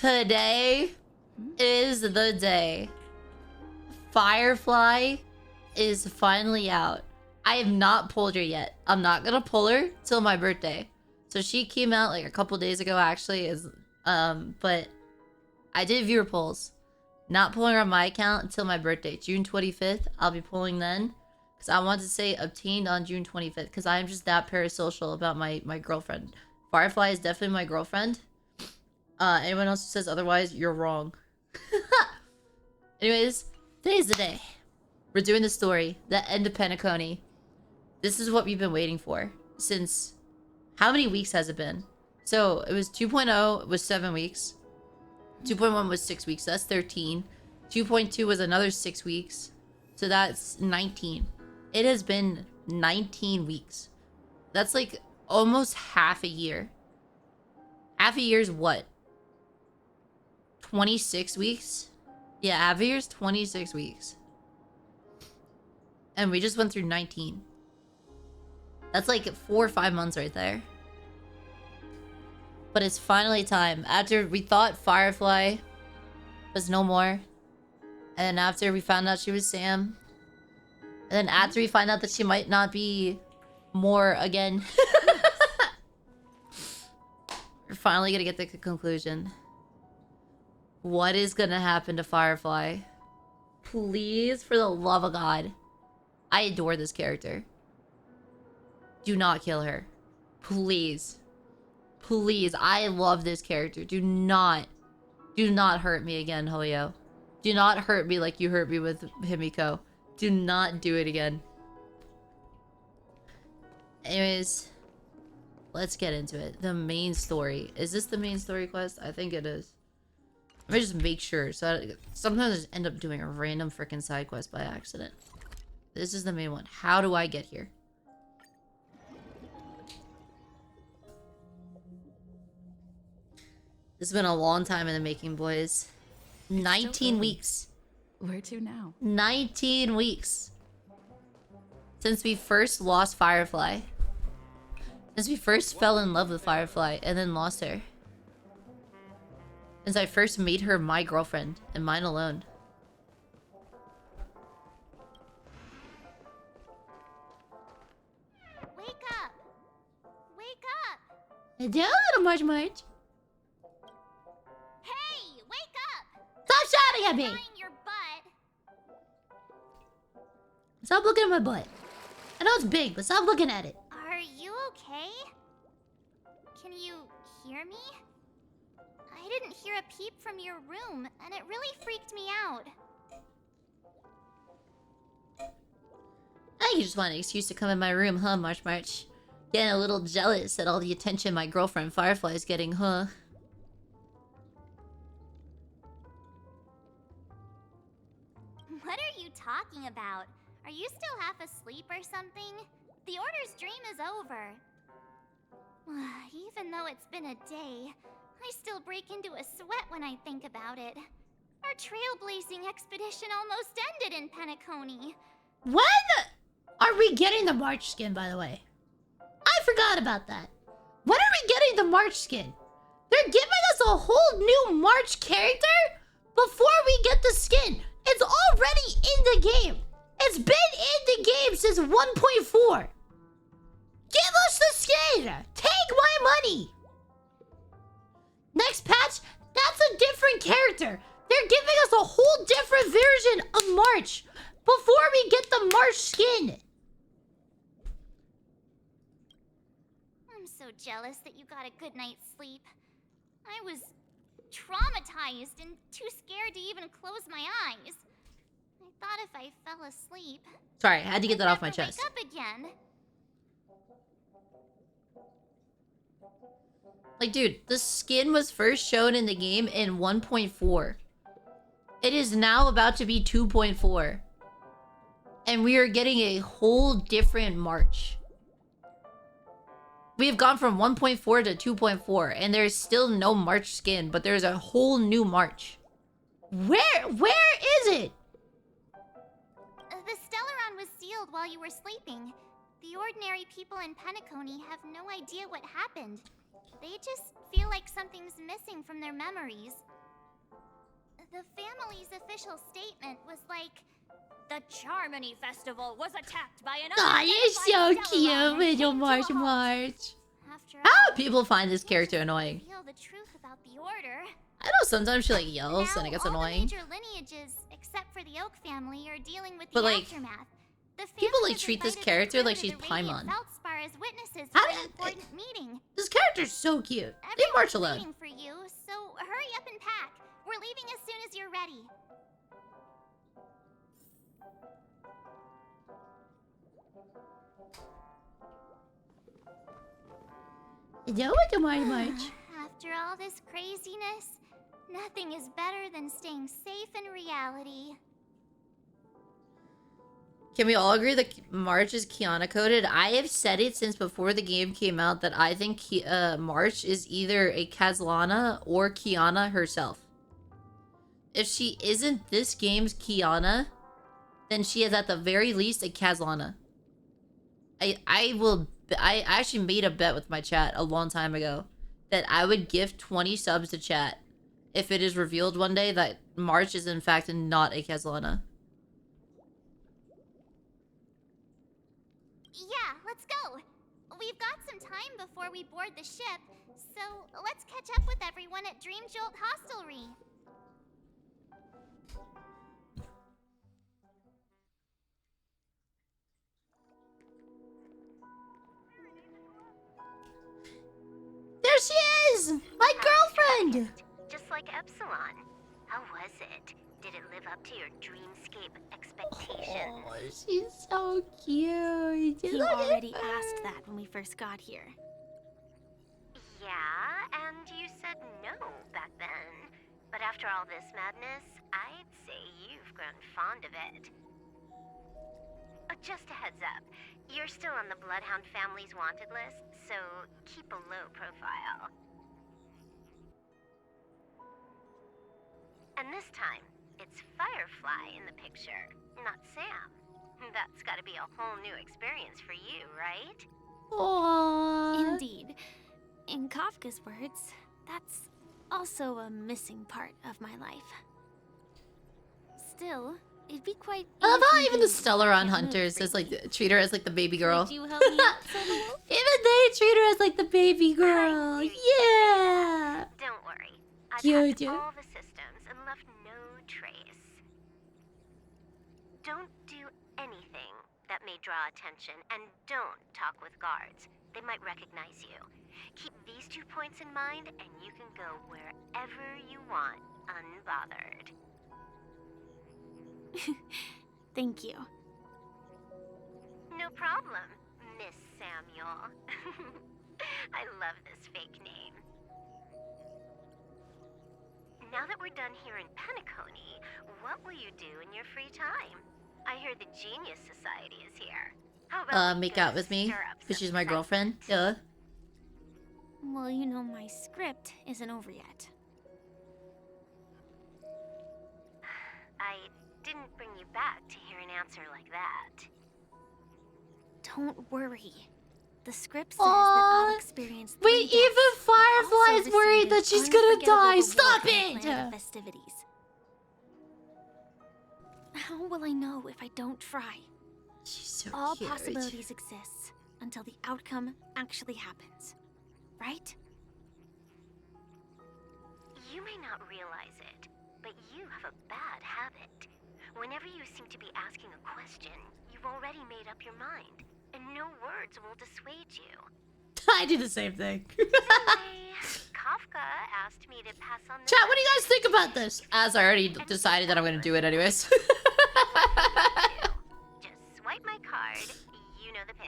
Today is the day. Firefly is finally out. I have not pulled her yet. I'm not gonna pull her till my birthday. So she came out like a couple days ago actually, but I did viewer polls. Not pulling her on my account until my birthday, June 25th. I'll be pulling then. Because I want to say obtained on June 25th. Because I'm just that parasocial about my girlfriend. Firefly is definitely my girlfriend. Anyone else who says otherwise, you're wrong. Anyways, today's the day. We're doing the story. The end of Penacony. This is what we've been waiting for. Since... How many weeks has it been? So, it was 2.0 was 7 weeks. 2.1 was 6 weeks. So that's 13. 2.2 was another 6 weeks. So that's 19. It has been 19 weeks. That's like almost half a year. Half a year's what? 26 weeks? Yeah, half a year's 26 weeks. And we just went through 19. That's like 4 or 5 months right there. But it's finally time. After we thought Firefly was no more. And then after we found out she was Sam. And then after we find out that she might not be more again. We're finally gonna get to the conclusion. What is gonna happen to Firefly? Please, for the love of God. I adore this character. Do not kill her. Please. Please, I love this character. Do not hurt me again, Hoyo. Do not hurt me like you hurt me with Himiko. Do not do it again. Anyways, let's get into it. The main story. Is this the main story quest? I think it is. Let me just make sure. Sometimes I just end up doing a random freaking side quest by accident. This is the main one. How do I get here? This has been a long time in the making, boys. 19 weeks. Where to now? 19 weeks. Since we first lost Firefly. Since we first fell in love with Firefly and then lost her. Since I first made her my girlfriend and mine alone. Wake up! Wake up! Hello, little March. Hey, wake up! Stop shouting at me! Lying your butt. Stop looking at my butt. I know it's big, but stop looking at it. Are you okay? Can you hear me? I didn't hear a peep from your room, and it really freaked me out. I think you just want an excuse to come in my room, huh, March? Getting a little jealous at all the attention my girlfriend Firefly is getting, huh? What are you talking about? Are you still half asleep or something? The Order's dream is over. Even though it's been a day, I still break into a sweat when I think about it. Our trailblazing expedition almost ended in Penacony. When are we getting the March skin, by the way? I forgot about that. When are we getting the March skin? They're giving us a whole new March character before we get the skin. It's already in the game. It's been in the game since 1.4. Give us the skin. Take my money. Next patch, that's a different character. They're giving us a whole different version of March before we get the March skin. I'm so jealous that you got a good night's sleep. I was traumatized and too scared to even close my eyes. I thought if I fell asleep... Sorry, I had to get that off my I'd never chest. wake up again. Like, dude, the skin was first shown in the game in 1.4. It is now about to be 2.4. And we are getting a whole different March. We have gone from 1.4 to 2.4, and there's still no March skin, but there's a whole new March. Where is it? The Stellaron was sealed while you were sleeping. The ordinary people in Penacony have no idea what happened. They just feel like something's missing from their memories. The family's official statement was like, the Charmony Festival was attacked by an Aw, you're so cute, little March March. How do people find this character annoying? Feel the truth about the order. I know sometimes she like yells and it gets All annoying. the major lineages, except for the Oak family, are dealing with But, the like, aftermath. The people, family like, was treat this invited character to like go she's to the Radiant Paimon. Felspar as witnesses How for an did- important meeting. This character's so cute. Leave Everyone's March alone. waiting for you, so hurry up and pack. We're leaving as soon as you're ready. Hello, March March. After all this craziness, nothing is better than staying safe in reality. Can we all agree that March is Kiana coded? I have said it since before the game came out that I think March is either a Kazlana or Kiana herself. If she isn't this game's Kiana, then she is at the very least a Kazlana. I actually made a bet with my chat a long time ago that I would give 20 subs to chat if it is revealed one day that March is in fact not a Kazlana. Yeah, let's go. We've got some time before we board the ship, so let's catch up with everyone at Dream Jolt Hostelry. There she is! My girlfriend! Just like Epsilon. How was it? Did it live up to your dreamscape expectations? Oh, she's so cute. You Look at already her. asked that when we first got here. Yeah, and you said no back then. But after all this madness, I'd say you've grown fond of it. Just a heads up, you're still on the Bloodhound family's wanted list, so keep a low profile. And this time, it's Firefly in the picture, not Sam. That's gotta be a whole new experience for you, right? Aww. Indeed. In Kafka's words, that's also a missing part of my life. Still, it'd be quite. I love how even the inconvenient Stellaron to Hunter move says like frequently. treat her as like the baby girl. Would you help me out, Silverwolf? Even they treat her as like the baby girl. I see. Yeah. Don't worry. I've Cute. hacked all the systems and left no trace. Don't do anything that may draw attention, and don't talk with guards. They might recognize you. Keep these 2 points in mind, and you can go wherever you want, unbothered. Thank you. No problem, Miss Samuel. I love this fake name. Now that we're done here in Penacony, what will you do in your free time? I hear the Genius Society is here. How about we Make go out with me stir up because some she's my girlfriend. excitement? Duh. Well, you know, my script isn't over yet. I didn't bring you back to hear an answer like that. Don't worry. The script says Aw. that I'll experience three Wait, deaths, even but also Firefly's worried receive an that she's gonna unforgettable die. reward Stop for the it! planned festivities. How will I know if I don't try? She's so All cute. possibilities exist until the outcome actually happens. Right? You may not realize it, but you have a bad habit. Whenever you seem to be asking a question, you've already made up your mind, and no words will dissuade you. I do the same thing. Anyway, Kafka asked me to pass on the Chat, what do you guys think about this? As I already decided that I'm gonna do it anyways. Just swipe my card, you know the pin.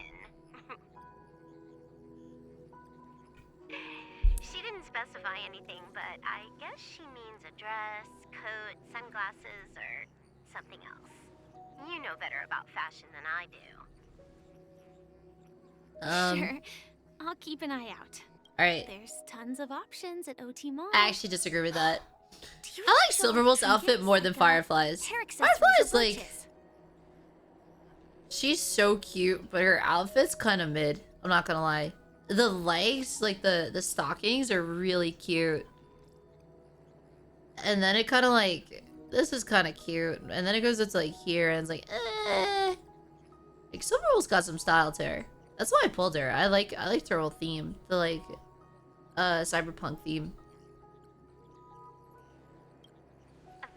She didn't specify anything, but I guess she means a dress, coat, sunglasses, or something else. You know better about fashion than I do. Sure. I'll keep an eye out. Alright. There's tons of options at OT Mall. I actually disagree with that. Do you I like show off Silverwolf's outfit trinkets more than like, Firefly's. hair accessories or Firefly's, like, brooches? she's so cute, but her outfit's kind of mid. I'm not gonna lie. The legs, like the stockings are really cute. And then it kind of like, this is kind of cute. And then it goes to like here and it's like, eh. Like Silverwolf's got some style to her. That's why I pulled her. I liked her whole theme. The like, cyberpunk theme.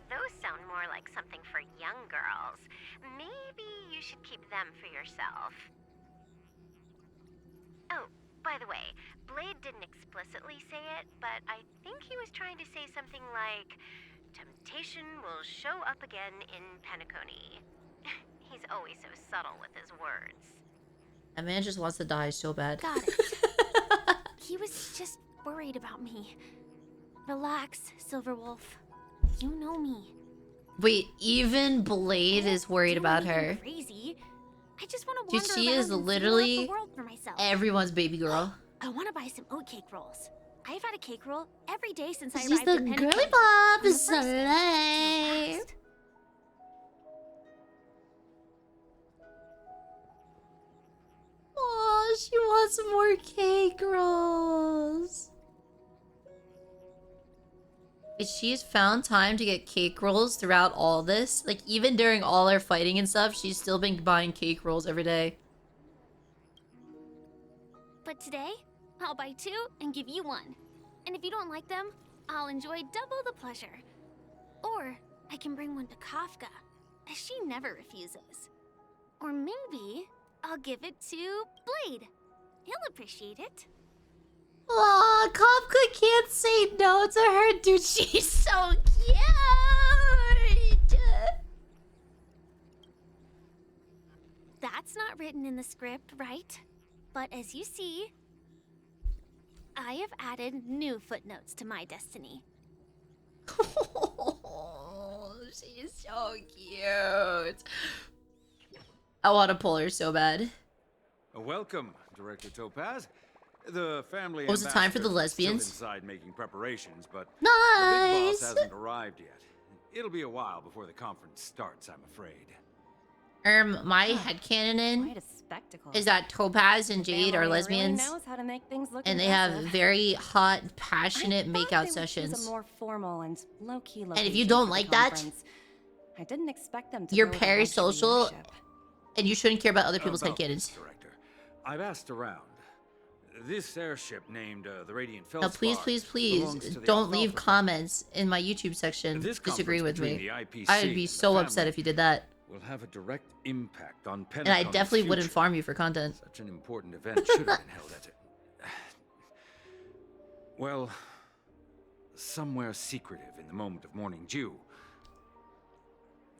Those sound more like something for young girls. Maybe you should keep them for yourself. Oh, by the way, Blade didn't explicitly say it, but I think he was trying to say something like, temptation will show up again in Penacony. He's always so subtle with his words. That man just wants to die so bad. Got it. He was just worried about me. Relax, Silverwolf. You know me. Wait, even Blade is worried about her. Crazy. I just want to Dude, wander she around is and see literally the world for myself. everyone's baby girl. I want to buy some oatcake rolls. I've had a cake roll every day since I She's arrived the in Penacony. girly pop I'm the is so first lame. last. Oh, she wants more cake rolls. She's found time to get cake rolls throughout all this. Like, even during all her fighting and stuff, she's still been buying cake rolls every day. But today, I'll buy 2 and give you 1. And if you don't like them, I'll enjoy double the pleasure. Or I can bring one to Kafka, as she never refuses. Or maybe I'll give it to Blade. He'll appreciate it. Aw, Kafka can't say no to her. Dude, she's so cute. That's not written in the script, right? But as you see, I have added new footnotes to my destiny. Oh, she's so cute. I want to pull her so bad. Welcome, Director Topaz. The family. Oh, is it time for the ambassador is still lesbians? inside making preparations, but the big Nice. boss hasn't arrived yet. It'll be a while before the conference starts, I'm afraid. My headcanon Quite a spectacle. is that Topaz and The Jade are family lesbians, Really knows how to make things look and they have impressive. very hot, passionate I thought they makeout would choose sessions. A more formal and low-key if you location don't for the like that, conference. I didn't expect them to you're go with a luxury parasocial, airship. and you shouldn't care about other people's About headcanons. this, Director, I've asked around. This airship named the Radiant Felspar Now, please, please, belongs please, to the don't leave Alfalfa comments in my YouTube section This disagree with conference me. between the IPC I would be and the so upset family if you did that. will have a direct impact on And I Penacony's definitely wouldn't future. farm you for content. Such an important event should have been held at it. Well, somewhere secretive in the moment of morning dew.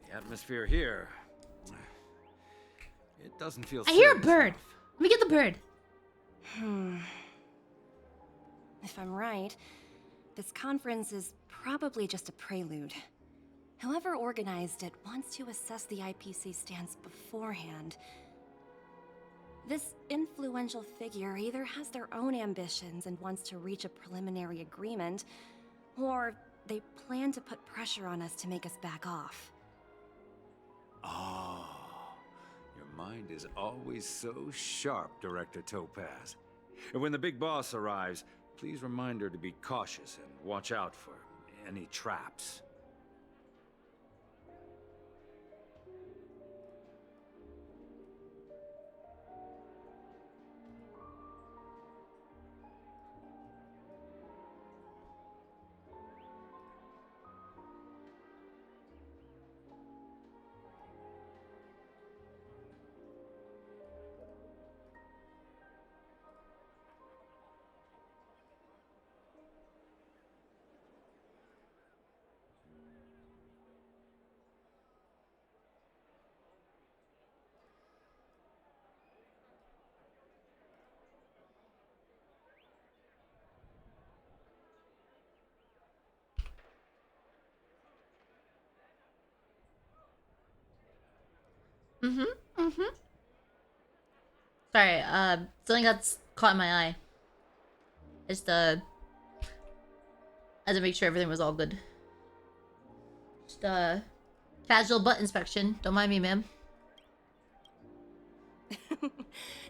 The atmosphere here, it doesn't feel I hear a serious bird. enough. Let me get the bird. If I'm right, this conference is probably just a prelude. Whoever organized it wants to assess the IPC stance beforehand. This influential figure either has their own ambitions and wants to reach a preliminary agreement, or they plan to put pressure on us to make us back off. Oh, your mind is always so sharp, Director Topaz. And when the big boss arrives, please remind her to be cautious and watch out for any traps. Sorry, something that's caught my eye. Just, I had to make sure everything was all good. Just, casual butt inspection. Don't mind me, ma'am.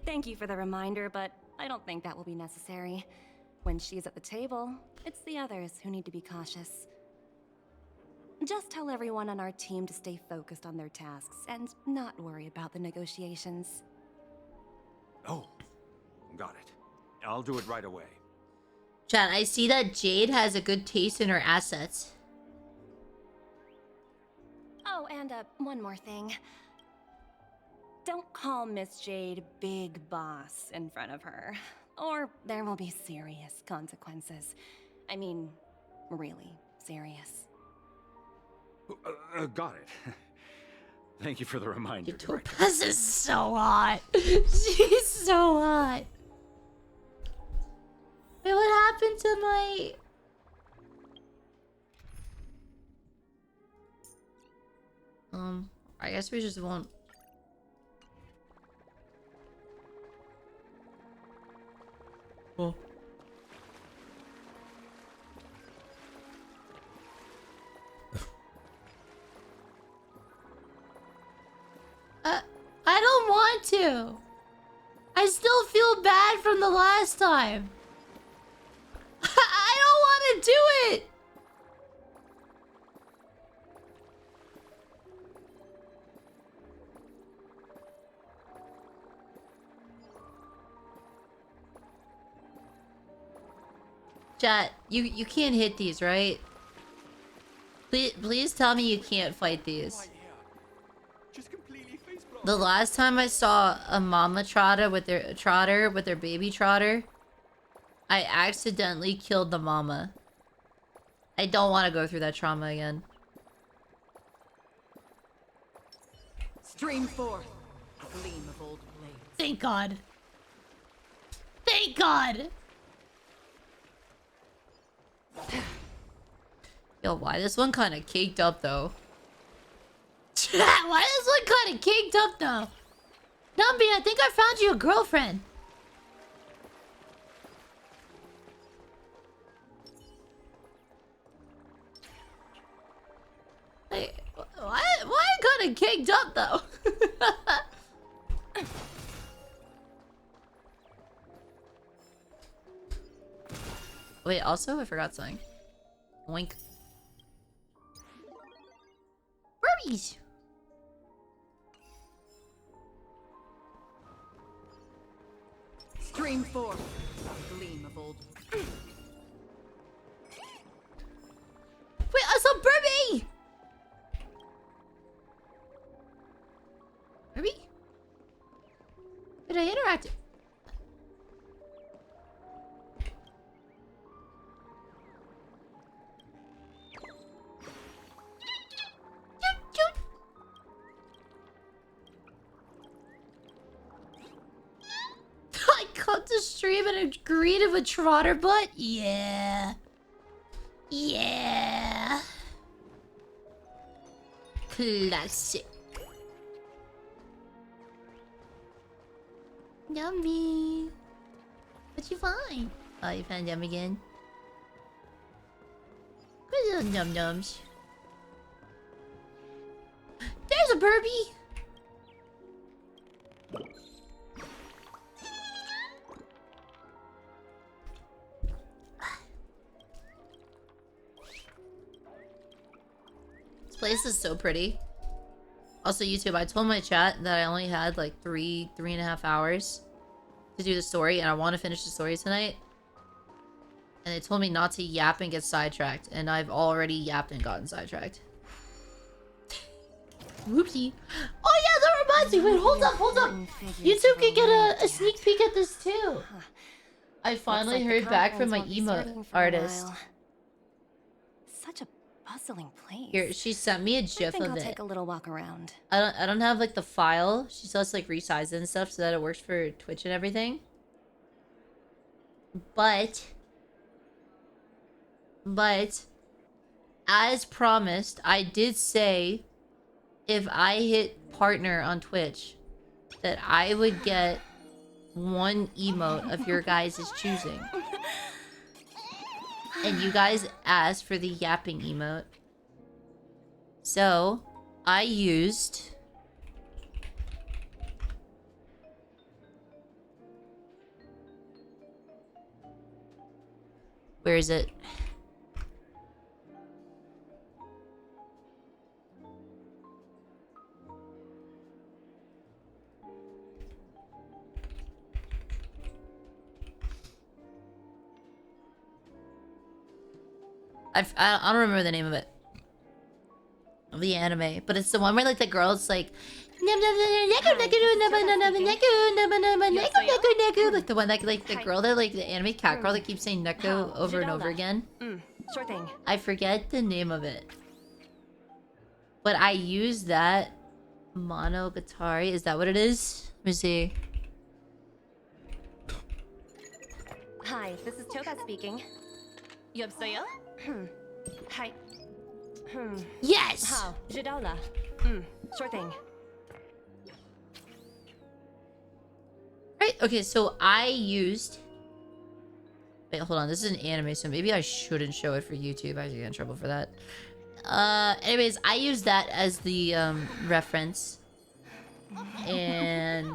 Thank you for the reminder, but I don't think that will be necessary. When she's at the table, it's the others who need to be cautious. Just tell everyone on our team to stay focused on their tasks and not worry about the negotiations. Oh, got it. I'll do it right away. Chat, I see that Jade has a good taste in her assets. Oh, and one more thing. Don't call Miss Jade Big Boss in front of her, or there will be serious consequences. I mean, really serious. Got it. Thank you for the reminder. Topaz is so hot. She's so hot. Wait, what happened to my... I guess we just won't... Oh. I don't want to. I still feel bad from the last time. I don't want to do it. Chat, you can't hit these, right? Please tell me you can't fight these. The last time I saw a mama trotter with their baby trotter, I accidentally killed the mama. I don't want to go through that trauma again. Stream forth, gleam of old blades. Thank God. Thank God. Yo, why this one kind of caked up though? Why this one kind of caked up though? Numby, I think I found you a girlfriend. Like, why kind of caked up though? Wait, also I forgot something. Oink. Burbies. Stream forth, gleam of old. Wait, I saw Burby! Burby? Did I interact? I cut the stream and agreed of a trotter butt? Yeah. Yeah. Classic. Yummy. What you find? Oh, you found them again? Where's those num-nums? There's a Burby! This place is so pretty. Also, YouTube, I told my chat that I only had like three and a half hours to do the story, and I want to finish the story tonight. And they told me not to yap and get sidetracked, and I've already yapped and gotten sidetracked. Whoopsie. Oh yeah, that reminds me. Wait, hold up. YouTube can get a sneak peek at this too. I finally heard back from my emo artist. Such a bustling place. Here, she sent me a gif I think of I'll it. take a little walk around. I don't have like the file. She still has to like resize it and stuff so that it works for Twitch and everything. But as promised, I did say if I hit partner on Twitch that I would get one emote of your guys' choosing. And you guys asked for the yapping emote. So, I used Where is it? I don't remember the name of it. Of the anime. But it's the one where like the girl's like like the one that like the girl that like the anime cat girl that keeps saying Neko over and over again. Sure thing. I forget the name of it. But I use that Monogatari. Is that what it is? Let me see. Hi, this is Topaz speaking. 여보세요? Hi. Yes! How? Jidola. Sure thing. Right, okay, so I used... Wait, hold on, this is an anime, so maybe I shouldn't show it for YouTube. I get in trouble for that. Anyways, I used that as the, reference. And...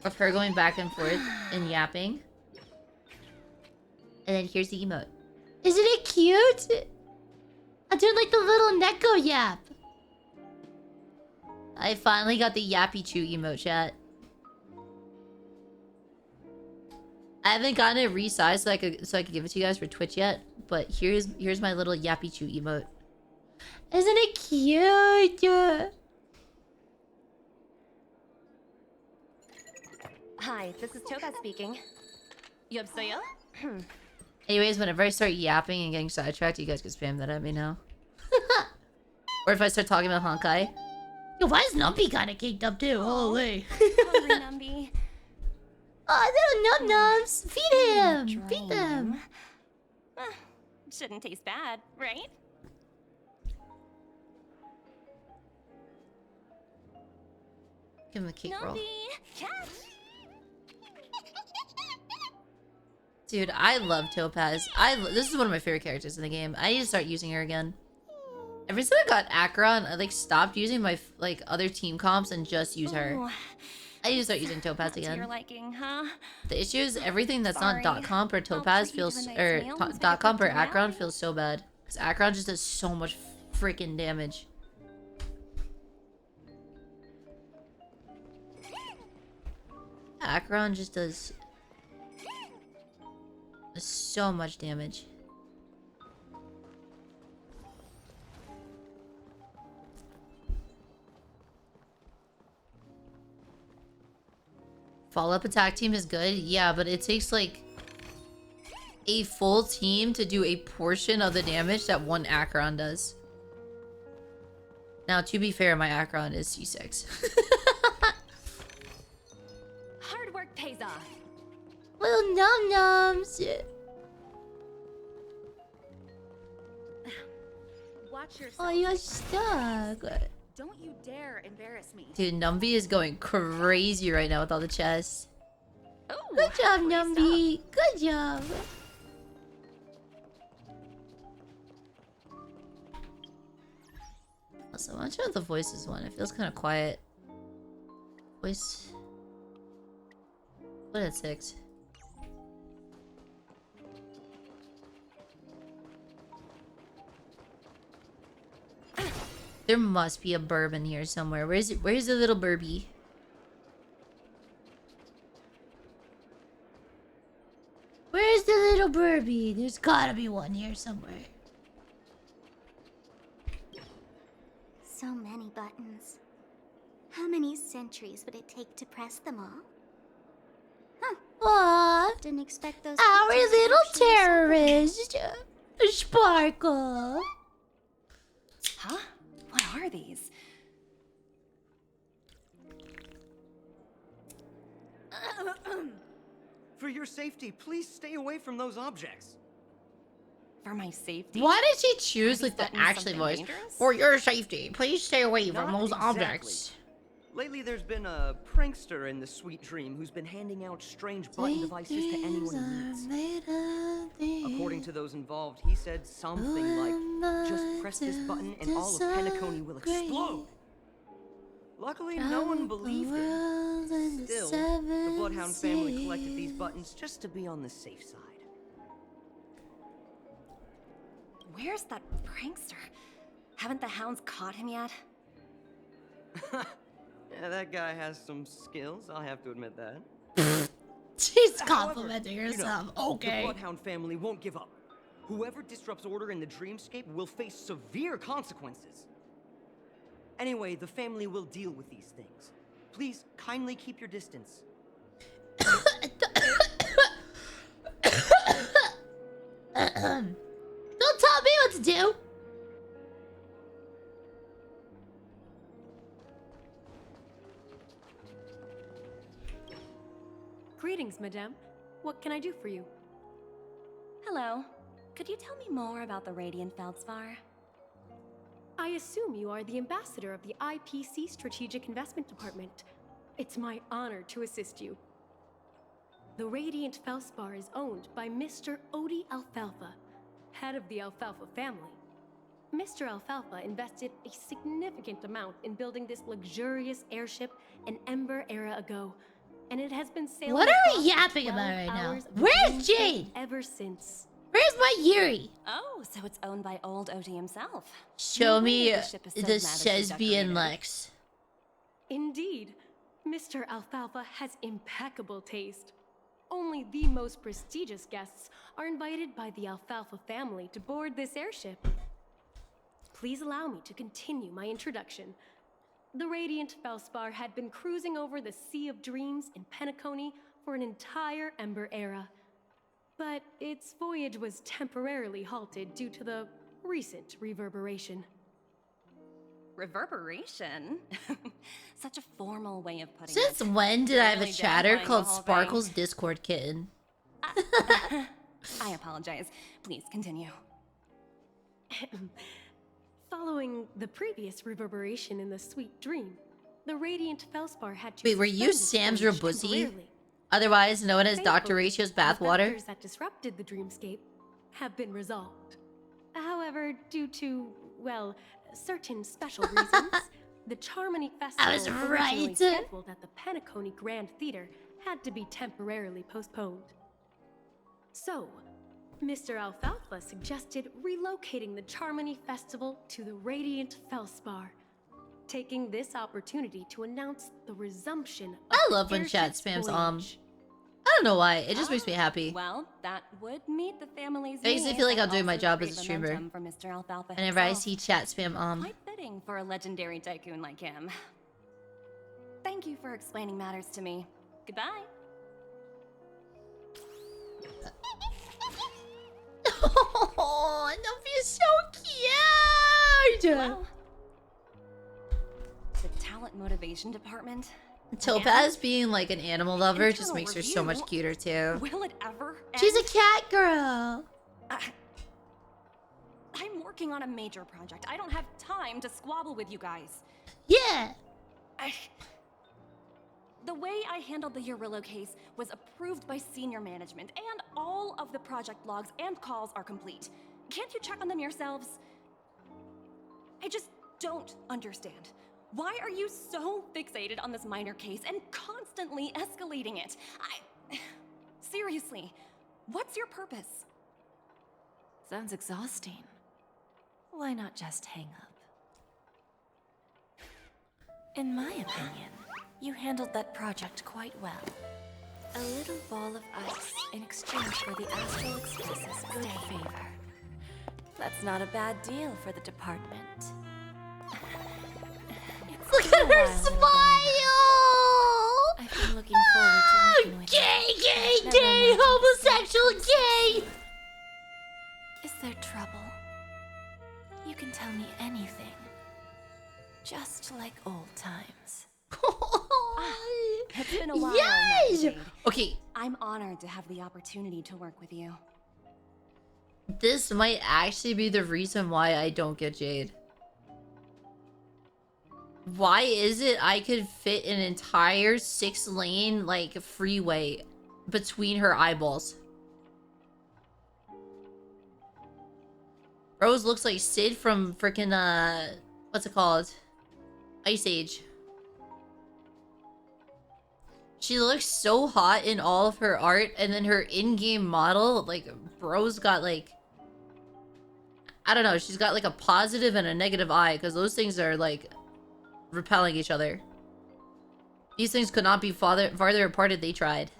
of her going back and forth and yapping. And then here's the emote. Isn't it cute? I'm doing like the little Neko yap. I finally got the Yappy Chew emote, chat. I haven't gotten it resized so I could give it to you guys for Twitch yet. But here's my little Yappy Chew emote. Isn't it cute? Hi, this is Topaz speaking. 여보세요? Anyways, whenever I start yapping and getting sidetracked, you guys can spam that at me now. Or if I start talking about Honkai. Yo, why is Numpy kind of caked up too? Holy. Hungry Numby. Oh, little num-nums. Feed him. Feed them. Shouldn't taste bad, right? Give him a cake roll. Catch. Dude, I love Topaz. This is one of my favorite characters in the game. I need to start using her again. Ever since I got Akron, I like stopped using my like other team comps and just use her. Ooh, I need to start using Topaz to again. your liking, huh? The issue is everything that's Sorry. not .comp or Topaz treat you to feels a nice or meal once I get .comp or back to Akron reality. feels so bad because Akron just does so much freaking damage. Akron just does so much damage. Follow-up attack team is good, yeah, but it takes like a full team to do a portion of the damage that one Akron does. Now, to be fair, my Akron is C6. Hard work pays off. Little num-nums. Watch yourself. Oh, you're stuck. Don't you dare embarrass me. Dude, Numby is going crazy right now with all the chests. Ooh, Good job, way Numby. Good job. Also, I'm sure the voices one. It feels kind of quiet. Voice. What at 6? There must be a burb in here somewhere. Where is it? Where's the little burbie? Where's the little burbie? There's gotta be one here somewhere. So many buttons. How many centuries would it take to press them all? Aww, Didn't expect those. our features to little actually be so terrorist, Sparkle. Huh? What are these? For your safety, please stay away from those objects. For my safety? Why did she choose like the buttons actually something voice? dangerous? For your safety, please stay away from Not those exactly. objects. Lately, there's been a prankster in the Sweet Dream who's been handing out strange button devices to anyone he meets. According to those involved, he said something like, "Just press this button and all of Penacony will explode." Luckily, no one believed him. Still, the Bloodhound family collected these buttons just to be on the safe side. Where's that prankster? Haven't the hounds caught him yet? Yeah, that guy has some skills, I'll have to admit that. She's However, complimenting you know, herself. The Okay. Bloodhound family won't give up. Whoever disrupts order in the dreamscape will face severe consequences. Anyway, the family will deal with these things. Please kindly keep your distance. Don't tell me what to do. Greetings, madame. What can I do for you? Hello. Could you tell me more about the Radiant Felspar? I assume you are the ambassador of the IPC Strategic Investment Department. It's my honor to assist you. The Radiant Felspar is owned by Mr. Odie Alfalfa, head of the Alfalfa family. Mr. Alfalfa invested a significant amount in building this luxurious airship an Ember era ago, and it has been sailing. What are we across the yapping about 12 right now? hours of the Where's dreamscape Jade? ever since. Where's my Yuri? Oh, so it's owned by old Odie himself. Show No wonder me the ship is so the lavishly Shesbian decorated. Lex. Indeed, Mr. Alfalfa has impeccable taste. Only the most prestigious guests are invited by the Alfalfa family to board this airship. Please allow me to continue my introduction. The Radiant Felspar had been cruising over the Sea of Dreams in Penacony for an entire Ember era. But its voyage was temporarily halted due to the recent reverberation. Reverberation? Such a formal way of putting Since it. when did I have a Really chatter downplaying the called whole thing. Sparkle's Discord Kitten? I apologize. Please continue. Following the previous reverberation in the Sweet Dream, the Radiant Felspar had to Wait, were you suspend its Sam's voyage Rabusi? temporarily. Otherwise known as Dr. Thankfully, Ratio's the bathwater? factors that disrupted the dreamscape have been resolved. However, due to, well, certain special reasons, the Charmony Festival was originally right. scheduled at the Penacony Grand Theater had to be temporarily postponed. So, Mr. Alfalfa suggested relocating the Charmony Festival to the Radiant Felspar, taking this opportunity to announce the resumption of I the love when chat airship's spams voyage. I don't know why. It just makes me happy. Well, that would meet the family's I usually needs feel like I'm and doing my also job create as a streamer. momentum for Mr. Alfalfa Whenever I himself. see chat spam Quite fitting for a legendary tycoon like him. Thank you for explaining matters to me. Goodbye. Oh, Novia's so cute! Well, the talent motivation department. Topaz being like an animal lover just Internal makes her so much review? cuter too. Will it ever She's a end? cat girl. I'm working on a major project. I don't have time to squabble with you guys. Yeah. The way I handled the Urillo case was approved by senior management, and all of the project logs and calls are complete. Can't you check on them yourselves? I just don't understand. Why are you so fixated on this minor case and constantly escalating it? Seriously, what's your purpose? Sounds exhausting. Why not just hang up? In my opinion, you handled that project quite well. A little ball of ice in exchange for the Astral Express's good favor. That's not a bad deal for the department. Look at her smile! I've been looking forward to working with Gay, you. gay, Never gay, imagined homosexual, this would gay! Is there trouble? You can tell me anything. Just like old times. It's been a while now, Yes! Jade. Okay, I'm honored to have the opportunity to work with you. this might actually be the reason why I don't get Jade. Why is it I could fit an entire 6-lane, like, freeway between her eyeballs? Rose looks like Sid from freaking, what's it called? Ice Age. She looks so hot in all of her art, and then her in-game model, like, bro's got, like... I don't know. She's got like a positive and a negative eye because those things are like repelling each other. These things could not be farther apart if they tried.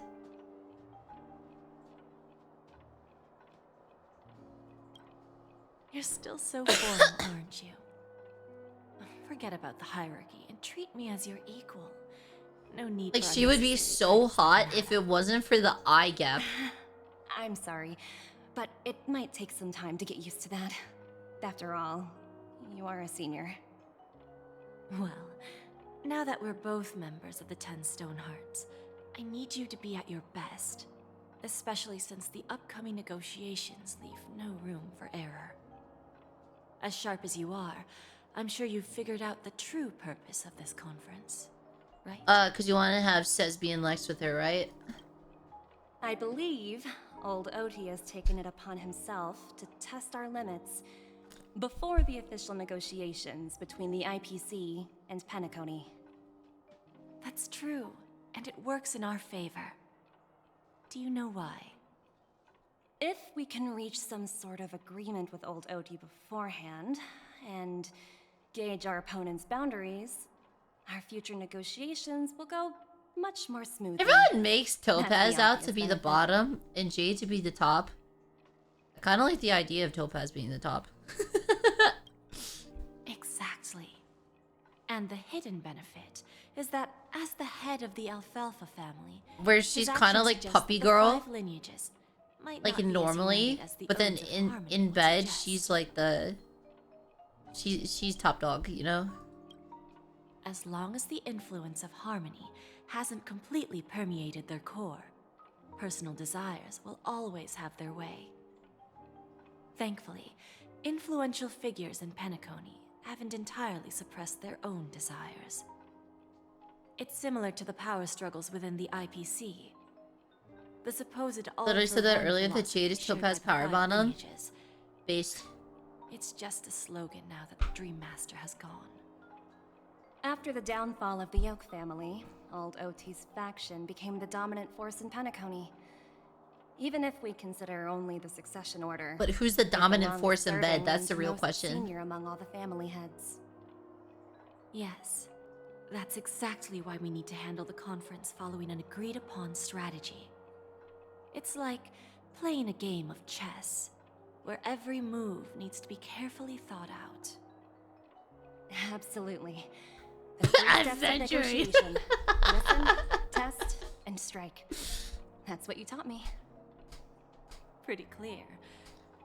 You're still so formal, aren't you? Forget about the hierarchy and treat me as your equal. No need Like, for she would be unnecessary so fights hot now. if it wasn't for the eye gap. I'm sorry, but it might take some time to get used to that. After all, you are a senior. Well, now that we're both members of the 10 Stonehearts, I need you to be at your best. Especially since the upcoming negotiations leave no room for error. As sharp as you are, I'm sure you've figured out the true purpose of this conference, right? Cause you want to have Sesbi and Lex with her, right? I believe old Oti has taken it upon himself to test our limits before the official negotiations between the IPC and Penacony. That's true, and it works in our favor. Do you know why? If we can reach some sort of agreement with old Oti beforehand, and gauge our opponent's boundaries, our future negotiations will go much more smoothly. Everyone makes Topaz That's the out obvious to be the benefit. bottom and Jade to be the top. I kind of like the idea of Topaz being the top. Exactly. And the hidden benefit is that as the head of the Alfalfa family, Where his she's actions kind of like suggest puppy the girl, 5 lineages might like not be as normally, united as the but then Odes of in Harmony would bed suggest. she's like the she's top dog, you know? As long as the influence of harmony hasn't completely permeated their core, personal desires will always have their way. Thankfully, influential figures in Penacony haven't entirely suppressed their own desires. It's similar to the power struggles within the IPC. The supposed all Literally said that for one earlier, that Jade is philosophy shared by Topaz the power 5 bottom. lineages. Based. It's just a slogan now that the Dream Master has gone. After the downfall of the Yoke family, old Oti's faction became the dominant force in Penacony. Even if we consider only the succession order. But who's the it dominant belongs force in serving bed? That's and the real most question. Senior among all the family heads. Yes, that's exactly why we need to handle the conference following an agreed-upon strategy. It's like playing a game of chess, where every move needs to be carefully thought out. Absolutely. The 3 steps of Adventuring. negotiation. Listen, test, and strike. That's what you taught me. Pretty clear.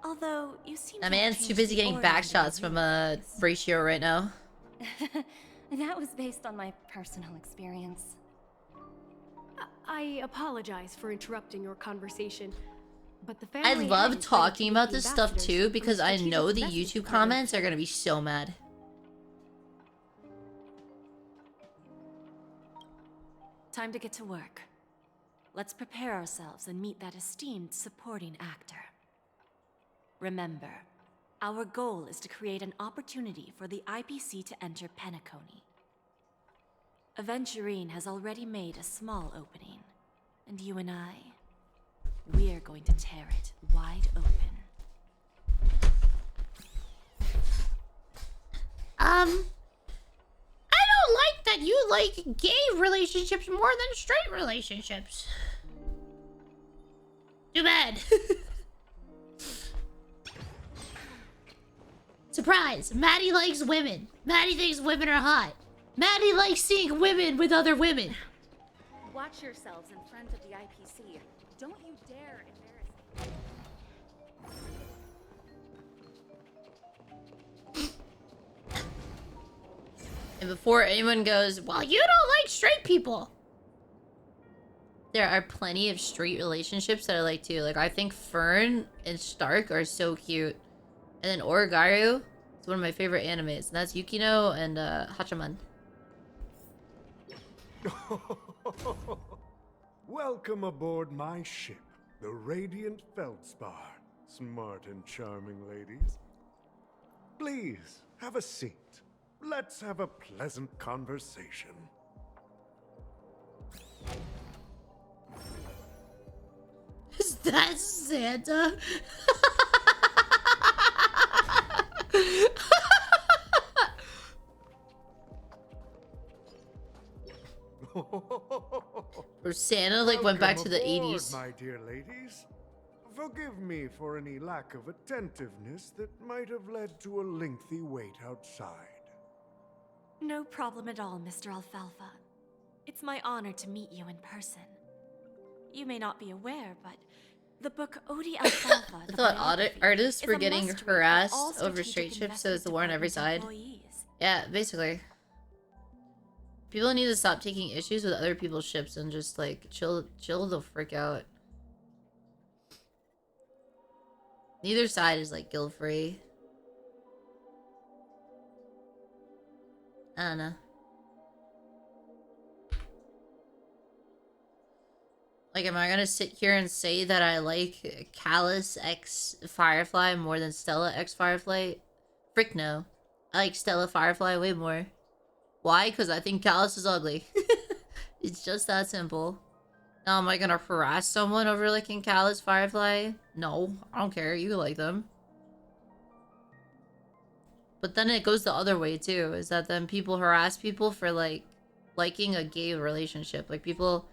Although, you seem That to have man's too changed busy the getting order of back your shots from a rules. ratio right now. That was based on my personal experience. I apologize for interrupting your conversation, but the I family love had talking invited about the this stuff ambassadors too from because I strategic know the investment YouTube department. comments are gonna be so mad. Time to get to work. Let's prepare ourselves and meet that esteemed supporting actor. Remember, our goal is to create an opportunity for the IPC to enter Penacony. Aventurine has already made a small opening, and you and I, we're going to tear it wide open. I don't like that you like gay relationships more than straight relationships. Too bad. Surprise! Maddie likes women. Maddie thinks women are hot. Maddie likes seeing women with other women. Watch yourselves in front of the IPC. Don't you dare embarrass me. And before anyone goes, well, you don't like straight people. There are plenty of straight relationships that I like too. Like, I think Fern and Stark are so cute. And then Origaru is one of my favorite animes. And that's Yukino and Hachiman. Welcome aboard my ship, the Radiant Felspar. Smart and charming ladies. Please, have a seat. Let's have a pleasant conversation. Is that Santa? Or Santa like went back to the Welcome aboard, 80s. my dear ladies. Forgive me for any lack of attentiveness that might have led to a lengthy wait outside. No problem at all, Mr. Alfalfa. It's my honor to meet you in person. You may not be aware, but the book Odi Alfalfa. I thought artists were getting harassed over straight ships, so it's the war on every side. Yeah, basically. People need to stop taking issues with other people's ships and just like chill the frick out. Neither side is like guilt free. I don't know. Like, am I gonna sit here and say that I like Callus x Firefly more than Stella x Firefly? Frick no. I like Stella Firefly way more. Why? Because I think Callus is ugly. It's just that simple. Now, am I gonna harass someone over liking Callus Firefly? No, I don't care. You like them. But then it goes the other way too. Is that then people harass people for like liking a gay relationship? Like people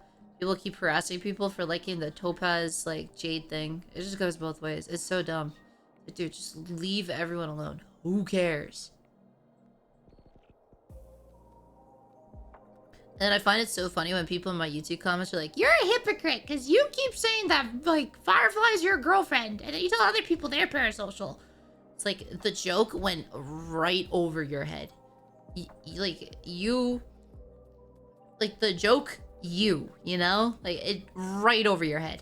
keep harassing people for liking the Topaz like Jade thing. It just goes both ways. It's so dumb. But dude, just leave everyone alone. Who cares? And I find it so funny when people in my YouTube comments are like, "You're a hypocrite because you keep saying that like Firefly's your girlfriend, and then you tell other people they're parasocial." It's like the joke went right over your head. Like the joke, you know, like it right over your head.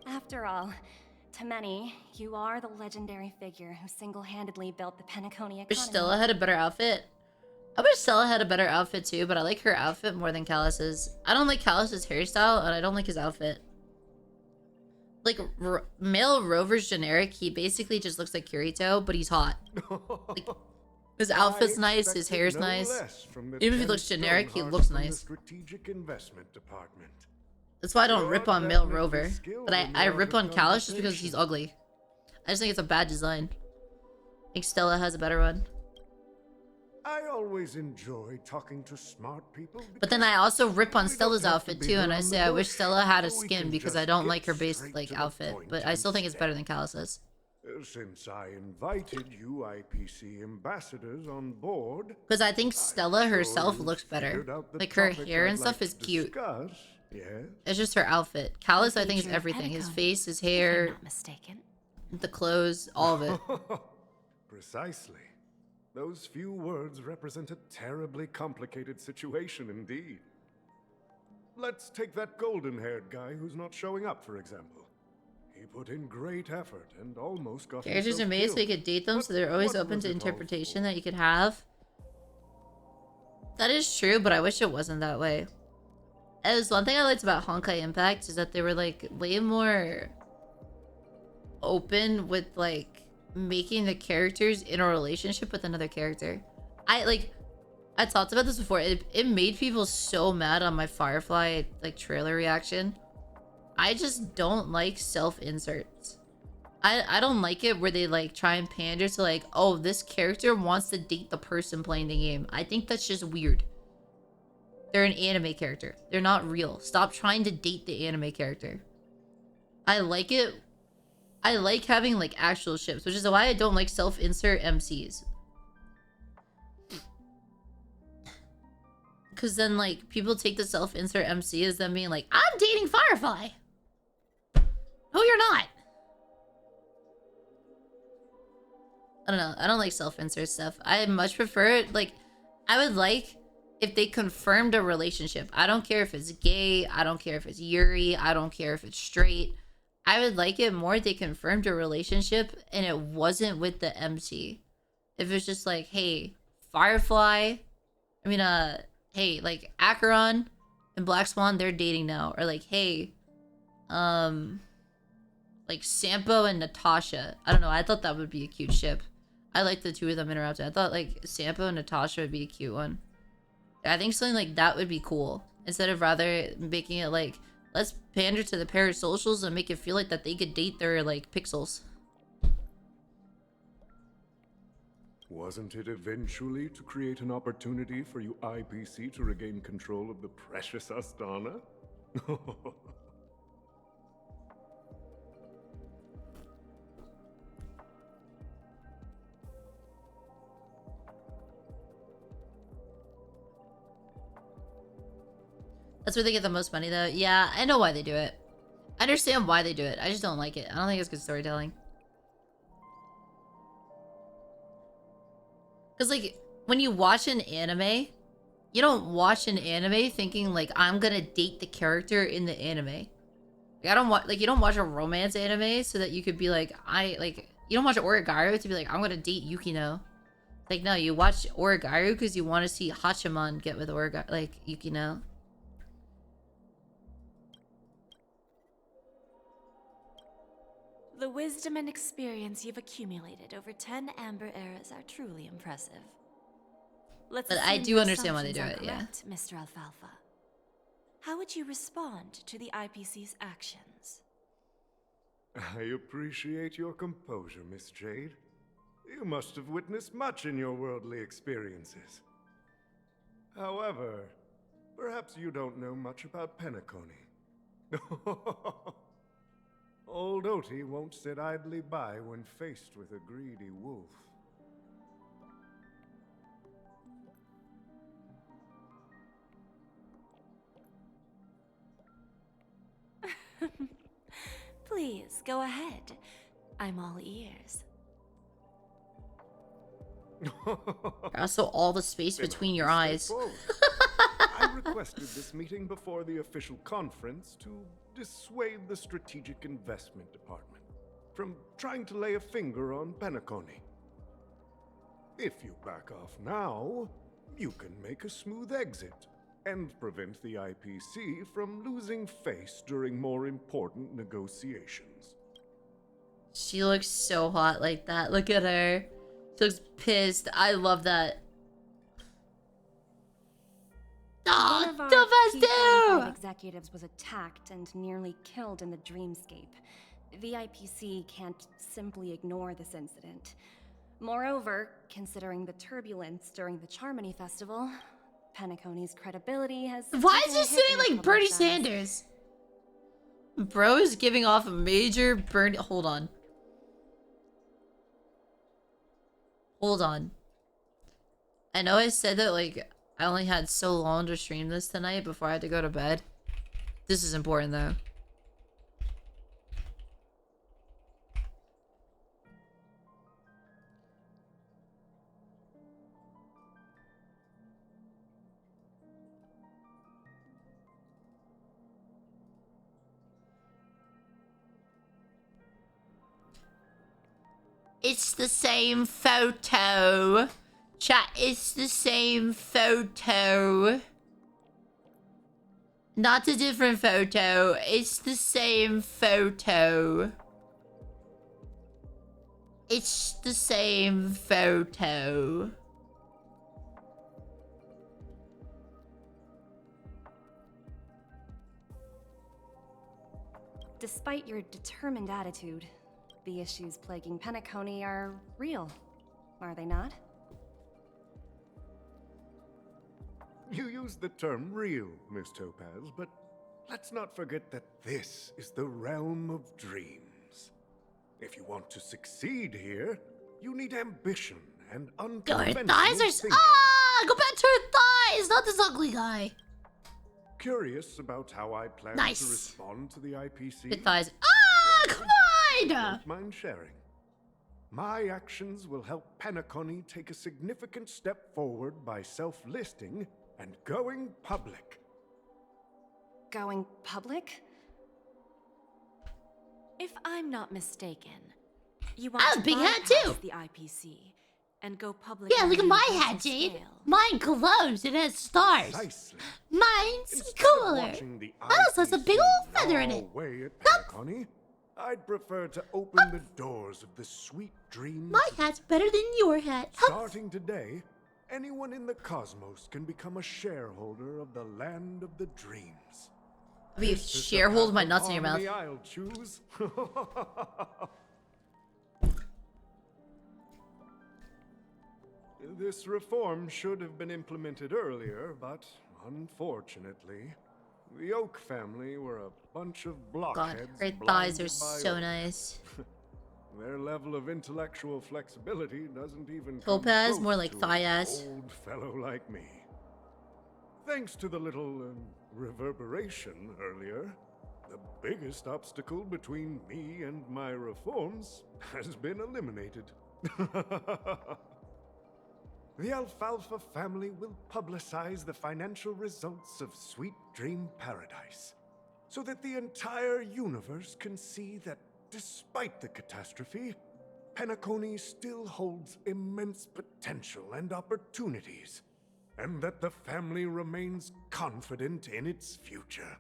After all, to many, you are the legendary figure who single-handedly built the Penacony economy. Wish Stella had a better outfit. I wish Stella had a better outfit too, but I like her outfit more than Callus's. I don't like Callus's hairstyle, and I don't like his outfit. Like, male Rover's generic, he basically just looks like Kirito, but he's hot. Like, his outfit's nice, his hair's nice. Even if he looks generic, he looks nice. Strategic investment department. That's why I don't rip on male Rover. But I rip on Callus just because he's ugly. I just think it's a bad design. I think Stella has a better one. I always enjoy talking to smart people. But then I also rip on Stella's outfit too, and I say I wish Stella had a skin because I don't like her base like outfit, but I still think it's better than Callus's. Since I invited you IPC ambassadors on board, Because I think Stella herself looks better. Like her hair and stuff is cute. Yes. It's just her outfit. Callus I think is everything. His face, his hair, I'm not mistaken. the clothes, all of it. Precisely. Those few words represent a terribly complicated situation indeed. Let's take that golden-haired guy who's not showing up, for example. He put in great effort and almost got Characters are himself made so you killed. could date them, so they're always What open was to it all interpretation for? that you could have. That is true, but I wish it wasn't that way. As one thing I liked about Honkai Impact is that they were like way more open with like making the characters in a relationship with another character. I talked about this before. It made people so mad on my Firefly like trailer reaction. I just don't like self-inserts. I don't like it where they like try and pander to like, oh, this character wants to date the person playing the game. I think that's just weird. They're an anime character. They're not real. Stop trying to date the anime character. I like it. I like having like actual ships, which is why I don't like self-insert MCs. Because then like people take the self-insert MC as them being like, I'm dating Firefly. No, you're not. I don't know. I don't like self-insert stuff. I much prefer it. Like, I would like if they confirmed a relationship. I don't care if it's gay. I don't care if it's Yuri. I don't care if it's straight. I would like it more if they confirmed a relationship and it wasn't with the MC. If it's just like, hey, Firefly. Hey, like Acheron and Black Swan, they're dating now. Or like, hey, like Sampo and Natasha. I don't know. I thought that would be a cute ship. I like the two of them interacting. I thought like Sampo and Natasha would be a cute one. I think something like that would be cool. Instead of rather making it like, let's pander to the parasocials and make it feel like that they could date their like pixels. Wasn't it eventually to create an opportunity for you IPC to regain control of the precious Astana? That's where they get the most money, though. Yeah, I know why they do it. I understand why they do it. I just don't like it. I don't think it's good storytelling. Because, like, when you watch an anime, you don't watch an anime thinking, like, I'm gonna date the character in the anime. Like, I don't watch, like, you don't watch a romance anime so that you could be like, you don't watch Origairu to be like, I'm gonna date Yukino. Like, no, you watch Origairu because you want to see Hachiman get with Yukino. The wisdom and experience you've accumulated over 10 Amber Eras are truly impressive. But I do understand why they do it, yeah. Mr. Alfalfa. How would you respond to the IPC's actions? I appreciate your composure, Miss Jade. You must have witnessed much in your worldly experiences. However, perhaps you don't know much about Penacony. Old Oti won't sit idly by when faced with a greedy wolf. Please, go ahead. I'm all ears. Also, all the space between your eyes. I requested this meeting before the official conference to dissuade the Strategic Investment Department from trying to lay a finger on Penacony. If you back off now, you can make a smooth exit and prevent the IPC from losing face during more important negotiations. She looks so hot like that. Look at her. She looks pissed. I love that. One of our P45 executives was attacked and nearly killed in the dreamscape. The IPC can't simply ignore this incident. Moreover, considering the turbulence during the Charmony Festival, Penacony's credibility has... Why is he sitting like Bernie Sanders? Bro is giving off a major Bernie... Hold on. Hold on. I know I said that, like, I only had so long to stream this tonight before I had to go to bed. This is important, though. It's the same photo. Chat, it's the same photo. Not a different photo. It's the same photo. It's the same photo. Despite your determined attitude, the issues plaguing Penacony are real, are they not? You use the term real, Miss Topaz, but let's not forget that this is the realm of dreams. If you want to succeed here, you need ambition and unconventional thinking. Go back to her thighs, not this ugly guy. Curious about how I plan to respond to the IPC? Good thighs. Come on! Don't mind sharing. My actions will help Penacony take a significant step forward by self-listing and going public. Going public? If I'm not mistaken, you want to big hat too. The IPC and go public. Yeah, look at my hat, Jade. Mine glows. It has stars. Precisely. Mine's Instead cooler. Of watching the Mine also has a big old feather in it. Way at Penacony, I'd prefer to open the doors of the sweet dreams. My hat's better than your hat. Starting today, anyone in the cosmos can become a shareholder of the land of the dreams. Have you shareholder my nuts in your mouth? I'll choose. This reform should have been implemented earlier, but unfortunately, the Oak family were a bunch of blockheads. God, her thighs blinded are by so oak. nice. Their level of intellectual flexibility doesn't even Topaz, come more close like to thigh an ass. old fellow like me. Thanks to the little reverberation earlier, the biggest obstacle between me and my reforms has been eliminated. The Alfalfa family will publicize the financial results of Sweet Dream Paradise, so that the entire universe can see that despite the catastrophe, Penacony still holds immense potential and opportunities, and that the family remains confident in its future.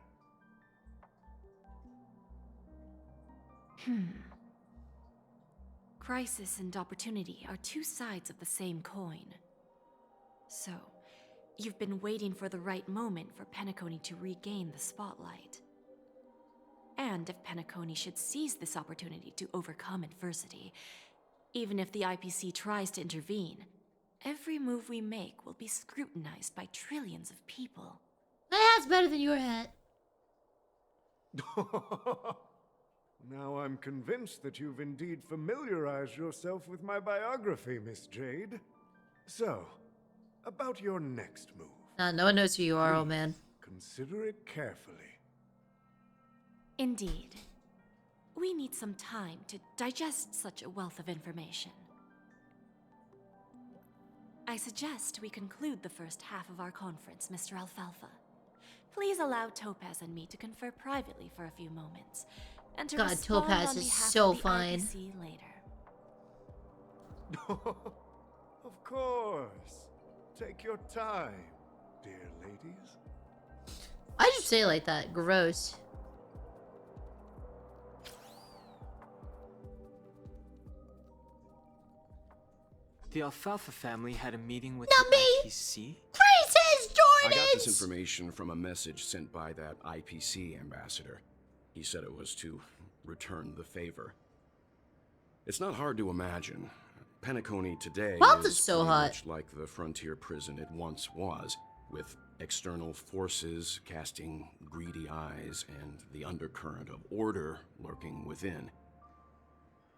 Crisis and opportunity are two sides of the same coin. So, you've been waiting for the right moment for Penacony to regain the spotlight. And if Penacony should seize this opportunity to overcome adversity, even if the IPC tries to intervene, every move we make will be scrutinized by trillions of people. My hat's better than your hat. Now I'm convinced that you've indeed familiarized yourself with my biography, Miss Jade. So, about your next move. No one knows who you are, old man. Consider it carefully. Indeed. We need some time to digest such a wealth of information. I suggest we conclude the first half of our conference, Mr. Alfalfa. Please allow Topaz and me to confer privately for a few moments, and to God, respond Topaz on is behalf so of the fine. IPC later. Of course. Take your time, dear ladies. I just say it like that. Gross. The Alfalfa family had a meeting with Not the me. IPC? Princess I Jordan! got this information from a message sent by that IPC ambassador. He said it was to return the favor. It's not hard to imagine. Penacony today Well, is it's so pretty hot. much like the frontier prison it once was, with external forces casting greedy eyes and the undercurrent of order lurking within.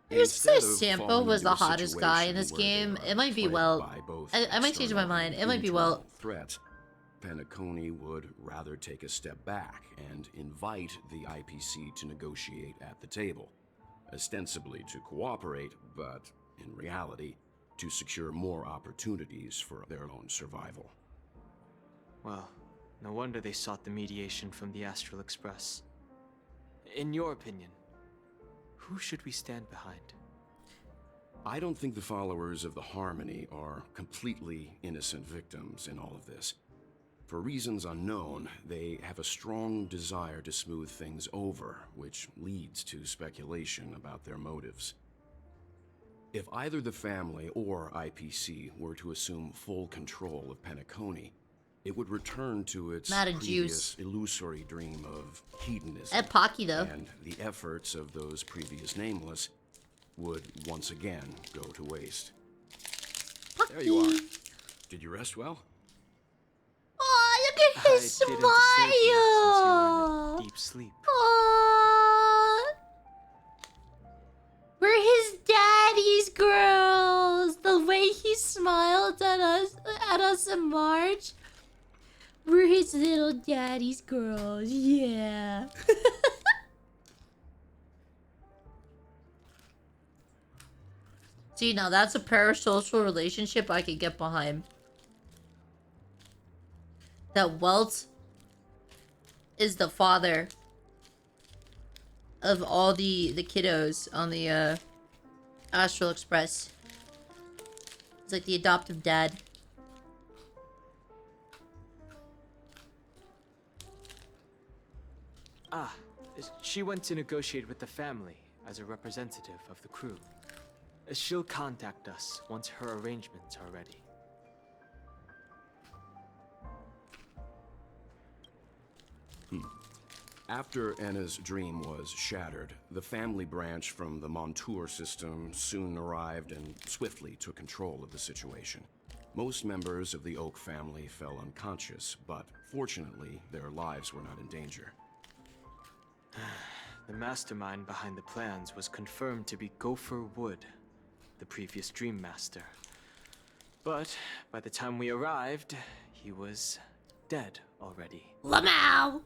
You're say Instead of Sampo falling was into the a hottest guy in situation this where they game. are It might be plagued well. by both I might change my external mind. and It might be well. internal threats, Penacony would rather take a step back and invite the IPC to negotiate at the table, ostensibly to cooperate, but in reality, to secure more opportunities for their own survival. Well, no wonder they sought the mediation from the Astral Express. In your opinion, who should we stand behind? I don't think the followers of the Harmony are completely innocent victims in all of this. For reasons unknown, they have a strong desire to smooth things over, which leads to speculation about their motives. If either the family or IPC were to assume full control of Penacony, it would return to its Not a previous juice. illusory dream of hedonism. At Pocky, though. And the efforts of those previous nameless would once again go to waste. Pocky. There you are. Did you rest well? Oh, look at I his didn't disturb you since you were in smile. a deep sleep. Aww. We're his daddy's girls. The way he smiled at us in March. We're his little daddy's girls. Yeah. See, now that's a parasocial relationship I could get behind. That Welt is the father of all the kiddos on the Astral Express. It's like the adoptive dad. Ah, she went to negotiate with the family as a representative of the crew. She'll contact us once her arrangements are ready. After Anna's dream was shattered, the family branch from the Montour system soon arrived and swiftly took control of the situation. Most members of the Oak family fell unconscious, but fortunately, their lives were not in danger. The mastermind behind the plans was confirmed to be Gopher Wood, the previous Dream Master. But by the time we arrived, he was dead already. Lamau!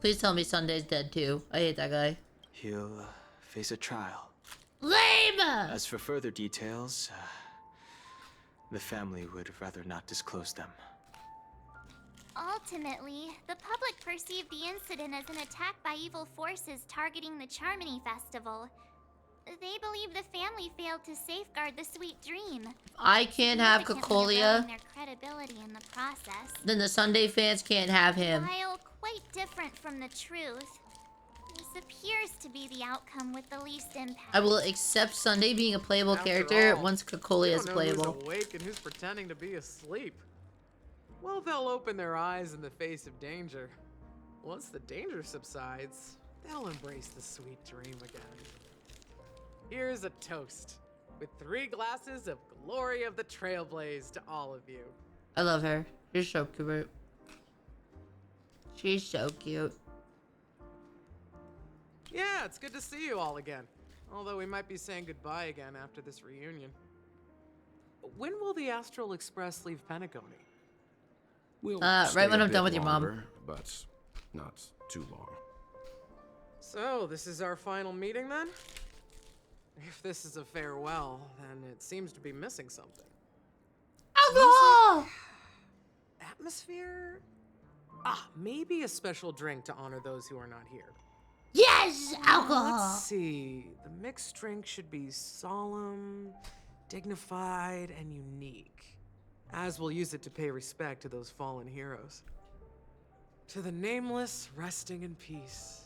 Please tell me Sunday's dead too. I hate that guy. He'll face a trial. Lame! As for further details, the family would rather not disclose them. Ultimately, the public perceived the incident as an attack by evil forces targeting the Charmony Festival. They believe the family failed to safeguard the sweet dream. I can't have significantly Cocolia, eroding their credibility in the process. then the Sunday fans can't have him. While quite different from the truth, this appears to be the outcome with the least impact. I will accept Sunday being a playable character once Cocolia is playable. Who's awake and who's pretending to be asleep? Well, they'll open their eyes in the face of danger. Once the danger subsides, they'll embrace the sweet dream again. Here's a toast, with 3 glasses of glory of the Trailblaze to all of you. I love her. She's so cute. She's so cute. Yeah, it's good to see you all again. Although we might be saying goodbye again after this reunion. When will the Astral Express leave Penacony? We'll right when I'm done with your mom. But not too long. So, this is our final meeting then? If this is a farewell, then it seems to be missing something. Alcohol! Atmosphere? Maybe a special drink to honor those who are not here. Yes! Alcohol! Let's see. The mixed drink should be solemn, dignified, and unique. As we'll use it to pay respect to those fallen heroes. To the Nameless, resting in peace.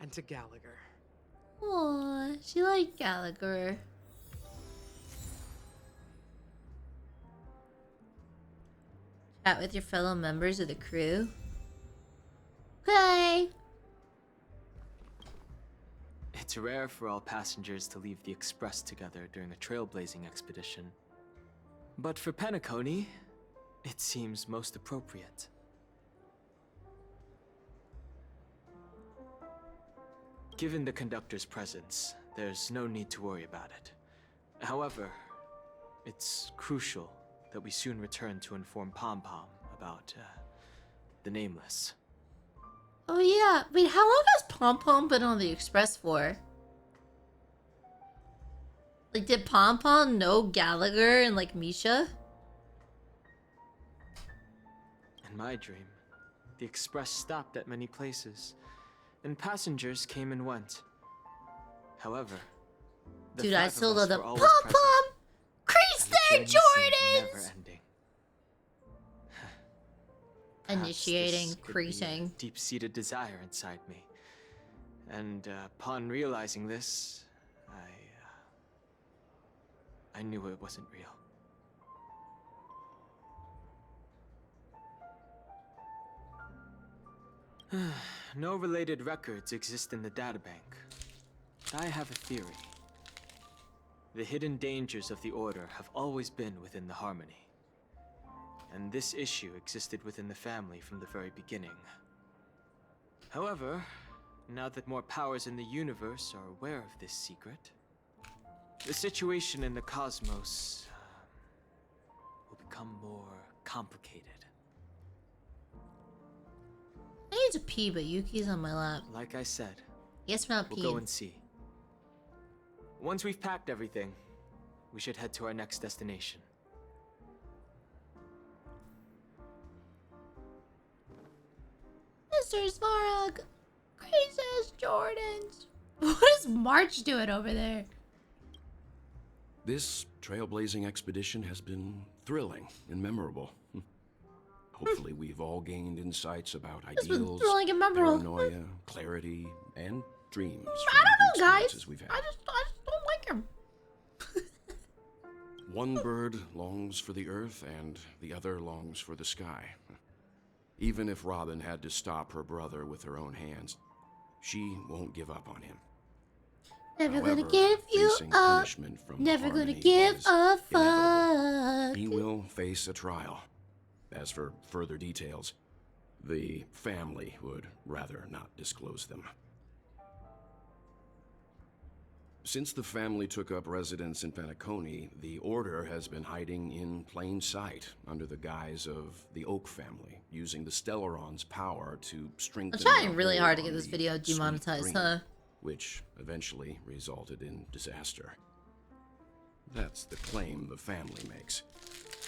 And to Gallagher. Aw, she liked Gallagher. Chat with your fellow members of the crew. Okay. It's rare for all passengers to leave the Express together during a trailblazing expedition. But for Penacony, it seems most appropriate. Given the conductor's presence, there's no need to worry about it. However, it's crucial that we soon return to inform Pom-Pom about, the Nameless. Oh yeah, wait, how long has Pom-Pom been on the Express for? Like, did Pom-Pom know Gallagher and, like, Misha? In my dream, the Express stopped at many places, and passengers came and went. However, the Dude, I five still of us love the were always Pom-Pom! Crease there, present, and the journey seemed Jordans! never-ending. Initiating, This could be a creasing. deep-seated desire inside me. And upon realizing this, I knew it wasn't real. No related records exist in the databank. I have a theory. The hidden dangers of the Order have always been within the Harmony. And this issue existed within the family from the very beginning. However, now that more powers in the universe are aware of this secret, the situation in the cosmos will become more complicated. I need to pee, but Yuki's on my lap. Like I said, Yes, we're not we'll go peeing. and see. Once we've packed everything, we should head to our next destination. Mr. Svarog! Grace's Jordans! What is March doing over there? This trailblazing expedition has been thrilling and memorable. Hopefully we've all gained insights about It's been ideals, thrilling and memorable. paranoia, clarity, and dreams. I don't know, guys. We've had. I just don't like him. One bird longs for the earth and the other longs for the sky. Even if Robin had to stop her brother with her own hands, she won't give up on him. Never However, gonna give you facing up. punishment from Never gonna Harmony give is a inevitable. fuck. He will face a trial. As for further details, the family would rather not disclose them. Since the family took up residence in Penacony, the Order has been hiding in plain sight under the guise of the Oak family, using the Stellaron's power to strengthen. I'm trying their really hold hard to on get this the video sweet demonetized, dream, huh? which eventually resulted in disaster. That's the claim the family makes.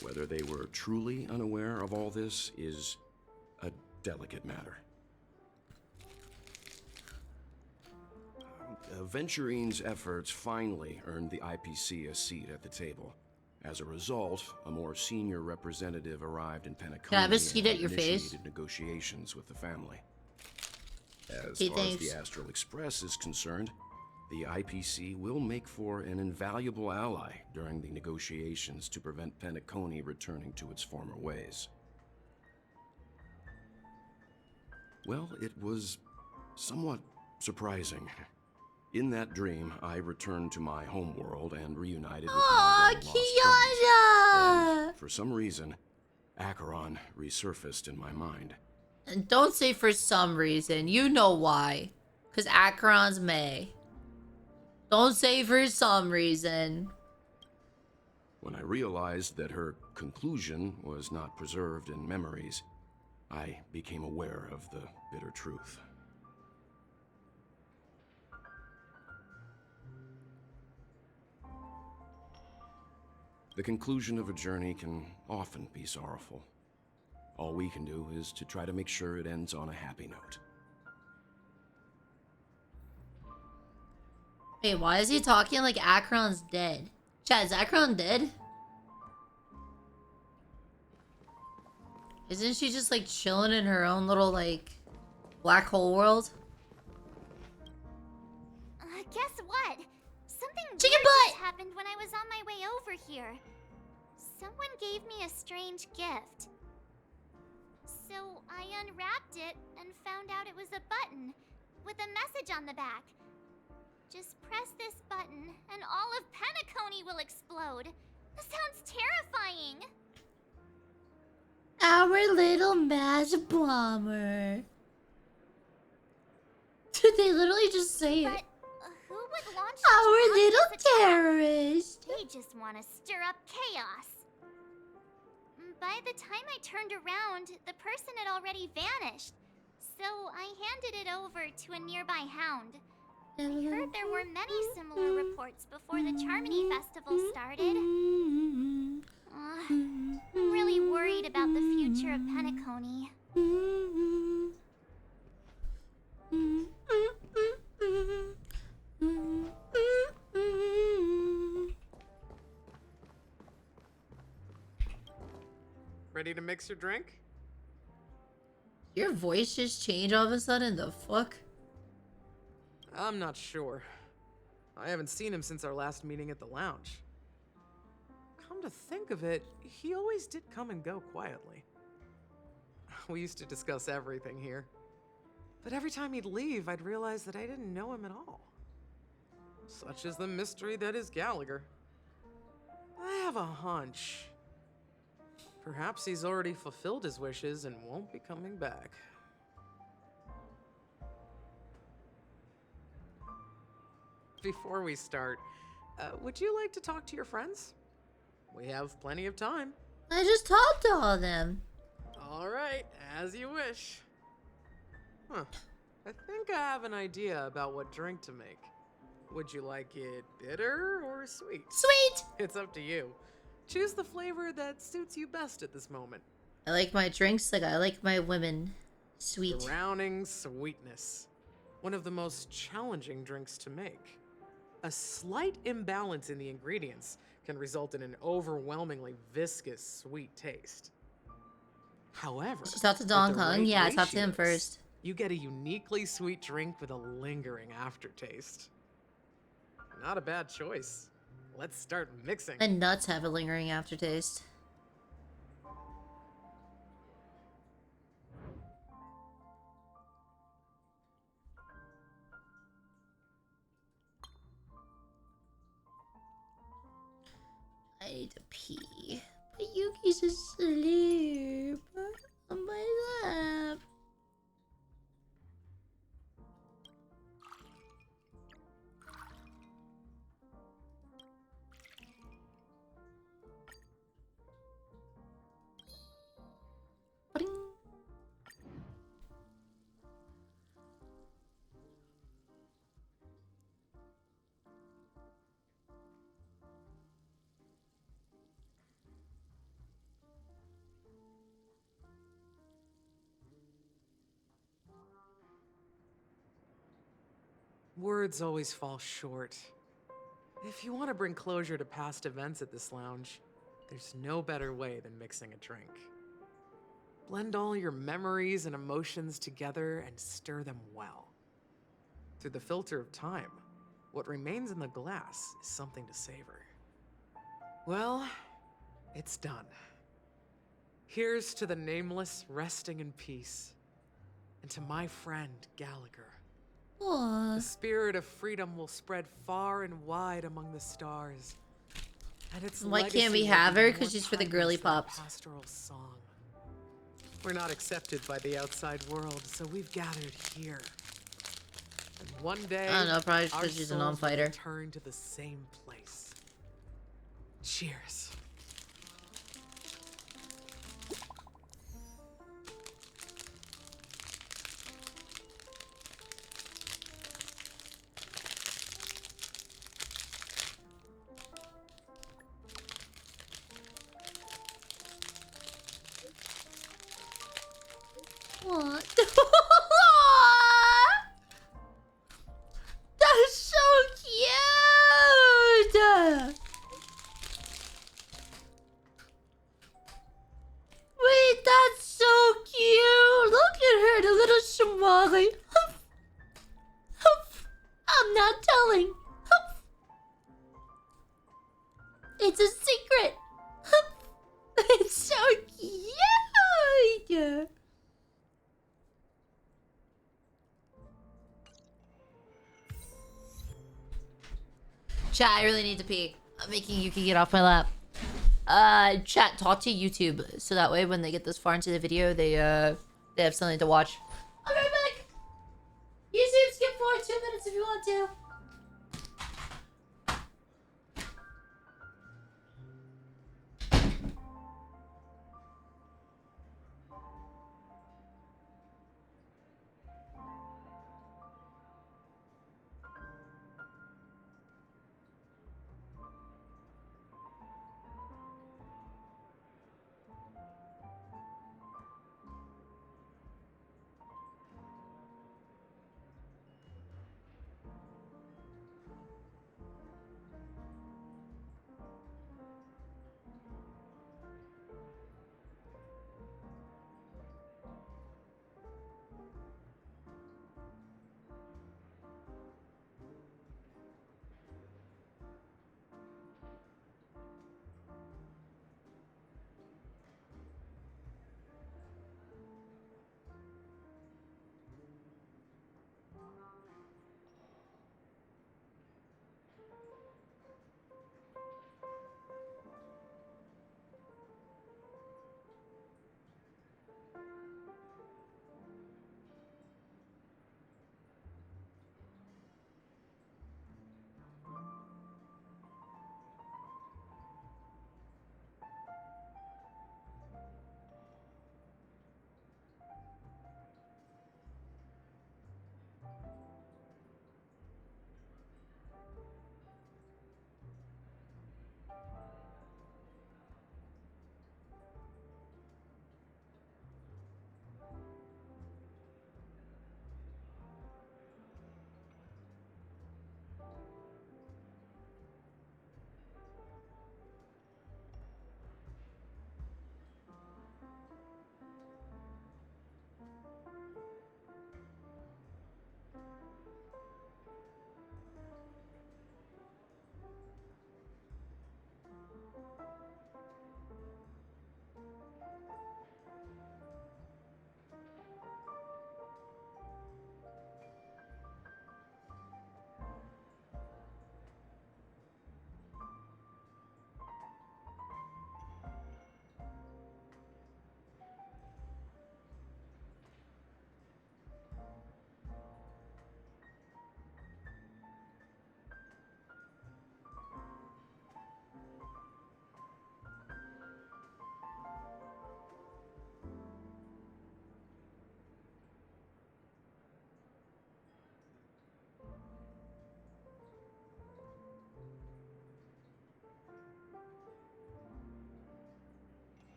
Whether they were truly unaware of all this is a delicate matter. Venturine's efforts finally earned the IPC a seat at the table. As a result, a more senior representative arrived in Penacony Can I have a seat and at your face? initiated negotiations with the family. As Hey, far as thanks. the Astral Express is concerned, the IPC will make for an invaluable ally during the negotiations to prevent Penacony returning to its former ways. Well, it was somewhat surprising. In that dream, I returned to my homeworld and reunited with my long-lost friends. Kiana! And for some reason, Acheron resurfaced in my mind. And don't say for some reason. You know why. Because Acheron's May. Don't say for some reason. When I realized that her conclusion was not preserved in memories, I became aware of the bitter truth. The conclusion of a journey can often be sorrowful. All we can do is to try to make sure it ends on a happy note. Hey, why is he talking like Acheron's dead? Chad, is Acheron dead? Isn't she just like chilling in her own little like black hole world? Guess what? Something Chicken weird butt! just happened when I was on my way over here. Someone gave me a strange gift. So I unwrapped it and found out it was a button with a message on the back. Just press this button and all of Penacony will explode. That sounds terrifying. Our little mass bomber. Did they literally just say it? But who would launch Our such a little obvious attack? terrorist. They just want to stir up chaos. By the time I turned around, the person had already vanished. So I handed it over to a nearby hound. I heard there were many similar reports before the Charmony Festival started. I'm really worried about the future of Penacony. Ready to mix your drink? Your voice just changed all of a sudden? The fuck? I'm not sure. I haven't seen him since our last meeting at the lounge. Come to think of it, he always did come and go quietly. We used to discuss everything here. But every time he'd leave, I'd realize that I didn't know him at all. Such is the mystery that is Gallagher. I have a hunch. Perhaps he's already fulfilled his wishes and won't be coming back. Before we start, would you like to talk to your friends? We have plenty of time. I just talked to all of them. All right, as you wish. Huh. I think I have an idea about what drink to make. Would you like it bitter or sweet? Sweet! It's up to you. Choose the flavor that suits you best at this moment. I like my drinks like I like my women. Sweet. Drowning sweetness. One of the most challenging drinks to make. A slight imbalance in the ingredients can result in an overwhelmingly viscous sweet taste. However, Just talk to with Don the Kong? right Yeah, talk to him ratios, first. You get a uniquely sweet drink with a lingering aftertaste. Not a bad choice. Let's start mixing. My nuts have a lingering aftertaste. I need to pee. But Yuki's asleep on my lap. Bring. Words always fall short. If you want to bring closure to past events at this lounge, there's no better way than mixing a drink. Blend all your memories and emotions together and stir them well. Through the filter of time, what remains in the glass is something to savor. Well, it's done. Here's to the nameless resting in peace, and to my friend Gallagher. Aww. The spirit of freedom will spread far and wide among the stars. And its Why legacy can't we will have be her? more Because she's for the timeless girly than a pops. pastoral song. We're not accepted by the outside world, so we've gathered here. And one day, I don't know, probably just our 'cause she's a souls will non-fighter. return to the same place. Cheers. What? That's so cute! Wait, that's so cute! Look at her, the little Somali. I'm not telling. It's a secret. It's so cute! Chat, I really need to pee. I'm making Yuki get off my lap. Chat, talk to YouTube so that way when they get this far into the video, they have something to watch. I'll be right back. YouTube, skip forward 2 minutes if you want to.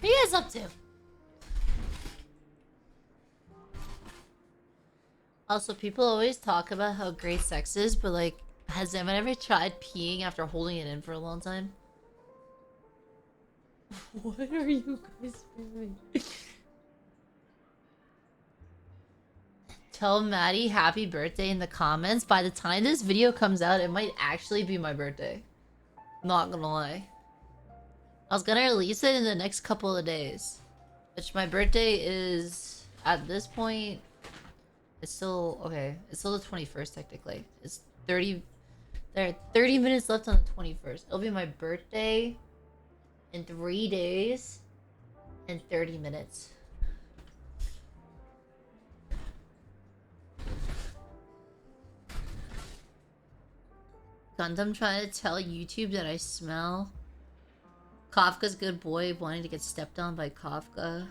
What are you guys up to? Also, people always talk about how great sex is, but like, has anyone ever tried peeing after holding it in for a long time? What are you guys doing? Tell Maddie happy birthday in the comments. By the time this video comes out, it might actually be my birthday. Not gonna lie. I was gonna release it in the next couple of days. Which my birthday is, at this point, it's still, okay, it's still the 21st technically. It's 30, there are 30 minutes left on the 21st. It'll be my birthday in 3 days and 30 minutes. Gundam trying to tell YouTube that I smell. Kafka's good boy wanting to get stepped on by Kafka.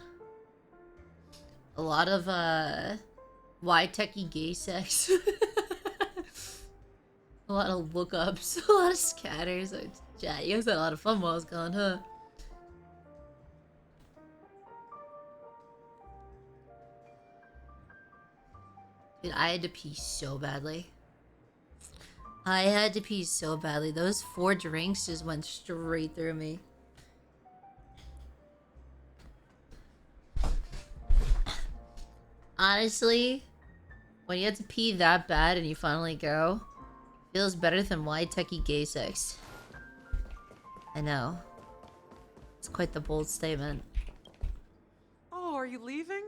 A lot of Y-techy gay sex. A lot of lookups. A lot of scatters. Chat, you guys had a lot of fun while I was gone, huh? Dude, I had to pee so badly. I had to pee so badly. Those 4 drinks just went straight through me. Honestly, when you have to pee that bad and you finally go, it feels better than Y-techy gay sex. I know. It's quite the bold statement. Oh, are you leaving?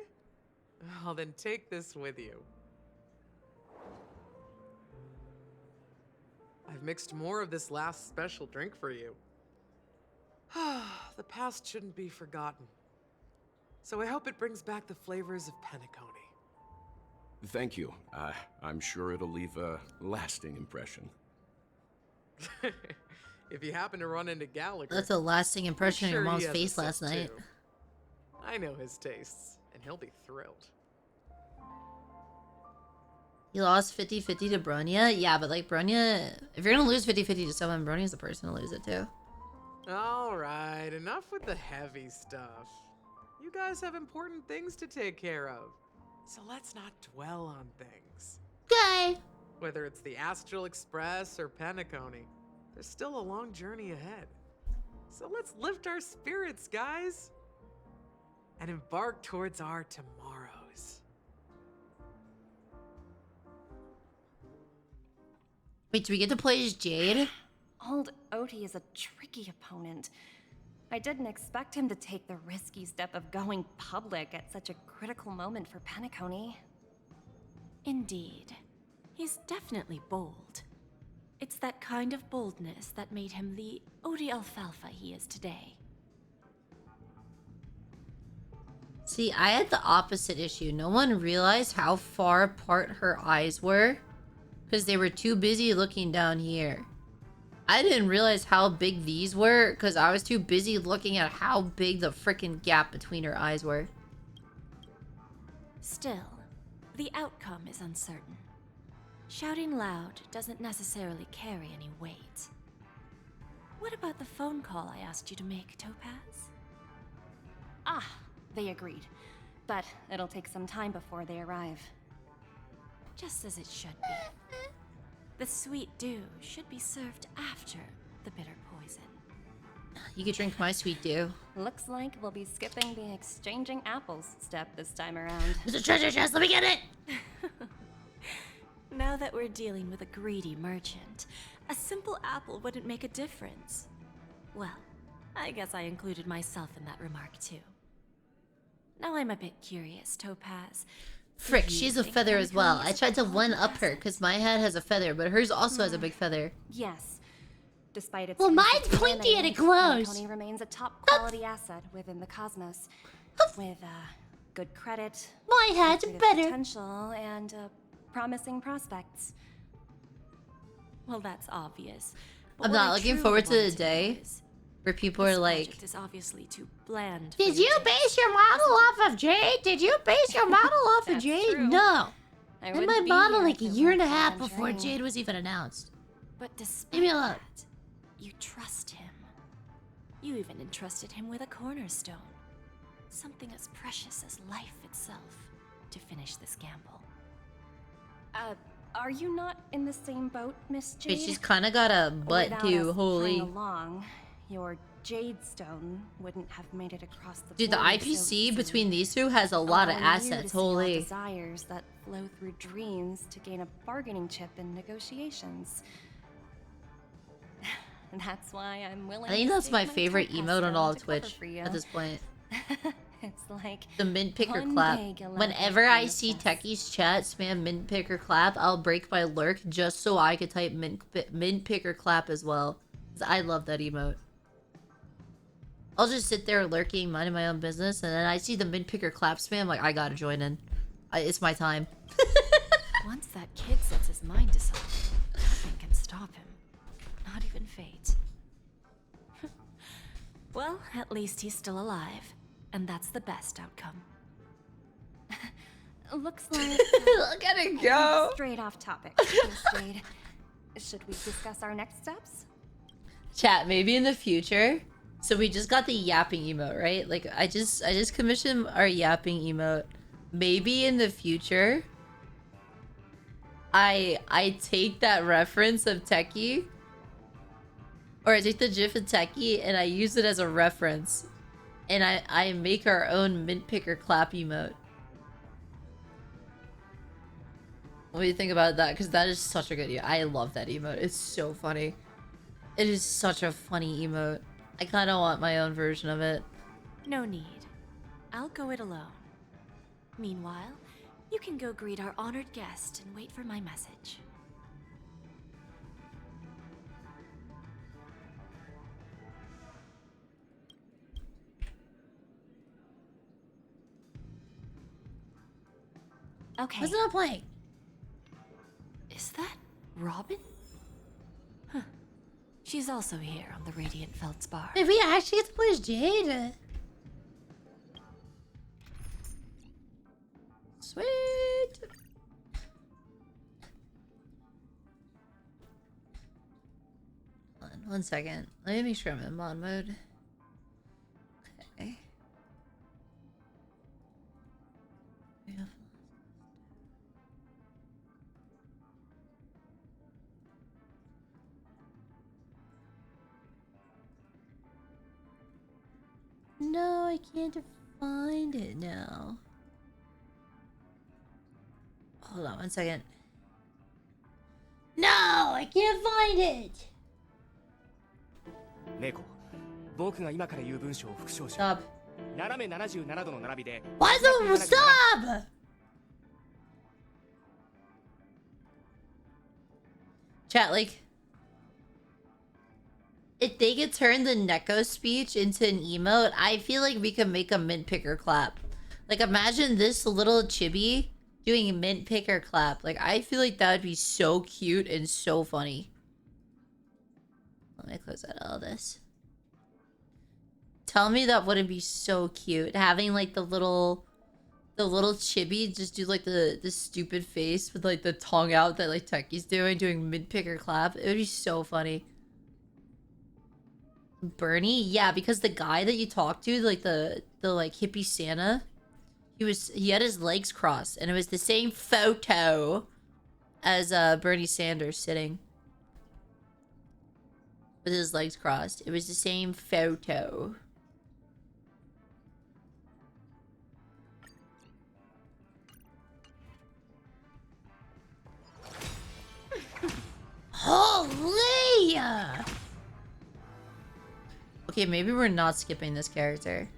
Oh, then take this with you. I've mixed more of this last special drink for you. The past shouldn't be forgotten. So I hope it brings back the flavors of Penacony. Thank you. I'm sure it'll leave a lasting impression. If you happen to run into Gallagher... That's a lasting impression on your mom's face last night. I know his tastes, and he'll be thrilled. You lost 50-50 to Bronya? Yeah, but like Bronya... If you're gonna lose 50-50 to someone, Bronya's the person to lose it to. Alright, enough with the heavy stuff. You guys have important things to take care of. So let's not dwell on things. Okay. Whether it's the Astral Express or Penacony, there's still a long journey ahead. So let's lift our spirits, guys. And embark towards our tomorrows. Wait, do we get to play as Jade? Old Oti is a tricky opponent. I didn't expect him to take the risky step of going public at such a critical moment for Penacony. Indeed. He's definitely bold. It's that kind of boldness that made him the Odi Alfalfa he is today. See, I had the opposite issue. No one realized how far apart her eyes were because they were too busy looking down here. I didn't realize how big these were because I was too busy looking at how big the frickin' gap between her eyes were. Still, the outcome is uncertain. Shouting loud doesn't necessarily carry any weight. What about the phone call I asked you to make, Topaz? Ah, they agreed. But it'll take some time before they arrive. Just as it should be. The sweet dew should be served after the bitter poison. You could drink my sweet dew. Looks like we'll be skipping the exchanging apples step this time around. There's a treasure chest, let me get it! Now that we're dealing with a greedy merchant, a simple apple wouldn't make a difference. Well, I guess I included myself in that remark too. Now I'm a bit curious, Topaz. Frick, she's a feather as well. I tried to one-up her because my head has a feather, but hers also has a big feather. Yes. Despite its... Well, mine's pointy and it glows. Penacony remains a top-quality asset within the cosmos. With, good credit... My head's better. ...potential and, promising prospects. Well, that's obvious. I'm not looking forward to the day where people are like, is obviously too bland. did you base your model off of Jade? Did you base your model off of Jade? True. No. I And my wouldn't be model here like a if it year and a weren't for half that before dream. Jade was even announced. But despite Leave me alone. that, you trust him. You even entrusted him with a cornerstone. something as precious as life itself, to finish this gamble. Are you not in the same boat, Miss Jade? Wait, she's kind of got a butt Without too. us Holy. playing along, your Jade Stone wouldn't have made it across the Dude, the border IPC so between these two has a lot of Allowing you assets. to see all Holy. desires that flow through dreams to gain a bargaining chip in negotiations. And that's why I'm willing. I think to that's stake my favorite topaz emote on stone all to of cover Twitch for you. at this point. It's like The mint picker one clap. big elaborate Whenever I game of see chess. Techie's chat spam mint picker clap, I'll break my lurk just so I could type mint picker clap as well. 'Cause I love that emote. I'll just sit there lurking, minding my own business, and then I see the mint picker clap spam, like, I gotta join in. It's my time. Once that kid sets his mind to something, nothing can stop him. Not even fate. Well, at least he's still alive. And that's the best outcome. Looks like Look at it go. Straight off topic, Miss Jade. Should we discuss our next steps? Chat, maybe in the future. So we just got the yapping emote, right? Like I just commissioned our yapping emote. Maybe in the future I take that reference of Techie, or I take the gif of Techie and I use it as a reference, and I make our own mint picker clap emote. What do you think about that? Because that is such a good emote. I love that emote. It's so funny. It is such a funny emote. I kind of want my own version of it. No need. I'll go it alone. Meanwhile, you can go greet our honored guest and wait for my message. Okay. What's not playing? Is that Robin? Huh. She's also here on the Radiant Felspar. Did we actually get to play as Jade? Sweet. Hold on, 1 second. Let me make sure I'm in mod mode. Okay. No, I can't find it now. Hold on 1 second. No, I can't find it. レイコ、僕が今から言う文章を復唱し Stop. 斜め77度の並びで Why the stop? Chat, like, if they could turn the Neko speech into an emote, I feel like we could make a mint picker clap. Like, imagine this little chibi doing a mint picker clap. Like, I feel like that would be so cute and so funny. Let me close out all this. Tell me that wouldn't be so cute. Having like the little chibi just do like the stupid face with like the tongue out that like Techie's doing mint picker clap. It would be so funny. Bernie? Yeah, because the guy that you talked to, like the like hippie Santa, he had his legs crossed, and it was the same photo as Bernie Sanders sitting with his legs crossed. It was the same photo. Holy! Okay, maybe we're not skipping this character.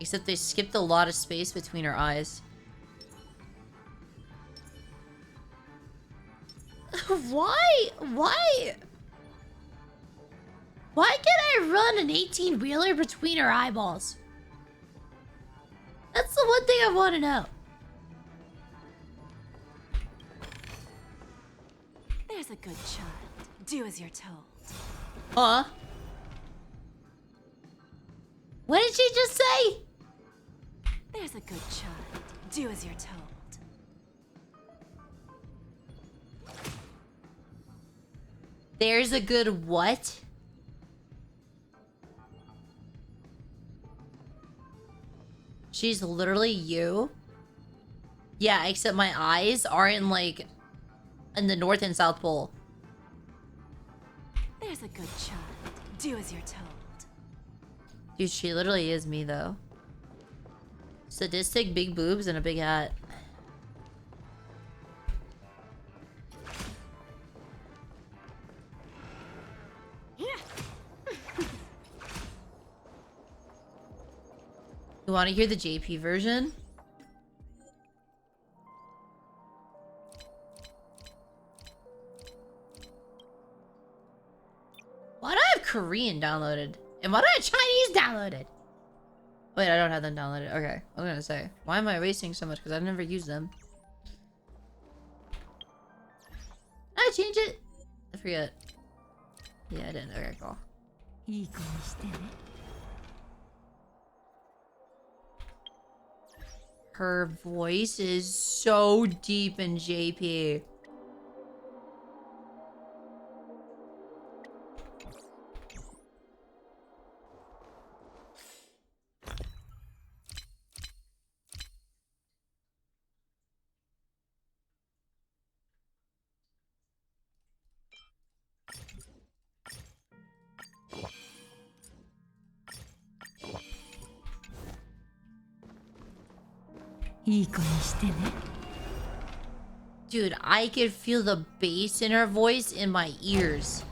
Except they skipped a lot of space between her eyes. Why? Why? Why can't I run an 18-wheeler between her eyeballs? That's the one thing I want to know. There's a good child. Do as you're told. Huh? What did she just say? There's a good child. Do as you're told. There's a good what? She's literally you. Yeah, except my eyes aren't like in the North and South Pole. There's a good child. Do as you're told. Dude, she literally is me though. Sadistic, big boobs, and a big hat. You want to hear the JP version? Why do I have Korean downloaded? And why do I have Chinese downloaded? Wait, I don't have them downloaded. Okay, I was gonna say, why am I wasting so much? Because I've never used them. Did I change it? I forget. Yeah, I didn't. Okay, cool. Her voice is so deep in JP. Dude, I could feel the bass in her voice in my ears.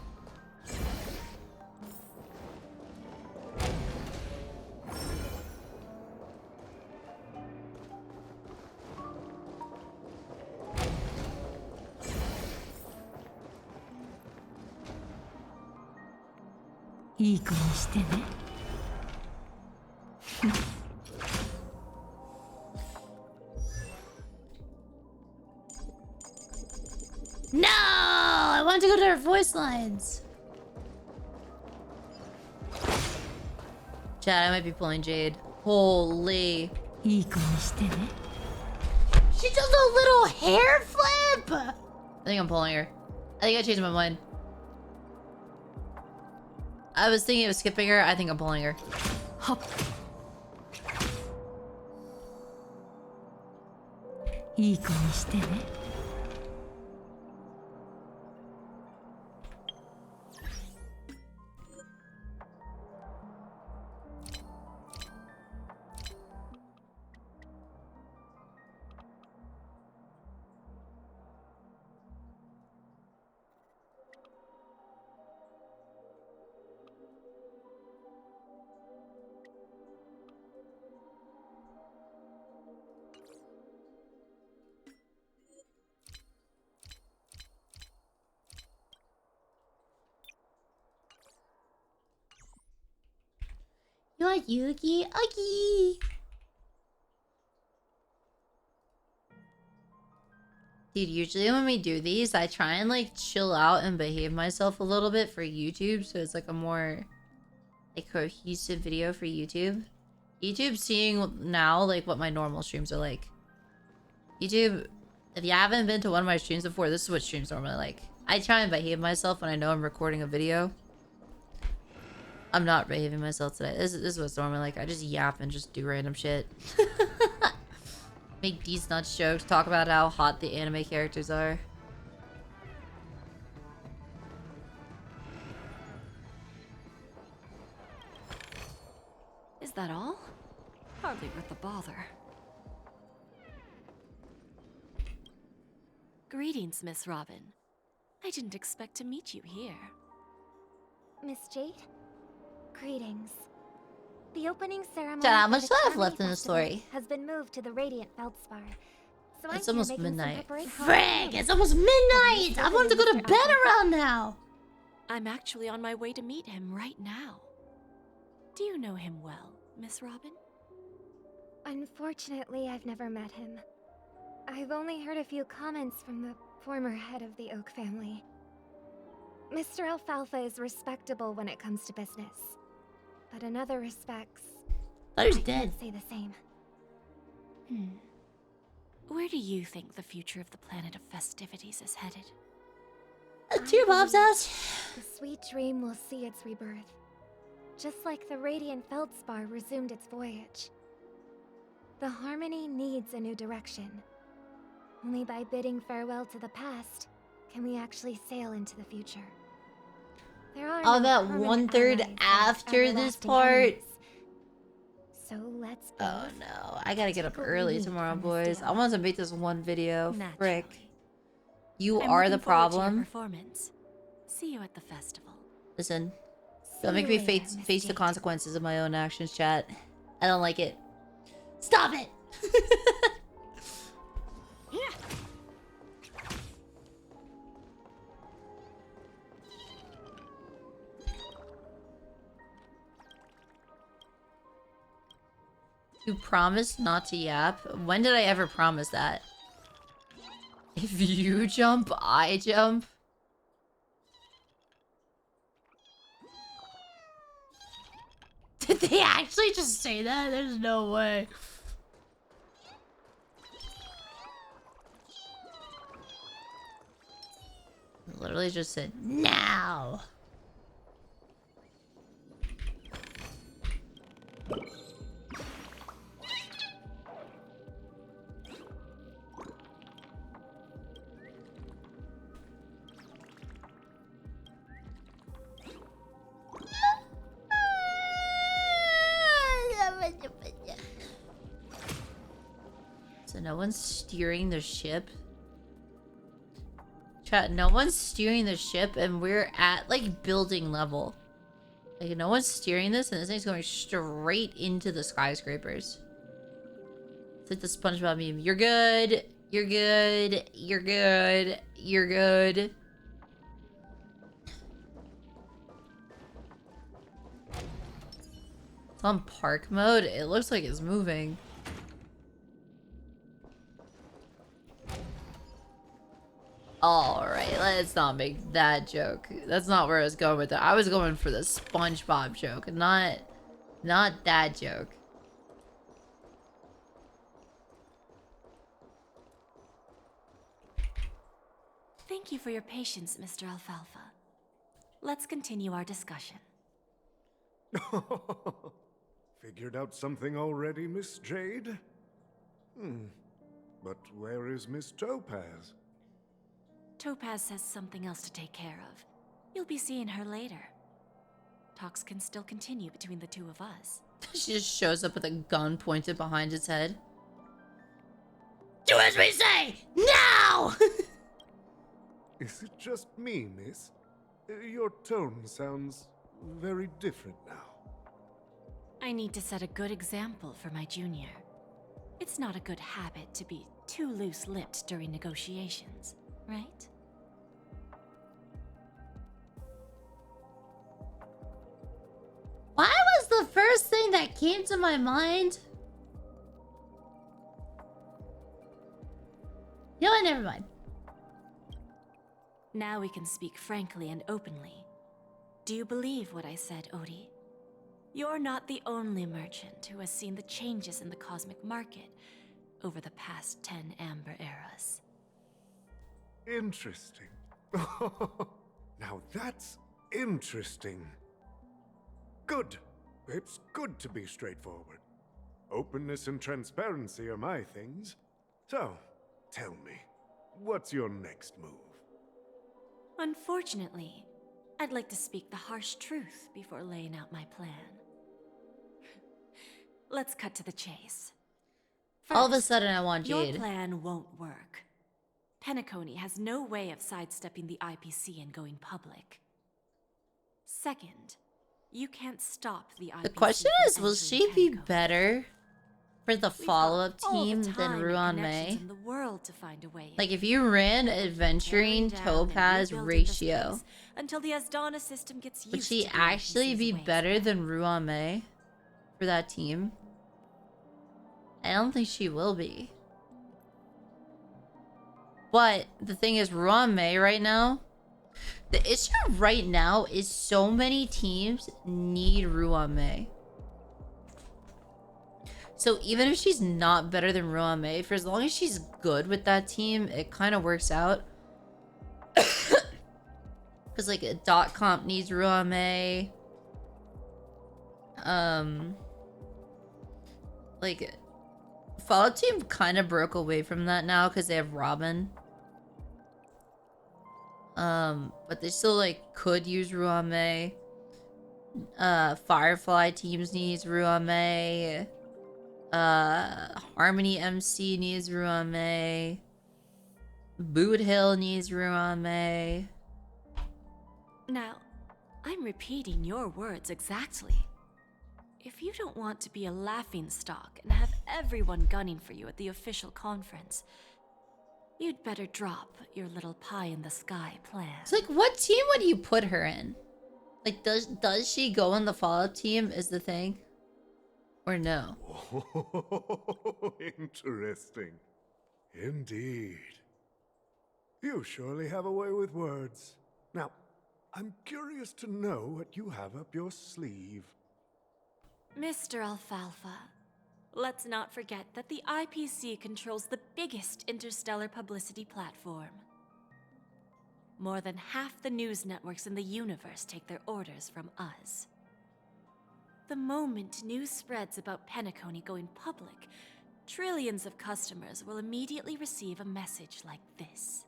No! I want to go to her voice lines. Chad, I might be pulling Jade. Holy. She does a little hair flip! I think I'm pulling her. I think I changed my mind. I was thinking of skipping her. I think I'm pulling her. Hop. You like Yuki? Okay. Dude, usually when we do these, I try and like chill out and behave myself a little bit for YouTube, so it's like a more like cohesive video for YouTube. YouTube's seeing now like what my normal streams are like. YouTube, if you haven't been to one of my streams before, this is what streams normally like. I try and behave myself when I know I'm recording a video. I'm not behaving myself today. This is what's normally like. I just yap and just do random shit. Make these nuts jokes. Talk about how hot the anime characters are. Is that all? Hardly worth the bother. Greetings, Miss Robin. I didn't expect to meet you here. Miss Jade? Greetings. The opening ceremony Chad, how for much the do I have Charmony left in the Festival story? has been moved to the Radiant Felspar. So It's I'm almost here making some midnight. preparations. Frick! It's almost midnight! I want to go to bed around now! I'm actually on my way to meet him right now. Do you know him well, Miss Robin? Unfortunately, I've never met him. I've only heard a few comments from the former head of the Oak family. Mr. Alfalfa is respectable when it comes to business. But in other respects, I was I dead. can't say the same. Where do you think the future of the planet of festivities is headed? To your mom's house. The sweet dream will see its rebirth. Just like the Radiant Felspar resumed its voyage. The Harmony needs a new direction. Only by bidding farewell to the past can we actually sail into the future. There are All no that permanent 1/3 allies or after this everlasting part. enemies. So let's Oh both no, I gotta get up take what we early need tomorrow, from this boys. deal. I want to make this one video. Frick. You I'm are looking the forward to your problem. performance. See you at the festival. Listen, See don't make you me later, face Miss face the Jade. consequences of my own actions, chat. I don't like it. Stop it! You promised not to yap? When did I ever promise that? If you jump, I jump? Did they actually just say that? There's no way. Literally just said, now! So no one's steering the ship? Chat, no one's steering the ship and we're at like building level. Like no one's steering this and this thing's going straight into the skyscrapers. It's like the SpongeBob meme. You're good. You're good. You're good. You're good. It's on park mode. It looks like it's moving. Alright, let's not make that joke. That's not where I was going with it. I was going for the SpongeBob joke, not that joke. Thank you for your patience, Mr. Alfalfa. Let's continue our discussion. Figured out something already, Miss Jade? But where is Miss Topaz? Topaz has something else to take care of. You'll be seeing her later. Talks can still continue between the two of us. She just shows up with a gun pointed behind its head. Do as we say! Now! Is it just me, miss? Your tone sounds very different now. I need to set a good example for my junior. It's not a good habit to be too loose-lipped during negotiations, right? Why was the first thing that came to my mind? You know what? Never mind. Now we can speak frankly and openly. Do you believe what I said, Odie? You're not the only merchant who has seen the changes in the cosmic market over the past 10 Amber eras. Interesting. Now that's interesting. Good. It's good to be straightforward. Openness and transparency are my things. So, tell me, what's your next move? Unfortunately, I'd like to speak the harsh truth before laying out my plan. Let's cut to the chase. All of a sudden, I want Jade. Your plan won't work. Penacony has no way of sidestepping the IPC and going public. Second, you can't stop the IPC. The question from is, will she entering be Penacony. better for the follow-up All the team than time and Ruan connections May? in the world to find a way Like, in. if you ran Adventuring Tearing down and Topaz rebuilding ratio, this place until the Asdana system gets would used she to the actually IPC's be ways. better than Ruan May for that team? I don't think she will be. But the thing is, Ruan May right now, the issue right now is so many teams need Ruan May. So even if she's not better than Ruan May, for as long as she's good with that team, it kind of works out. Because like a dot comp needs Ruan May. Like Fallout team kind of broke away from that now because they have Robin. But they still like could use Ruame. Firefly teams needs Ruame. Harmony MC needs Ruame. Boot Hill needs Ruame. Now, I'm repeating your words exactly. If you don't want to be a laughingstock and have everyone gunning for you at the official conference, you'd better drop your little pie-in-the-sky plan. It's like, what team would you put her in? Like, does she go on the Fallout team is the thing? Or no? Oh, interesting. Indeed. You surely have a way with words. Now, I'm curious to know what you have up your sleeve. Mr. Alfalfa, let's not forget that the IPC controls the biggest interstellar publicity platform. More than half the news networks in the universe take their orders from us. The moment news spreads about Penacony going public, trillions of customers will immediately receive a message like this.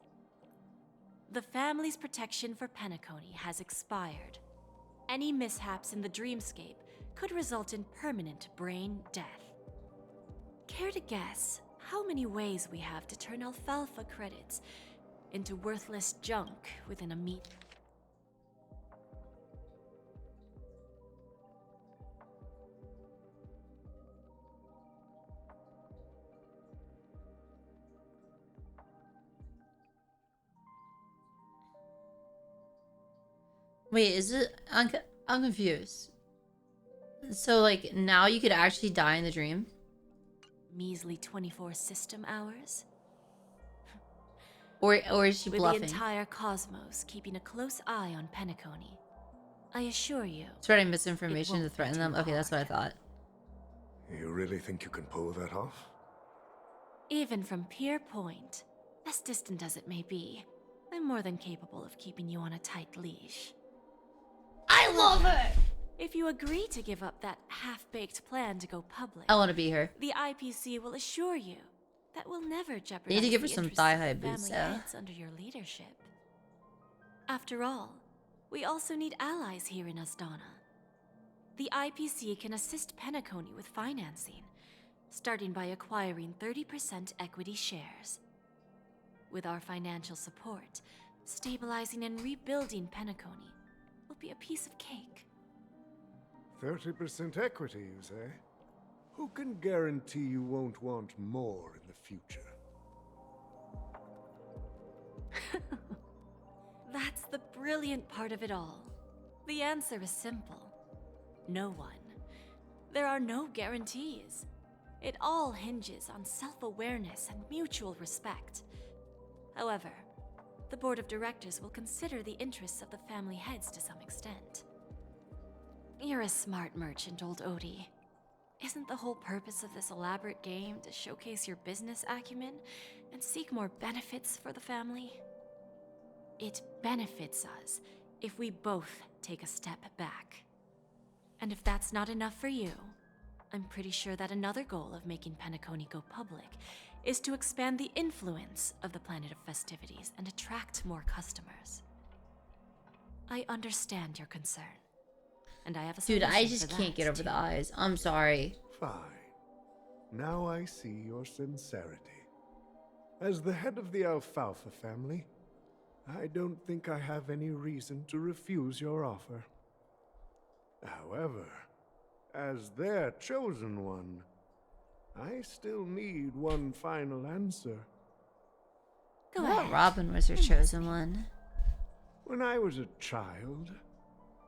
The family's protection for Penacony has expired. Any mishaps in the dreamscape could result in permanent brain death. Care to guess how many ways we have to turn alfalfa credits into worthless junk within a meet? Wait, is it? I'm confused. So, like, now you could actually die in the dream? Measly 24 system hours? Or is she bluffing? With the entire cosmos keeping a close eye on Penacony, I assure you... Spreading misinformation to threaten them? Okay, that's what I thought. You really think you can pull that off? Even from Pier Point, as distant as it may be, I'm more than capable of keeping you on a tight leash. I love her! If you agree to give up that half-baked plan to go public, I want to be her. The IPC will assure you that we'll never jeopardize They need to give her the some interests thigh of high the boots, family yeah. heads under your leadership. After all, we also need allies here in Asdana. The IPC can assist Penacony with financing, starting by acquiring 30% equity shares. With our financial support, stabilizing and rebuilding Penacony will be a piece of cake. 30% equity, you say? Who can guarantee you won't want more in the future? That's the brilliant part of it all. The answer is simple. No one. There are no guarantees. It all hinges on self-awareness and mutual respect. However, the board of directors will consider the interests of the family heads to some extent. You're a smart merchant, old Odie. Isn't the whole purpose of this elaborate game to showcase your business acumen and seek more benefits for the family? It benefits us if we both take a step back. And if that's not enough for you, I'm pretty sure that another goal of making Penacony go public is to expand the influence of the Planet of Festivities and attract more customers. I understand your concern, and I have a solution. Dude, I just can't get over the eyes. I'm sorry. Fine. Now I see your sincerity. As the head of the Alfalfa family, I don't think I have any reason to refuse your offer. However, as their chosen one, I still need one final answer. Go ahead. ahead. Robin was her chosen one. When I was a child,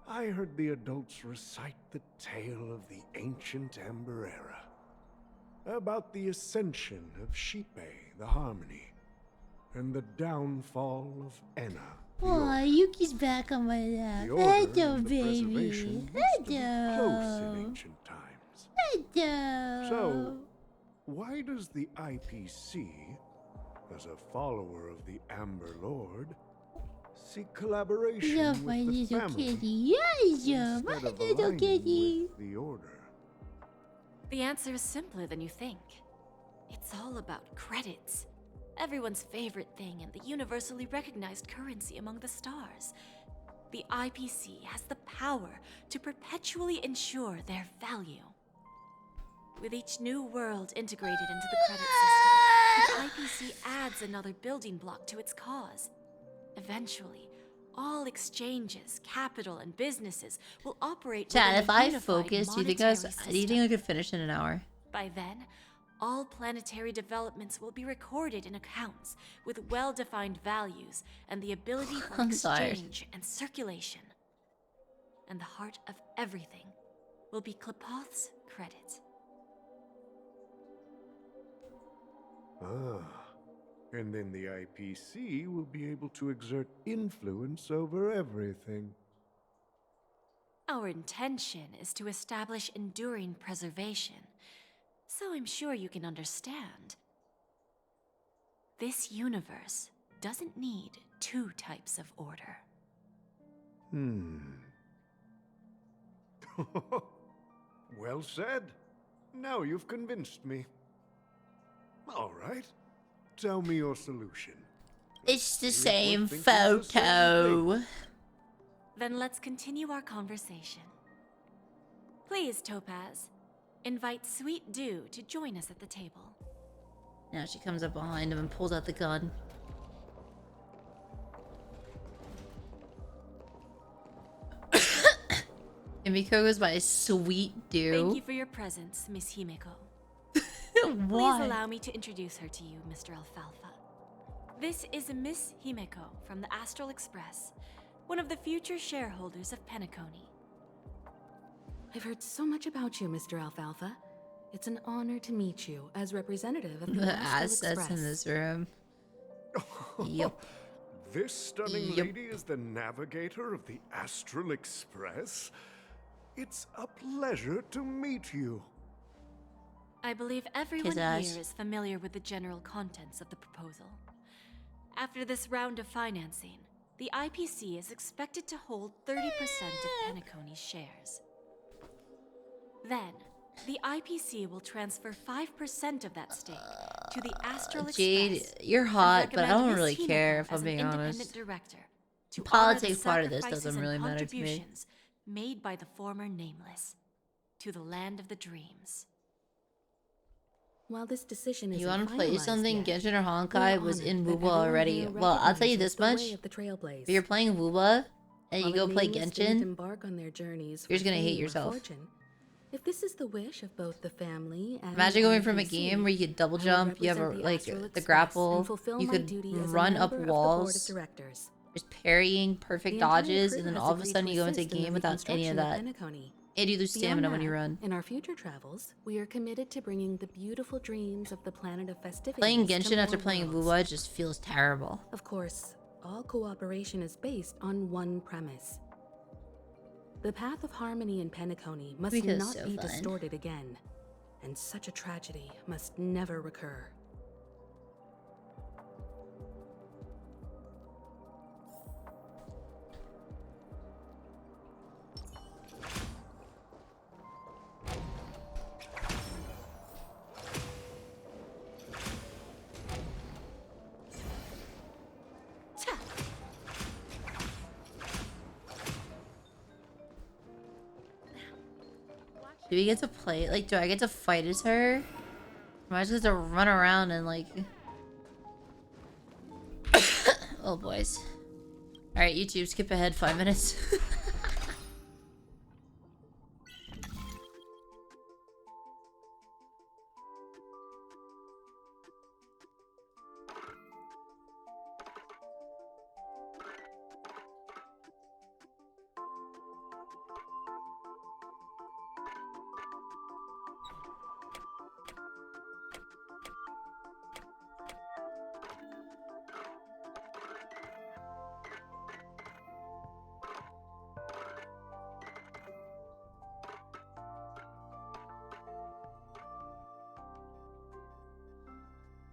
I heard the adults recite the tale of the ancient Amber Era, about the ascension of Shipe, the Harmony, and the downfall of Enna. Aw, Yuki's back on my lap. The order Hello, and the baby. preservation used to be close in ancient times. Hello. So, why does the IPC, as a follower of the Amber Lord, seek collaboration Love with my the little family kitty. Yes, my instead of little aligning kitty. with the Order? The answer is simpler than you think. It's all about credits. Everyone's favorite thing and the universally recognized currency among the stars. The IPC has the power to perpetually ensure their value. With each new world integrated into the credit system, the IPC adds another building block to its cause. Eventually, all exchanges, capital, and businesses will operate Chad, if within a I unified focus, do you think I could finish in an hour? By then, all planetary developments will be recorded in accounts with well-defined values and the ability for exchange and circulation. And the heart of everything will be Klepoth's credit. Ah, and then the IPC will be able to exert influence over everything. Our intention is to establish enduring preservation, so I'm sure you can understand. This universe doesn't need two types of order. Well said. Now you've convinced me. All right. Tell me your solution. It's the same photo. Then let's continue our conversation. Please, Topaz, invite Sweet Dew to join us at the table. Now she comes up behind him and pulls out the gun. Himiko goes by Sweet Dew. Thank you for your presence, Miss Himeko. Why? Please allow me to introduce her to you, Mr. Alfalfa. This is Miss Himeko from the Astral Express, one of the future shareholders of Penacony. I've heard so much about you, Mr. Alfalfa. It's an honor to meet you as representative of the Astral assets Express. in this room. Yep. This stunning lady is the navigator of the Astral Express? It's a pleasure to meet you. I believe everyone Kiss here is familiar with the general contents of the proposal. After this round of financing, the IPC is expected to hold 30% of Penacony's shares. Then, the IPC will transfer 5% of that stake to the Astral Jade, Express. you're hot, but I recommend don't Miss really Himeko care if as I'm an being honest. independent director The to honor politics the part of this sacrifices doesn't and really matter to me. contributions made by the former Nameless to the land of the dreams. While this decision is You want to play something? Genshin or Honkai was in Wuba already. Well, I'll tell you this much. If you're playing Wuba and you go play Genshin, you're just gonna hate yourself. If this is the wish of both the family and Imagine going from a IPC, game where you could double I will jump, you have a, represent the like Astral the Express grapple, and fulfill you my could duty as a run member up of the board of walls, directors. there's parrying, perfect The entire dodges, crew and then has all of a agreed sudden to you go into a assist in the game without any of reconstruction that. Penacony. And you lose Beyond stamina when that, you run. In our future travels, we are committed to bringing the beautiful dreams of the planet of festivities Playing to Genshin after more playing worlds. Wuba just feels terrible. Of course, all cooperation is based on one premise. The path of harmony in Penacony must Because not so be fun. distorted again, and such a tragedy must never recur. Do we get to play? Like, do I get to fight as her? Or am I just get to run around and like... Oh, boys. Alright, YouTube, skip ahead 5 minutes.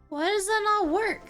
Why does that not work?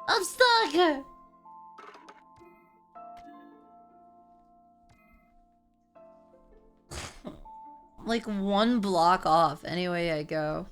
I'm stuck! Like one block off any way I go.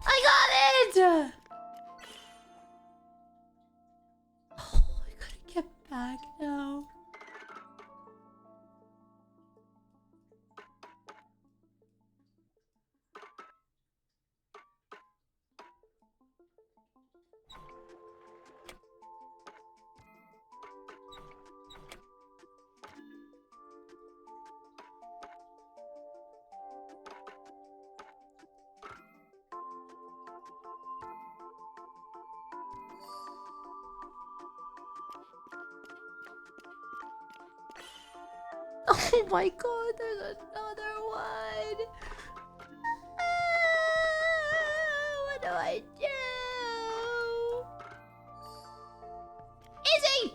I got it! Oh, I gotta get back now. Oh my god, there's another one. What do I do? Izzy!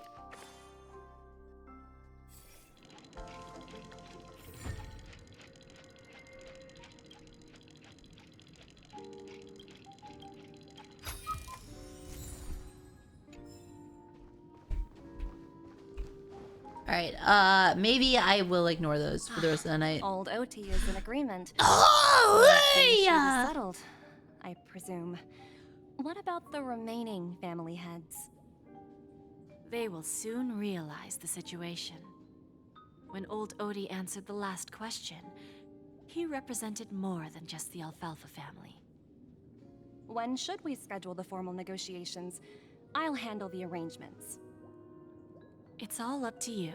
Alright, maybe I will ignore those for the rest of the night. Old OT is in agreement. Oh, yeah! Settled, I presume. What about the remaining family heads? They will soon realize the situation. When old Odie answered the last question, he represented more than just the Alfalfa family. When should we schedule the formal negotiations? I'll handle the arrangements. It's all up to you.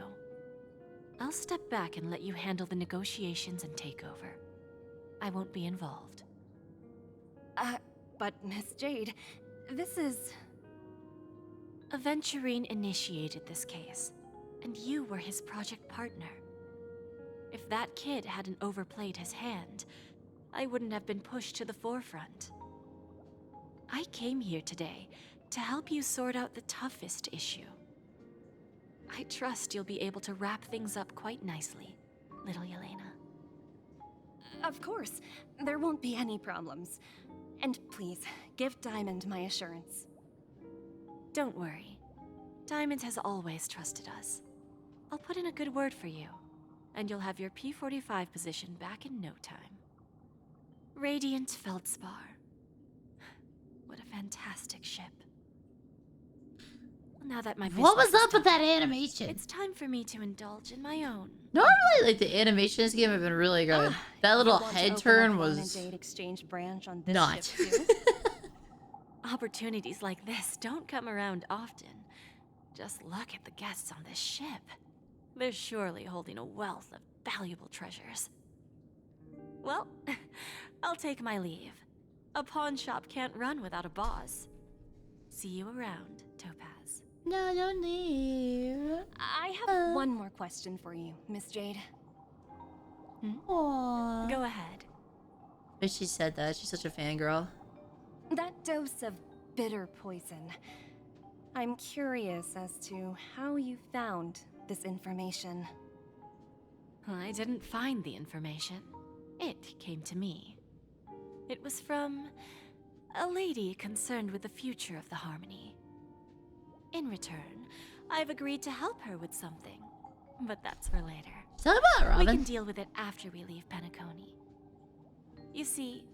I'll step back and let you handle the negotiations and takeover. I won't be involved. But Miss Jade, this is... Aventurine initiated this case, and you were his project partner. If that kid hadn't overplayed his hand, I wouldn't have been pushed to the forefront. I came here today to help you sort out the toughest issue. I trust you'll be able to wrap things up quite nicely, little Yelena. Of course, there won't be any problems. And please, give Diamond my assurance. Don't worry. Diamond has always trusted us. I'll put in a good word for you, and you'll have your P-45 position back in no time. Radiant Felspar. What a fantastic ship. Now that my What was business is up with done, that animation? It's time for me to indulge in my own. Normally, like the animation in this game have been really good. That little head turn was Jade exchange branch on this not. ship too? Opportunities like this don't come around often. Just look at the guests on this ship. They're surely holding a wealth of valuable treasures. Well, I'll take my leave. A pawn shop can't run without a boss. See you around, Topaz. No, don't leave. I have one more question for you, Miss Jade. Aww. Go ahead. Wish she said that. She's such a fangirl. That dose of bitter poison. I'm curious as to how you found this information. I didn't find the information. It came to me. It was from a lady concerned with the future of the Harmony. In return, I've agreed to help her with something. But that's for later. Tell about Robin. We can deal with it after we leave Penacony. You see,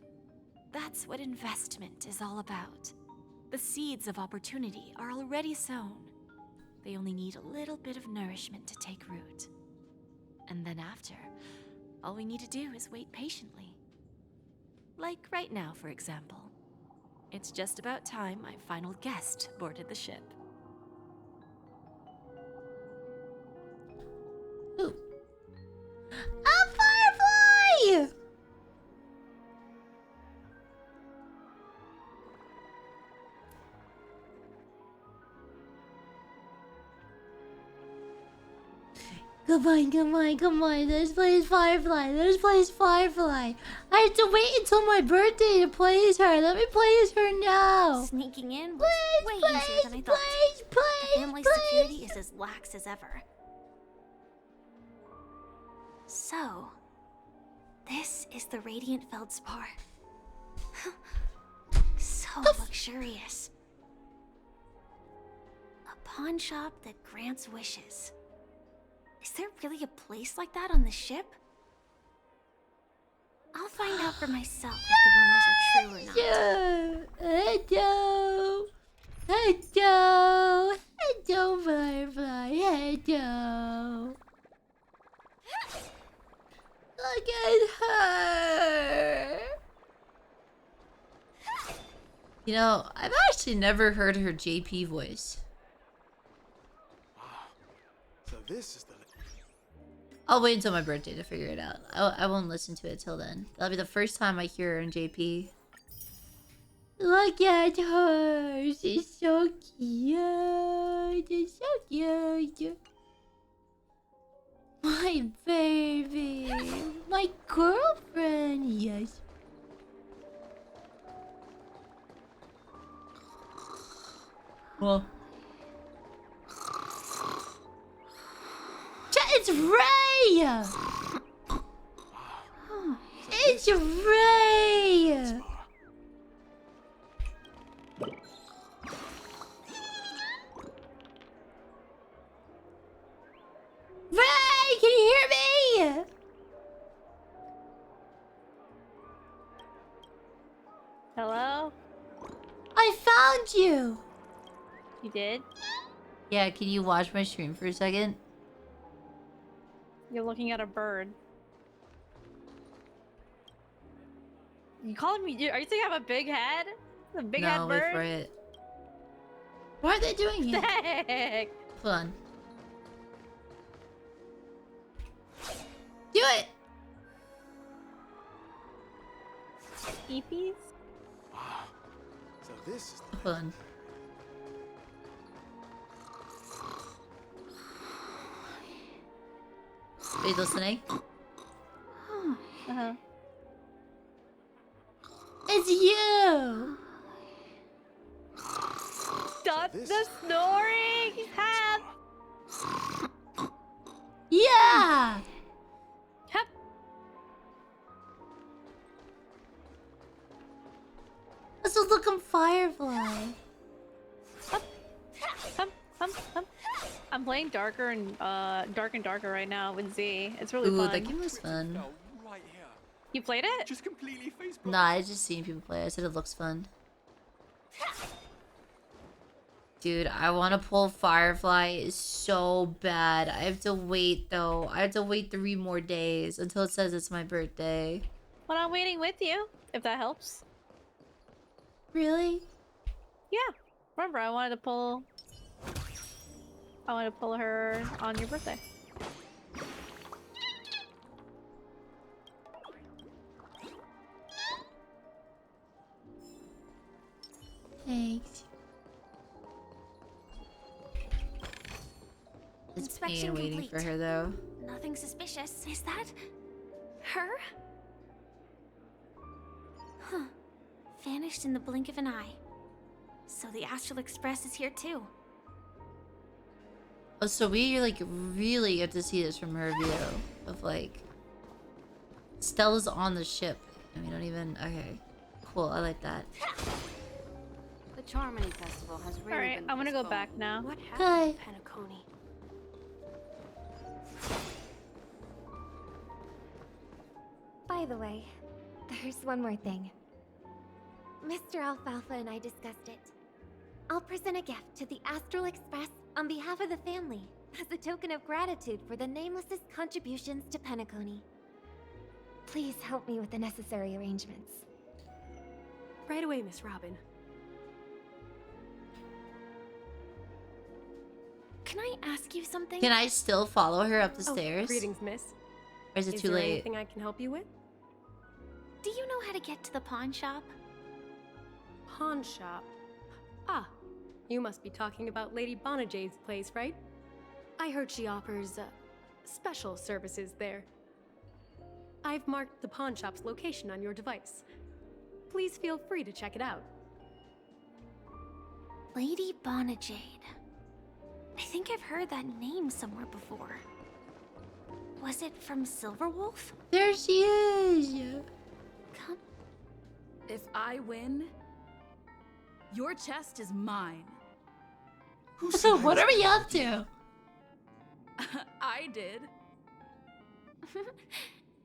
that's what investment is all about. The seeds of opportunity are already sown. they only need a little bit of nourishment to take root. And then after, all we need to do is wait patiently. Like right now, for example. It's just about time my final guest boarded the ship. Ooh. A firefly! Come on. Let's play Firefly. I have to wait until my birthday to play as her. Let me play as her now. Sneaking in was way easier than I thought. The family security is as lax as ever. So, this is the Radiant Feldspar. So luxurious. A pawn shop that grants wishes. Is there really a place like that on the ship? I'll find out for myself if the rumors are true or not. Hello, Firefly. Hello. Look at her. You know, I've actually never heard her JP voice. So this is the... I'll wait until my birthday to figure it out. I won't listen to it till then. That'll be the first time I hear her in JP. Look at her. She's so cute. She's so cute. My baby. My girlfriend. Yes. Well. It's Ray! It's Ray! Ray, can you hear me? Hello? I found you! You did? Yeah, can you watch my stream for a second? You're looking at a bird. You calling me? Are you saying I have a big head? A big head bird? No, wait for it. Why are they doing it? Heck? Fun. Do it! Eepies? Wow. So this is the... Fun. Are you listening? Uh-huh. It's you! Stop the snoring! Hap! Yeah! Hap! Let's just look at Firefly. I'm playing darker and darker right now with Z. It's really Ooh, fun. that game was fun. You played it? Just completely Facebook. Nah, I just seen people play. I said it looks fun. Dude, I want to pull Firefly so bad. I have to wait though. I have to wait 3 more days until it says it's my birthday. Well, I'm waiting with you, if that helps. Really? Yeah. Remember, I wanted to pull her on your birthday. Thanks. It's pain waiting for her though. Nothing suspicious. Is that her? Huh. Vanished in the blink of an eye. So the Astral Express is here too. Oh, so we like really get to see this from her view of like Stella's on the ship and we don't even. Okay, cool. I like that. The Charmony Festival has really Alright, been I'm gonna go postponed. back now. What happened to Penacony? By the way, there's one more thing. Mr. Alfalfa and I discussed it. I'll present a gift to the Astral Express On behalf of the family, as a token of gratitude for the Nameless's contributions to Penacony. Please help me with the necessary arrangements. Right away, Miss Robin. Can I ask you something? Can I still follow her up the stairs? Greetings, miss. Or is it too there late? Anything I can help you with? Do you know how to get to the pawn shop? Pawn shop. Ah, you must be talking about Lady Bonajade's place, right? I heard she offers special services there. I've marked the pawn shop's location on your device. Please feel free to check it out. Lady Bonajade. I think I've heard that name somewhere before. Was it from Silverwolf? There she is! Come. If I win, your chest is mine. So what are we up to? I did.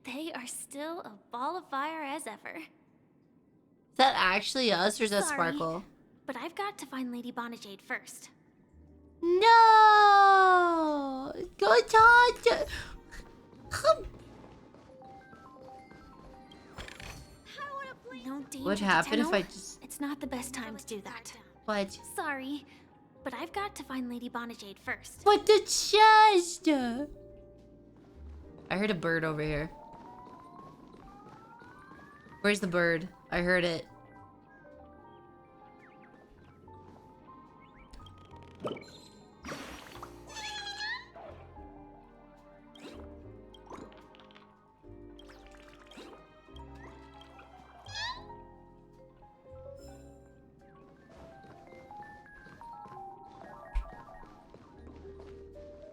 They are still a ball of fire as ever. Is that actually us or is that Sorry, Sparkle? but I've got to find Lady Bonajade first. No! Go talk to... No danger What to happened if Tenno. I just... It's not the best time to do that. What? Sorry, but I've got to find Lady Bonajade first. What the chest? I heard a bird over here. Where's the bird? I heard it.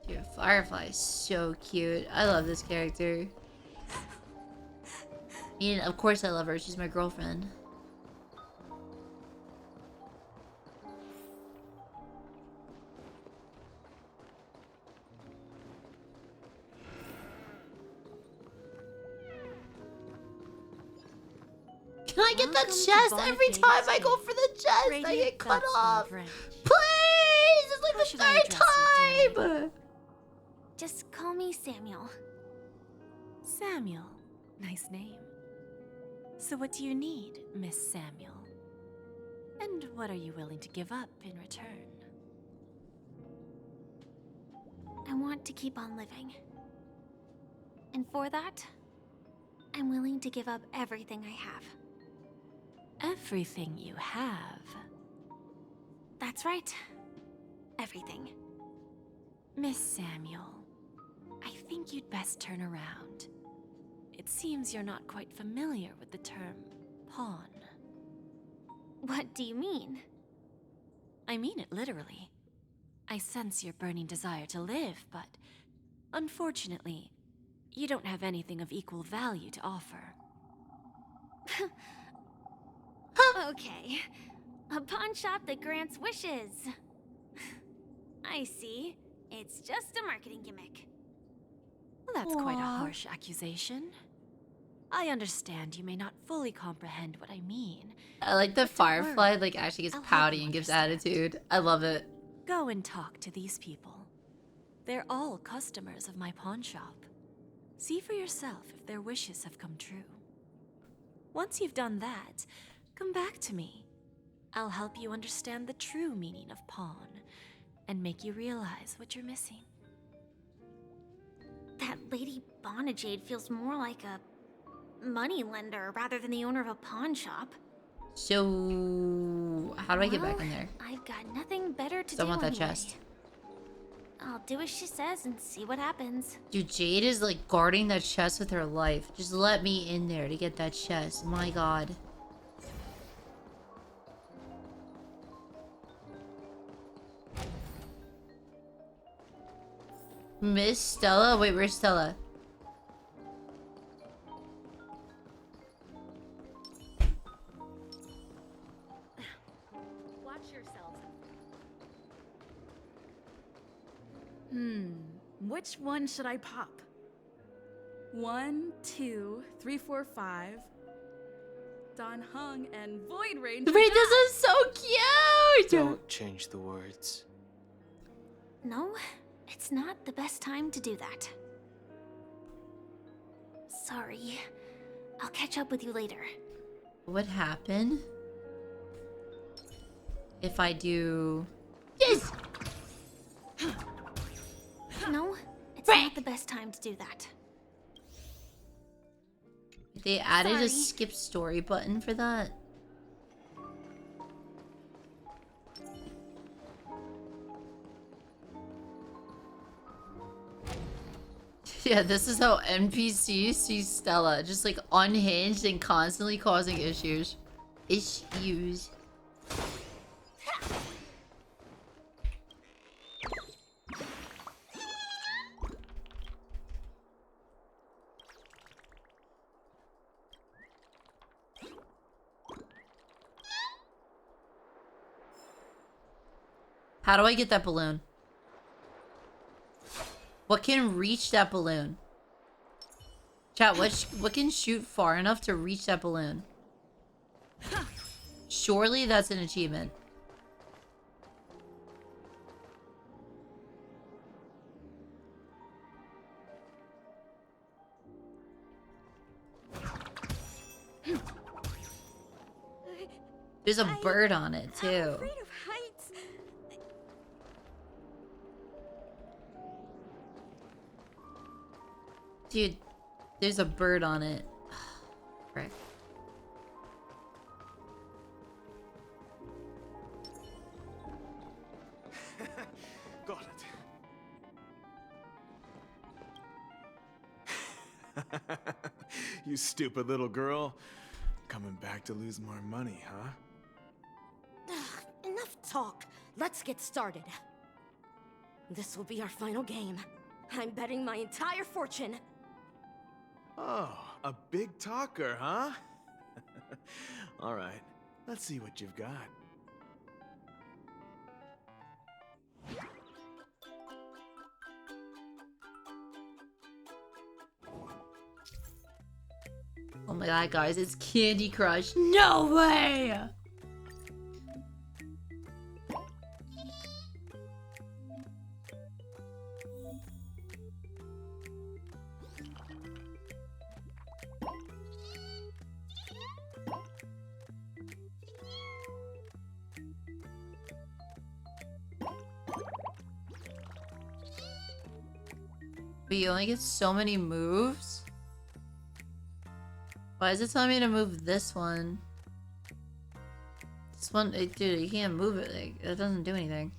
Dude, Firefly is so cute. I love this character. I mean, of course I love her. She's my girlfriend. Can I get that chest every time I go for the chest? I get cut off. Please! It's like the third time! Just call me Samuel. Samuel. Nice name. So what do you need, Miss Samuel? And what are you willing to give up in return? I want to keep on living. And for that, I'm willing to give up everything I have. Everything you have? That's right. Everything. Miss Samuel, I think you'd best turn around. It seems you're not quite familiar with the term pawn. What do you mean? I mean it literally. I sense your burning desire to live, but unfortunately, you don't have anything of equal value to offer. Okay. A pawn shop that grants wishes. I see. It's just a marketing gimmick. Well, that's quite a harsh accusation. I understand you may not fully comprehend what I mean. I like that Firefly like actually gets pouty and gives attitude. I love it. Go and talk to these people. They're all customers of my pawn shop. See for yourself if their wishes have come true. Once you've done that, come back to me. I'll help you understand the true meaning of pawn and make you realize what you're missing. That Lady Bonajade feels more like a money lender rather than the owner of a pawn shop. So, how do I get back in there? I've got nothing better to do. I want that anyway. chest. I'll do as she says and see what happens. Dude, Jade is like guarding that chest with her life. Just let me in there to get that chest. My god. Miss Stella? Wait, where's Stella? Watch yourselves. Which one should I pop? 1, 2, 3, 4, 5. Don Hung and Void Ranger. Wait, this is so cute! Don't change the words. No, it's not the best time to do that. Sorry. I'll catch up with you later. What would happen if I do this? No, it's not the best time to do that. They added Sorry. a skip story button for that. Yeah, this is how NPCs see Stella, just like unhinged and constantly causing issues. Issues. How do I get that balloon? What can reach that balloon? Chat, what can shoot far enough to reach that balloon? Surely that's an achievement. There's a bird on it, too. Dude, there's a bird on it. Frick. Got it. You stupid little girl. Coming back to lose more money, huh? Enough talk. Let's get started. This will be our final game. I'm betting my entire fortune. Oh, a big talker, huh? All right, let's see what you've got. Oh my god, guys, it's Candy Crush. No way! But you only get so many moves? Why is it telling me to move this one? This one, dude, you can't move it. Like, it doesn't do anything.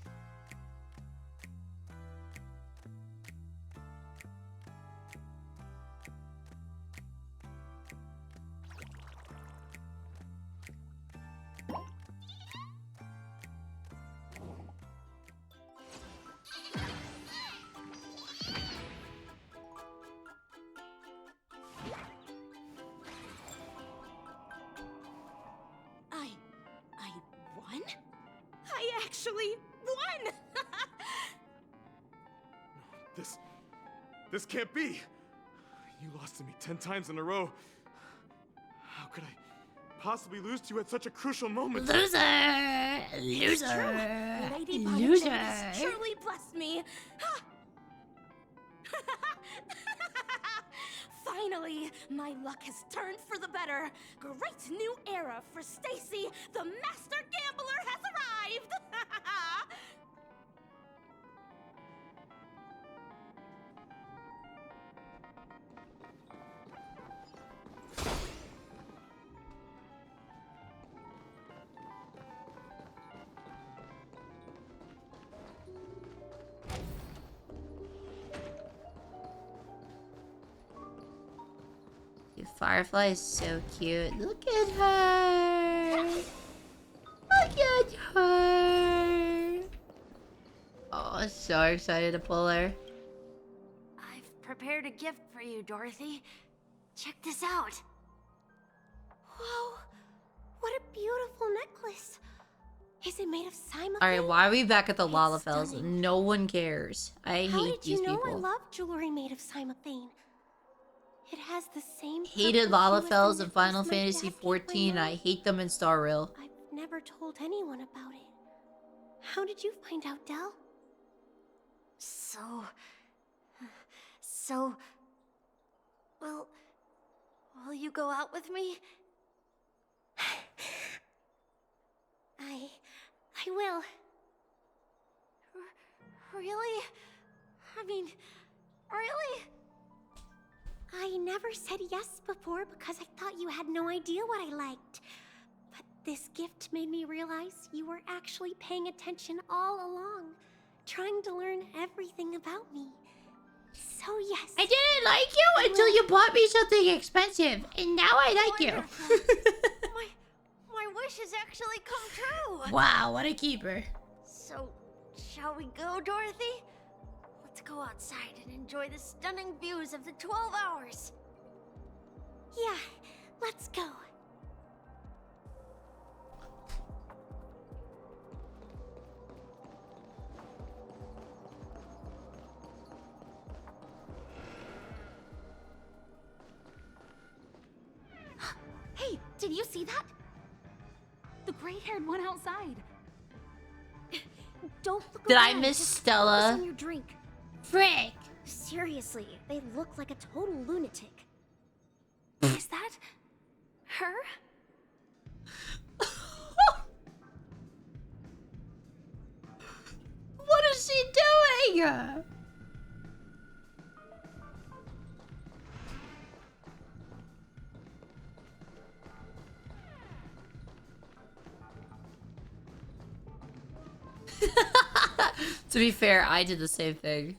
I won? I actually won! This can't be! You lost to me 10 times in a row. How could I possibly lose to you at such a crucial moment? Loser! It's Loser! true. Lady Loser! Pom-Pom has truly blessed me. Finally, my luck has turned for the better. Great new era for Stacy. The master gambler has arrived. Dude, Firefly is so cute. Look at her! Look at her! Oh, I'm so excited to pull her. I've prepared a gift for you, Dorothy. Check this out. Whoa, what a beautiful necklace. Is it made of cymophane? Alright, why are we back at the Lalafells? No one cares. I How hate did you these know people. I love jewelry made of cymophane? It has the same Hated purple hue as Lalafells the in Final necklace my Fantasy dad gave my XIV. I mom. hate them in Star Rail. I've never told anyone about it. How did you find out, Del? So... Will you go out with me? I will. Really? I mean, really? I never said yes before because I thought you had no idea what I liked. But this gift made me realize you were actually paying attention all along, trying to learn everything about me. So yes. I didn't like you until you bought me something expensive, and now I like you. My wish has actually come true. Wow, what a keeper. So, shall we go, Dorothy? Let's go outside and enjoy the stunning views of the 12 hours. Yeah, let's go. Hey, did you see that? The gray-haired one outside. Don't look Did I around, miss just Stella? focus on your drink. Frick. Seriously, they look like a total lunatic. Is that her? What is she doing? To be fair, I did the same thing.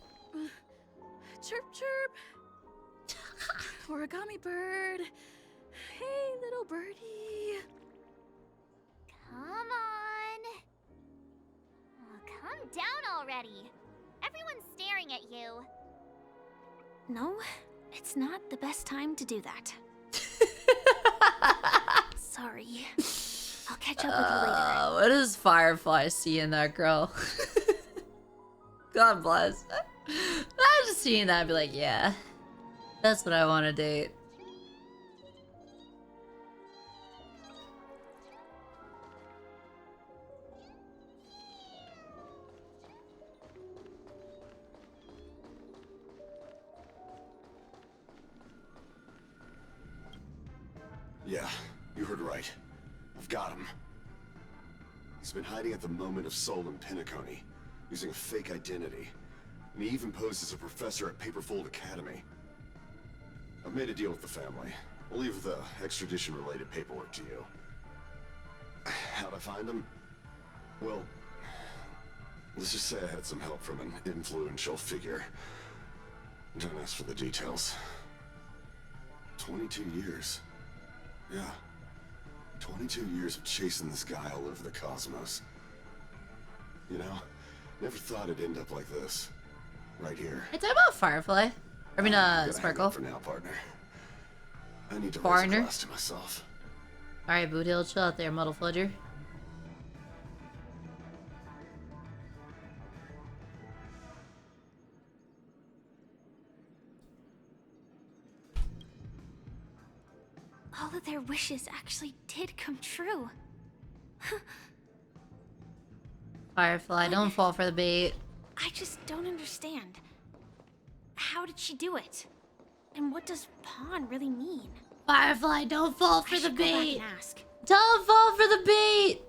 Chirp, chirp. Origami bird. Hey, little birdie. Come on. Oh, come down already. Everyone's staring at you. No, it's not the best time to do that. Sorry. I'll catch up with you later. What does Firefly see in that girl? God bless. I'm just seeing that and be like, yeah, that's what I want to date. Yeah, you heard right. I've got him. He's been hiding at the Moment of Soul in Pinnaconey, using a fake identity. And he even posed as a professor at Paperfold Academy. I've made a deal with the family. I'll leave the extradition-related paperwork to you. How'd I find him? Well, let's just say I had some help from an influential figure. Don't ask for the details. 22 years. Yeah. 22 years of chasing this guy all over the cosmos. You know, never thought it'd end up like this. Right here. It's about Firefly. I mean, Sparkle. For now, partner. I need to raise a Foreigner. glass to myself. Alright, Boot Hill, chill out there, Muddle Fludger. All of their wishes actually did come true. Firefly, don't fall for the bait. I just don't understand. How did she do it? And what does pawn really mean? Firefly, don't fall for I the should go back bait. and ask. Don't fall for the bait.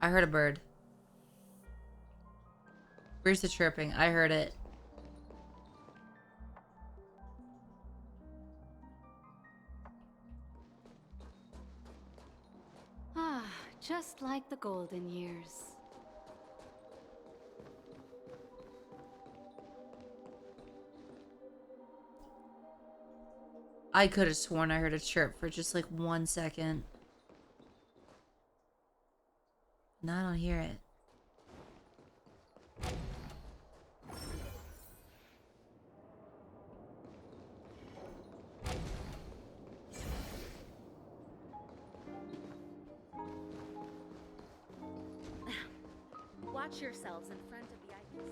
I heard a bird. Where's the chirping? I heard it. Ah, just like the golden years. I could have sworn I heard a chirp for just like 1 second. No, I don't hear it. Watch yourselves in front of the icons.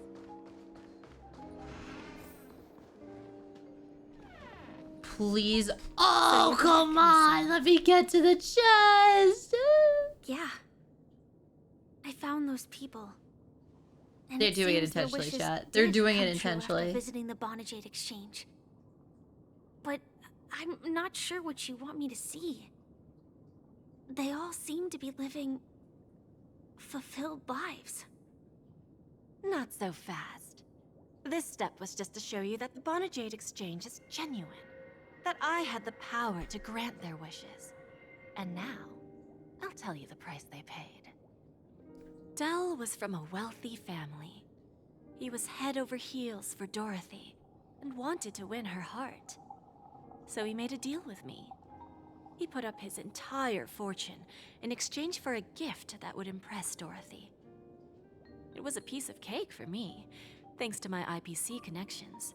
please. Oh, come on. Let me get to the chest. Yeah. I found those people. And They're doing it seems their intentionally, wishes chat. They're did doing it come true after intentionally. visiting the Bonajade Exchange. But I'm not sure what you want me to see. They all seem to be living fulfilled lives. Not so fast. This step was just to show you that the Bonajade Exchange is genuine. That I had the power to grant their wishes. And now, I'll tell you the price they paid. Dell was from a wealthy family. He was head over heels for Dorothy and wanted to win her heart. So he made a deal with me. He put up his entire fortune in exchange for a gift that would impress Dorothy. It was a piece of cake for me, thanks to my IPC connections.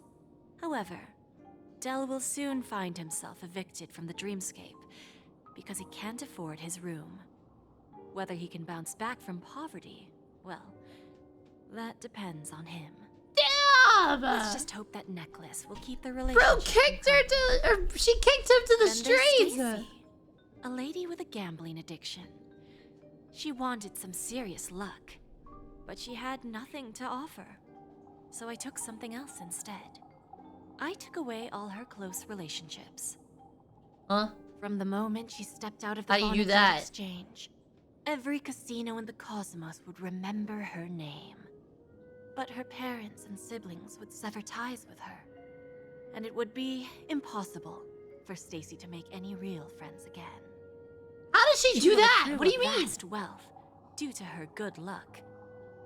However, Dell will soon find himself evicted from the dreamscape because he can't afford his room. Whether he can bounce back from poverty, well, that depends on him. Damn! Let's just hope that necklace will keep the relationship. Bro kicked her to, or she kicked him to the Then there's streets. Stacy, a lady with a gambling addiction. She wanted some serious luck, but she had nothing to offer. So I took something else instead. I took away all her close relationships. Huh? From the moment she stepped out of the How do you do Bonajade that? Exchange, every casino in the cosmos would remember her name. But her parents and siblings would sever ties with her, and it would be impossible for Stacy to make any real friends again. How does she do will that? accrue What do you a mean? vast wealth due to her good luck,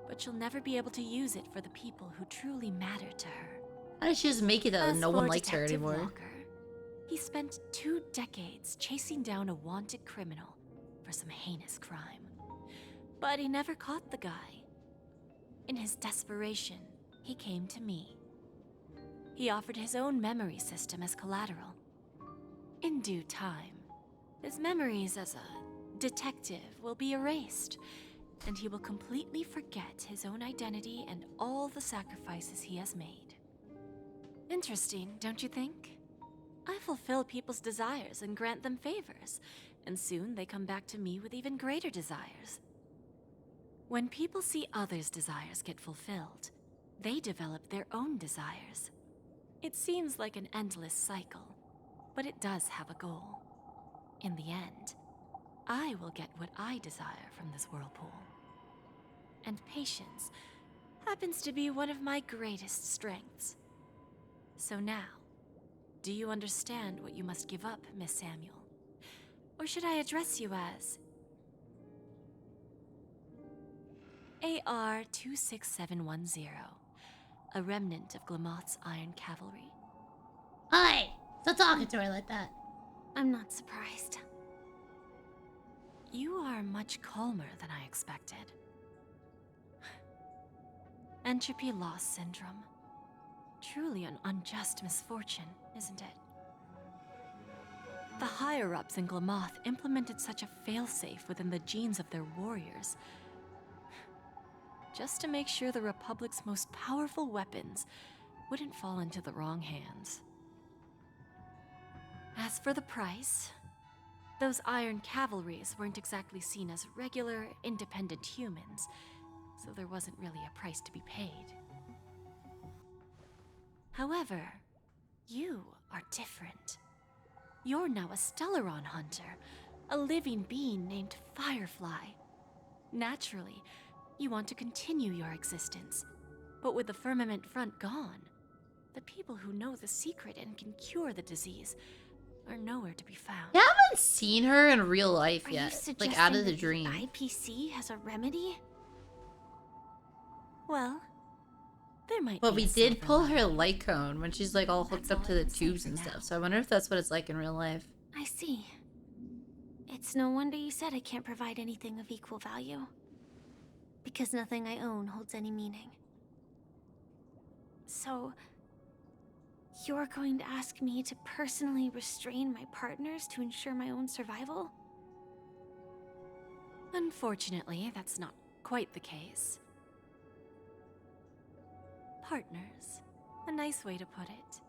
but she'll never be able to use it for the people who truly matter to her. How does she just make it that As no one for likes her Detective anymore? Walker, he spent 2 decades chasing down a wanted criminal for some heinous crime. But he never caught the guy. In his desperation, he came to me. He offered his own memory system as collateral. In due time, his memories as a detective will be erased, and he will completely forget his own identity and all the sacrifices he has made. Interesting, don't you think? I fulfill people's desires and grant them favors, and soon they come back to me with even greater desires. When people see others' desires get fulfilled, they develop their own desires. It seems like an endless cycle, but it does have a goal. In the end, I will get what I desire from this whirlpool. And patience happens to be one of my greatest strengths. So now, do you understand what you must give up, Miss Samuel? Or should I address you as AR-26710, a remnant of Glamoth's Iron Cavalry? Hi! Stop talking to her like that. I'm not surprised. You are much calmer than I expected. Entropy loss syndrome. Truly an unjust misfortune, isn't it? The higher-ups in Glamoth implemented such a failsafe within the genes of their warriors, just to make sure the Republic's most powerful weapons wouldn't fall into the wrong hands. As for the price, those Iron Cavalries weren't exactly seen as regular, independent humans, so there wasn't really a price to be paid. However, you are different. You're now a Stellaron Hunter, a living being named Firefly. Naturally, you want to continue your existence, but with the Firmament Front gone, the people who know the secret and can cure the disease are nowhere to be found. I haven't seen her in real life Are you yet. suggesting Like, out of the that dream. IPC has a remedy? Well, there might But be we a did silver pull lining. her light cone when she's like all hooked up to the tubes and stuff. So I wonder if that's what it's like in real life. I see. It's no wonder you said I can't provide anything of equal value. Because nothing I own holds any meaning. So, you're going to ask me to personally restrain my partners to ensure my own survival? Unfortunately, that's not quite the case. Partners. A nice way to put it.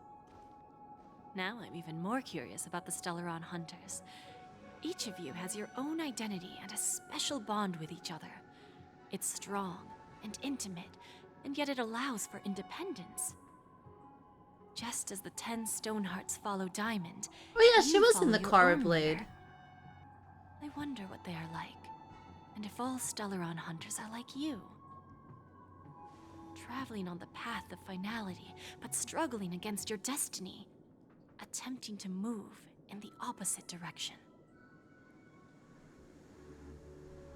Now I'm even more curious about the Stellaron Hunters. Each of you has your own identity and a special bond with each other. It's strong and intimate, and yet it allows for independence. Just as the 10 Stonehearts follow Diamond. Oh yeah, she you was in follow the your car own Blade. leader. I wonder what they are like, and if all Stellaron Hunters are like you. Traveling on the path of finality, but struggling against your destiny. Attempting to move in the opposite direction.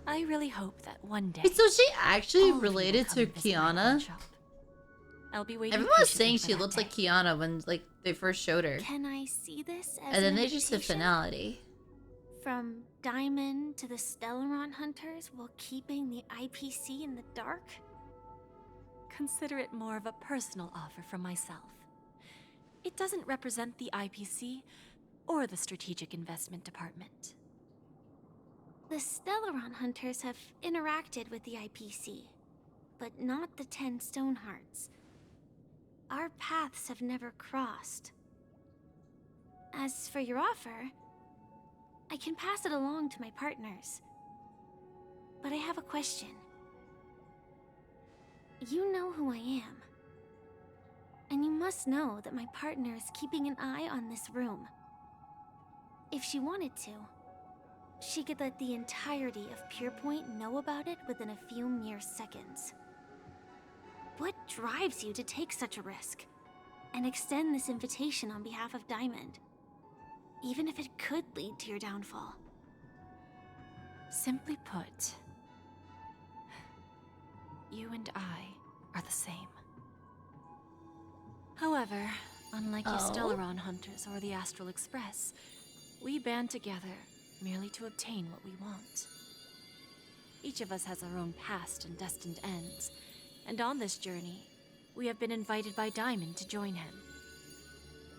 I really hope that one day. Wait, so she actually all of you will related come to and visit my Kiana? workshop. I'll be waiting. Everyone was patiently saying for she that looks day. like Kiana when like they first showed her. Can I see this as And then an they just said invitation? finality. From Diamond to the Stellaron Hunters while keeping the IPC in the dark? Consider it more of a personal offer from myself. It doesn't represent the IPC or the Strategic Investment Department. The Stellaron Hunters have interacted with the IPC, but not the 10 Stonehearts. Our paths have never crossed. As for your offer, I can pass it along to my partners. But I have a question. You know who I am. And you must know that my partner is keeping an eye on this room. If she wanted to, she could let the entirety of Purepoint know about it within a few mere seconds. What drives you to take such a risk and extend this invitation on behalf of Diamond, even if it could lead to your downfall? Simply put, you and I are the same. However, unlike you Stellaron Hunters or the Astral Express, we band together merely to obtain what we want. Each of us has our own past and destined ends, and on this journey, we have been invited by Diamond to join him.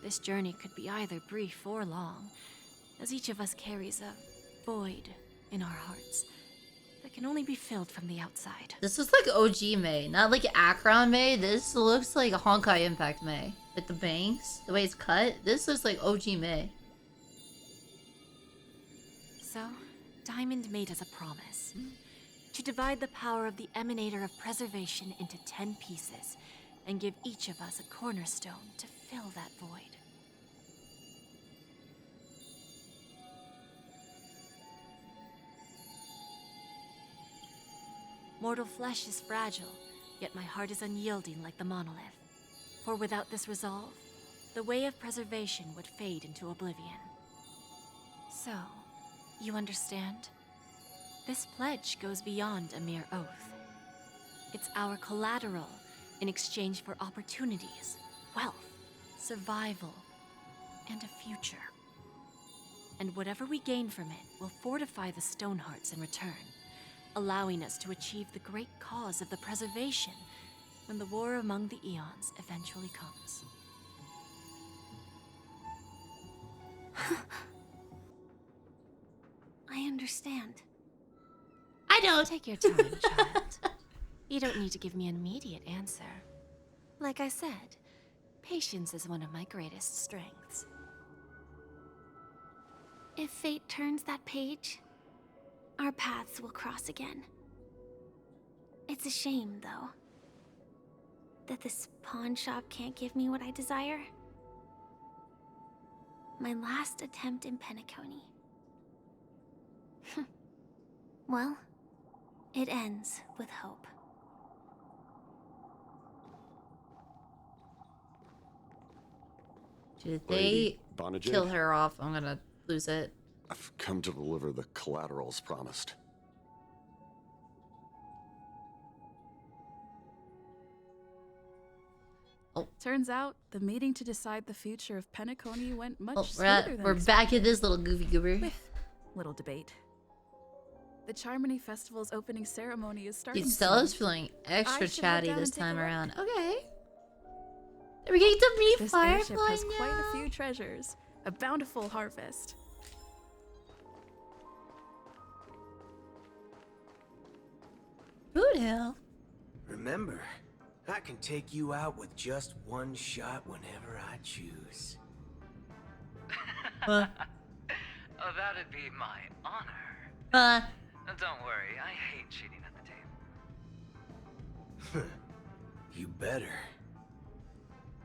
This journey could be either brief or long, as each of us carries a void in our hearts that can only be filled from the outside. This is like OG May, not like Akron May. This looks like a Honkai Impact May. Like the bangs, the way it's cut. This looks like OG May. So, Diamond made us a promise. To divide the power of the Emanator of Preservation into 10 pieces, and give each of us a cornerstone to fill that void. Mortal flesh is fragile, yet my heart is unyielding like the monolith. For without this resolve, the way of preservation would fade into oblivion. So, you understand? This pledge goes beyond a mere oath. It's our collateral in exchange for opportunities, wealth, survival, and a future. And whatever we gain from it will fortify the Stonehearts in return, allowing us to achieve the great cause of the preservation when the war among the eons eventually comes. I understand. I don't. Take your time, child. You don't need to give me an immediate answer. Like I said, patience is one of my greatest strengths. If fate turns that page, our paths will cross again. It's a shame, though, that this pawn shop can't give me what I desire. My last attempt in Penacony. Well, it ends with hope. Did Lady they Bonajay? kill her off? I'm gonna lose it. I've come to deliver the collaterals promised. Turns out, the meeting to decide the future of Penacony went much Oh, smoother than we're back at expected. this little goofy goober. With little debate. The Charmony Festival's opening ceremony is starting Dude, soon. Stella's feeling I extra should head chatty down this and take a time look. around. Okay. We're getting to meet This Firefly airship has now. quite a few treasures. A bountiful harvest. Who the hell? Remember, I can take you out with just one shot whenever I choose. Huh. Oh, that'd be my honor. Don't worry, I hate cheating at the table. You better.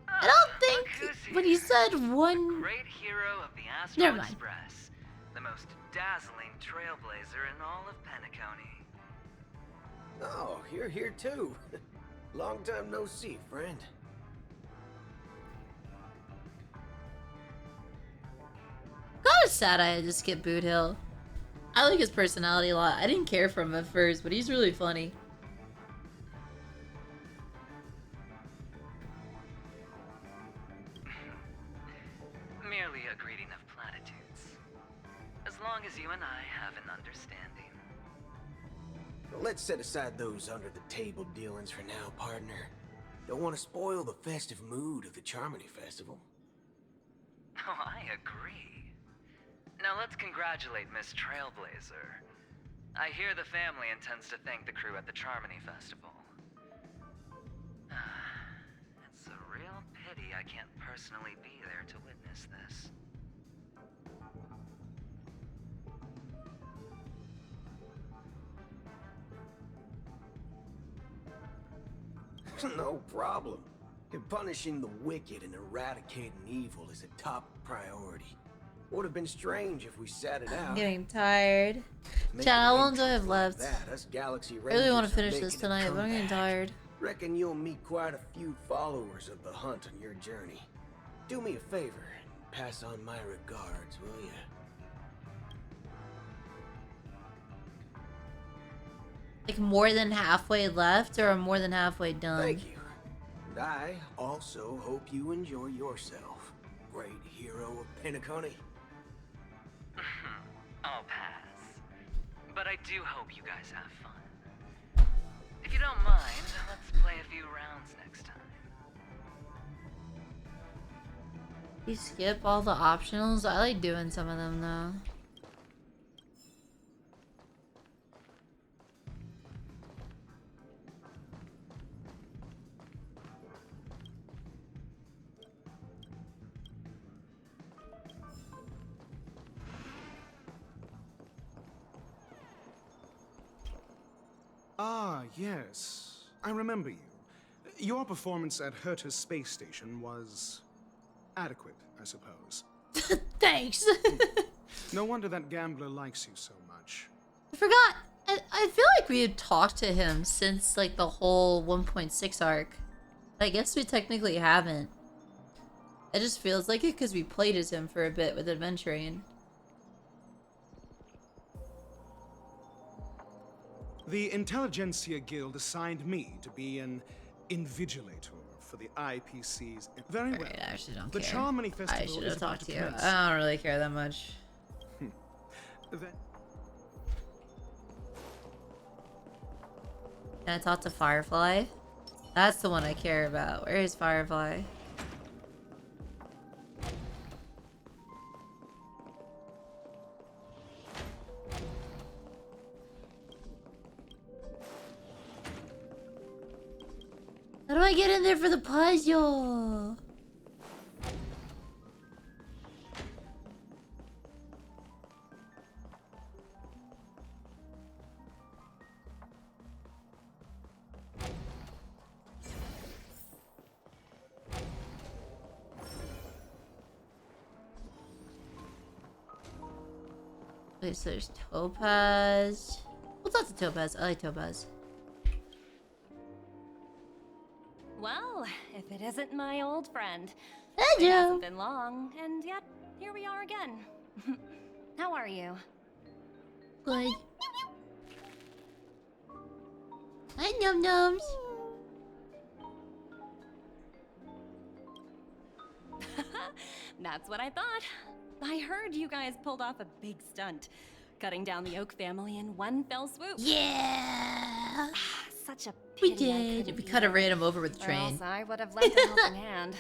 I don't think when he said one. Great hero of the Never Astral mind. Express, the most dazzling trailblazer in all of Penacony. Oh, you're here too. Long time no see, friend. Kinda sad I had to skip Boot Hill. I like his personality a lot. I didn't care for him at first, but he's really funny. Merely a greeting of platitudes. As long as you and I have an understanding. Let's set aside those under-the-table dealings for now, partner. Don't want to spoil the festive mood of the Charmony Festival. Oh, I agree. Now let's congratulate Miss Trailblazer. I hear the family intends to thank the crew at the Charmony Festival. It's a real pity I can't personally be there to witness this. No problem. Punishing the wicked and eradicating evil is a top priority. Would have been strange if we sat it out. I'm getting tired. Chad, how long do I have left? Us Galaxy I really want to Rangers are finish this making a tonight, but I'm getting comeback. tired. Reckon you'll meet quite a few followers of the hunt on your journey. Do me a favor and pass on my regards, will you? Like more than halfway left or more than halfway done? Thank you. And I also hope you enjoy yourself, great hero of Penacony. I'll pass. But I do hope you guys have fun. If you don't mind, let's play a few rounds next time. You skip all the optionals? I like doing some of them though. Ah, yes. I remember you. Your performance at Herta's space station was adequate, I suppose. Thanks. No wonder that gambler likes you so much. I forgot. I feel like we had talked to him since like the whole 1.6 arc. I guess we technically haven't. It just feels like it because we played as him for a bit with adventuring. The Intelligentsia Guild assigned me to be an invigilator for the IPC's. Very well. I actually don't the care. Charmony Festival I should is have about talked to you. commence. I don't really care that much. Then Can I talk to Firefly? That's the one I care about. Where is Firefly? How do I get in there for the puzzle? Wait, so there's Topaz. We'll talk to Topaz. I like Topaz. Well, if it isn't my old friend. Hey, It Joe. hasn't been long, and yet here we are again. How are you? Good. Hi, Num Nums. That's what I thought. I heard you guys pulled off a big stunt, cutting down the Oak family in one fell swoop. Yeah. Such a We pity I did. couldn't We be kind of there. ran him over with the Or train. else I would have lent a helping hand.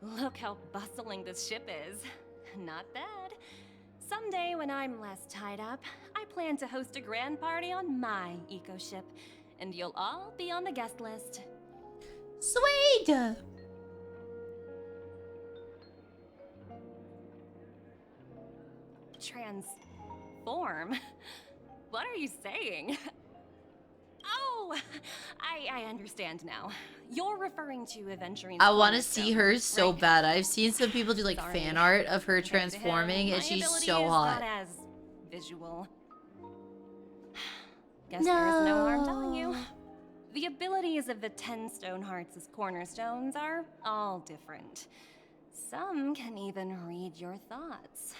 Look how bustling this ship is. Not bad. Someday when I'm less tied up, I plan to host a grand party on my eco ship, and you'll all be on the guest list. Sweet. Transform? What are you saying? Oh, I understand now. You're referring to Aventurine's I want to cornerstone, see her so right? bad. I've seen some people do like Sorry. fan art of her Compared to him, transforming, and my she's ability so is hot. Not as visual. Guess there is no harm telling you. The abilities of the 10 Stonehearts as cornerstones are all different. Some can even read your thoughts,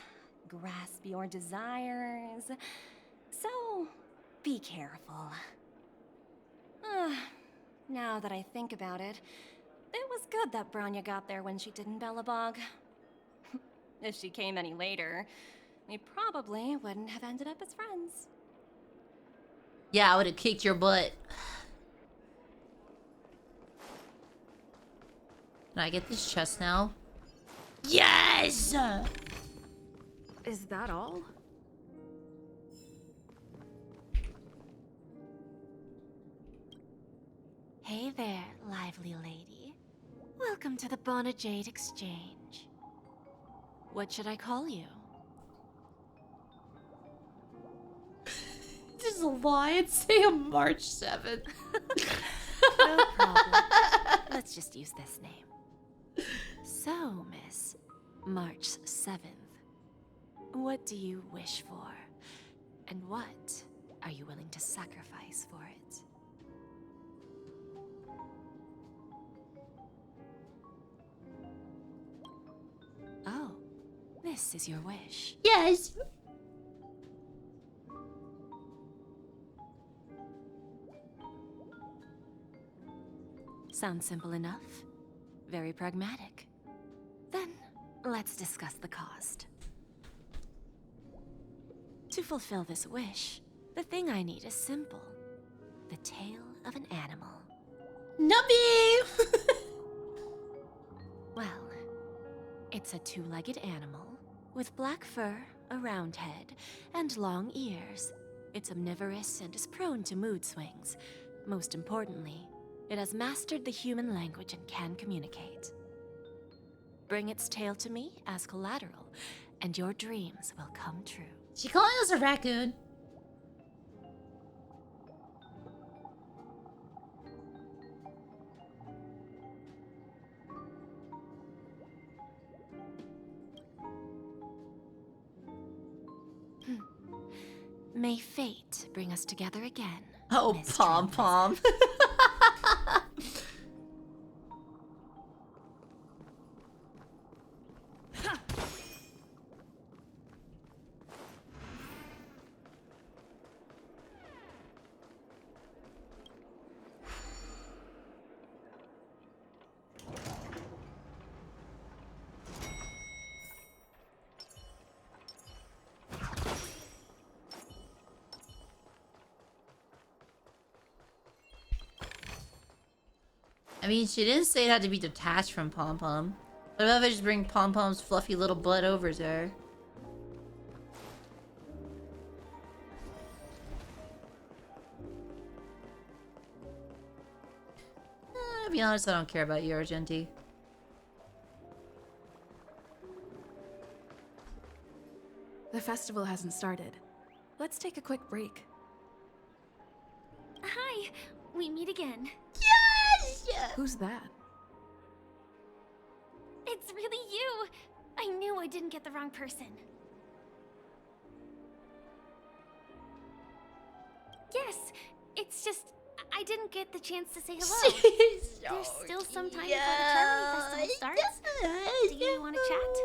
grasp your desires. So, be careful. Now that I think about it, it was good that Branya got there when she did in Belobog. If she came any later, we probably wouldn't have ended up as friends. Yeah, I would have kicked your butt. Can I get this chest now? Yes! Is that all? Hey there, lively lady. Welcome to the Bona Jade Exchange. What should I call you? Just lie and say a March 7th. No problem. Let's just use this name. So, Miss March 7th, what do you wish for? And what are you willing to sacrifice for it? Oh, this is your wish. Yes. Sounds simple enough. Very pragmatic. Then, let's discuss the cost. To fulfill this wish, the thing I need is simple. The tail of an animal. Nubby! Well, it's a two-legged animal with black fur, a round head, and long ears. It's omnivorous and is prone to mood swings. Most importantly, it has mastered the human language and can communicate. Bring its tail to me as collateral, and your dreams will come true. She calling us a raccoon. May fate bring us together again. Oh, Miss Pom-Pom. I mean, she didn't say it had to be detached from Pom-Pom. What about if I just bring Pom-Pom's fluffy little butt over to her? To be honest, I don't care about you, Argenti. The festival hasn't started. Let's take a quick break. Hi, we meet again. Yes! Who's that? It's really you. I knew I didn't get the wrong person. Yes, it's just I didn't get the chance to say hello. There's still some time before the Charmony Festival starts. Do you want to chat?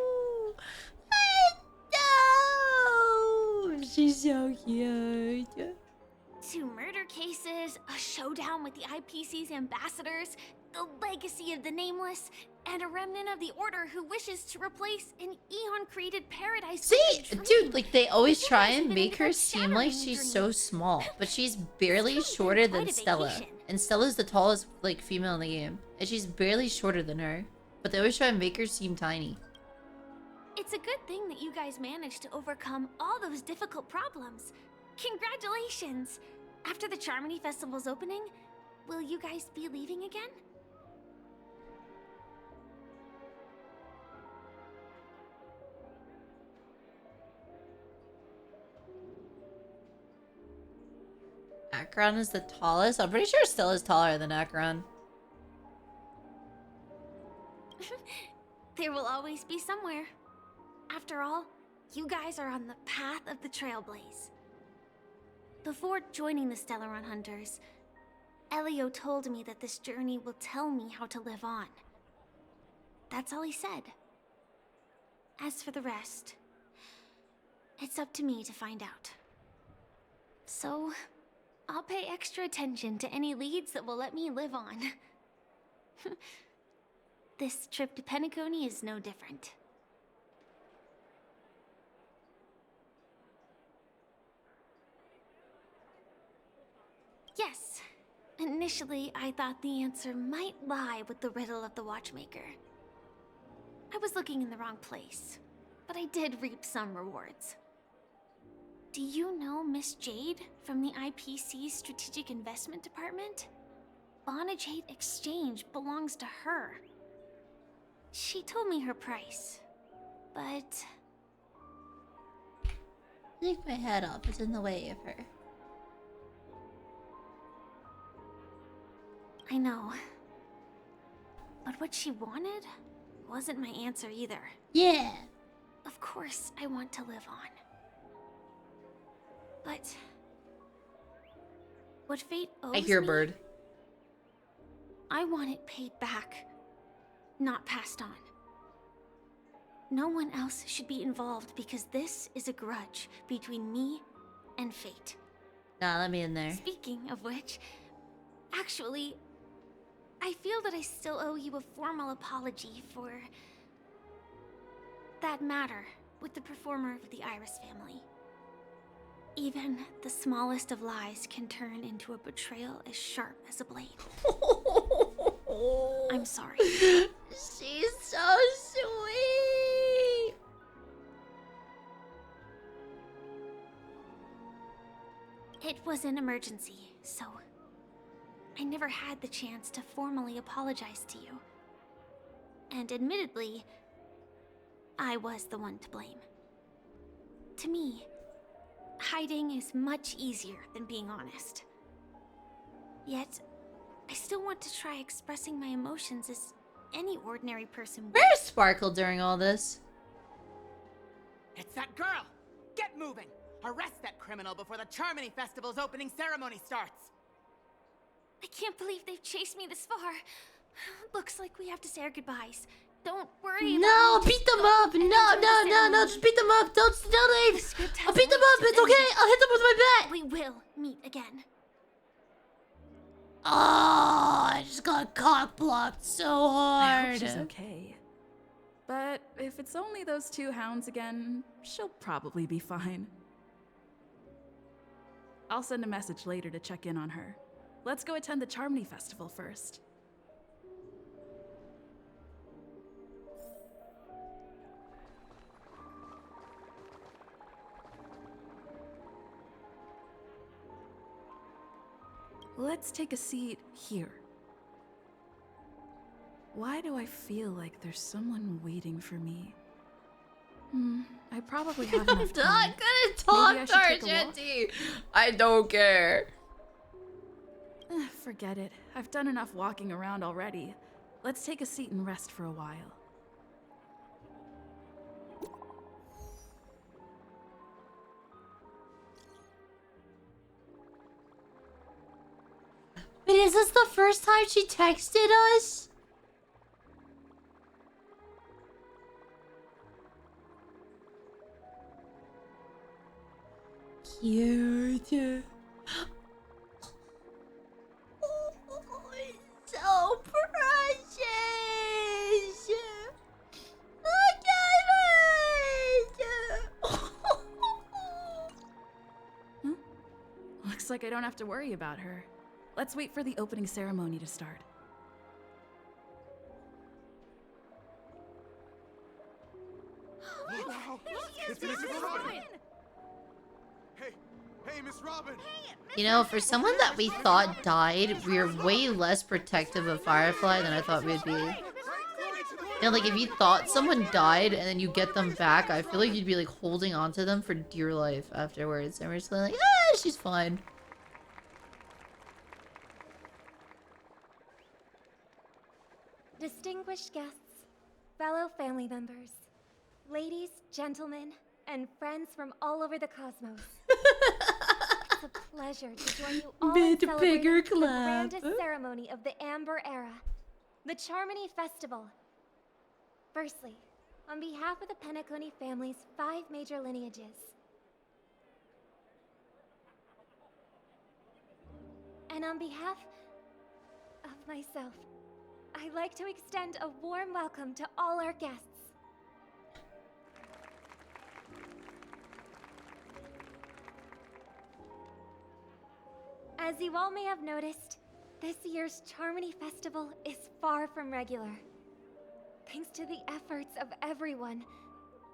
No! She's so cute. 2 murder cases, a showdown with the IPC's ambassadors, the legacy of the Nameless, and a remnant of the Order who wishes to replace an Eon-created paradise. See, dude, like they always try and make her seem like she's so small, but she's barely shorter than Stella. And Stella's the tallest like female in the game, and she's barely shorter than her. But they always try and make her seem tiny. It's a good thing that you guys managed to overcome all those difficult problems. Congratulations! After the Charmony Festival's opening, will you guys be leaving again? Acheron is the tallest? I'm pretty sure Stella's taller than Acheron. There will always be somewhere. After all, you guys are on the path of the Trailblaze. Before joining the Stellaron Hunters, Elio told me that this journey will tell me how to live on. That's all he said. As for the rest, it's up to me to find out. So, I'll pay extra attention to any leads that will let me live on. This trip to Penacony is no different. Yes. Initially, I thought the answer might lie with the riddle of the Watchmaker. I was looking in the wrong place, but I did reap some rewards. Do you know Miss Jade from the IPC's Strategic Investment Department? Jade Exchange belongs to her. She told me her price, but... Take my head off, it's in the way of her. I know. But what she wanted wasn't my answer either. Yeah! Of course, I want to live on. But... what fate owes I hear me, bird. I want it paid back, not passed on. No one else should be involved because this is a grudge between me and fate. Nah, let me in there. Speaking of which, actually, I feel that I still owe you a formal apology for that matter with the performer of the Iris family. Even the smallest of lies can turn into a betrayal as sharp as a blade. I'm sorry. She's so sweet. It was an emergency, so I never had the chance to formally apologize to you. And admittedly, I was the one to blame. To me, hiding is much easier than being honest. Yet, I still want to try expressing my emotions as any ordinary person would. Where's Sparkle during all this? It's that girl! Get moving! Arrest that criminal before the Charmony Festival's opening ceremony starts! I can't believe they've chased me this far. Looks like we have to say our goodbyes. Don't worry about No, me. beat them up! No, just beat them up! Don't leave! I'll beat them up, it's okay! I'll hit them with my bat! We will meet again. Oh, I just got cock blocked so I hard. hope she's okay. But if it's only those two hounds again, she'll probably be fine. I'll send a message later to check in on her. Let's go attend the Charmony Festival first. Let's take a seat here. Why do I feel like there's someone waiting for me? I probably have enough I'm time. not gonna talk, Maybe I should take a walk? Argenti. I don't care. Forget it. I've done enough walking around already. Let's take a seat and rest for a while. Wait, is this the first time she texted us? Cute. Oh, it's so precious. Look at it. Looks like I don't have to worry about her. Let's wait for the opening ceremony to start. Wow. It's Miss Robin! Hey, Miss Robin! You know, for someone that we thought died, we're way less protective of Firefly than I thought we'd be. You know, like, if you thought someone died and then you get them back, I feel like you'd be, like, holding on to them for dear life afterwards. And we're just like, ah, she's fine. Distinguished guests, fellow family members, ladies, gentlemen, and friends from all over the cosmos. It's a pleasure to join you all in celebrating the grandest ceremony of the Amber Era, the Charmony Festival. Firstly, on behalf of the Penacony family's 5 major lineages, and on behalf of myself, I'd like to extend a warm welcome to all our guests. As you all may have noticed, this year's Charmony Festival is far from regular. Thanks to the efforts of everyone,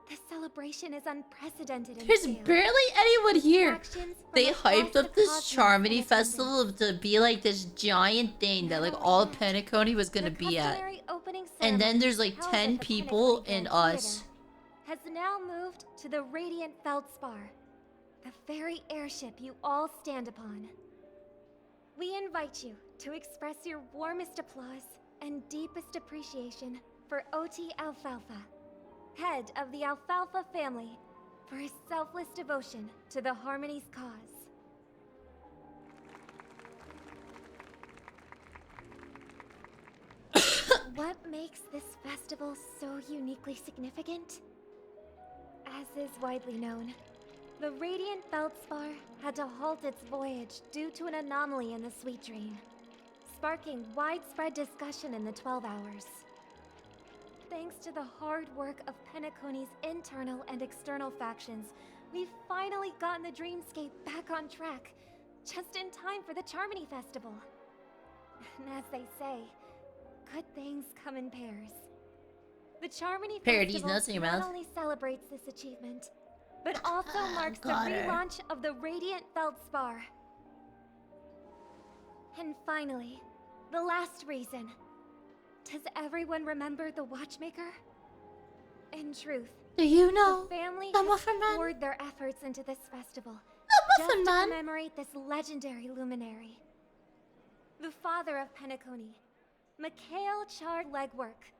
the celebration is unprecedented in There's scale. barely anyone here. Actions from They across hyped the up this cosmos Charmony in Festival to be like this giant thing that like all Penacony was gonna be at. customary opening And then ceremony there's like held 10 at the people Penacony and Grand us. Theater has now moved to the radiant Felspar, the very airship you all stand upon. We invite you to express your warmest applause and deepest appreciation for Oti Alfalfa, head of the Alfalfa family, for his selfless devotion to the Harmony's cause. What makes this festival so uniquely significant? As is widely known, the Radiant Felspar had to halt its voyage due to an anomaly in the Sweet Dream, sparking widespread discussion in the 12 Hours. Thanks to the hard work of Penacony's internal and external factions, we've finally gotten the Dreamscape back on track, just in time for the Charmony Festival. And as they say, good things come in pairs. The Charmony Parodies, Festival nuts in your not mouth. only celebrates this achievement, but also marks the got her. relaunch of the Radiant Felspar. And finally, the last reason. Does everyone remember the Watchmaker? In truth, do you know the family the has Muffin Man? poured their efforts into this festival The just Muffin to Man? commemorate this legendary luminary. The father of Penacony, Mikhail Char Legwork,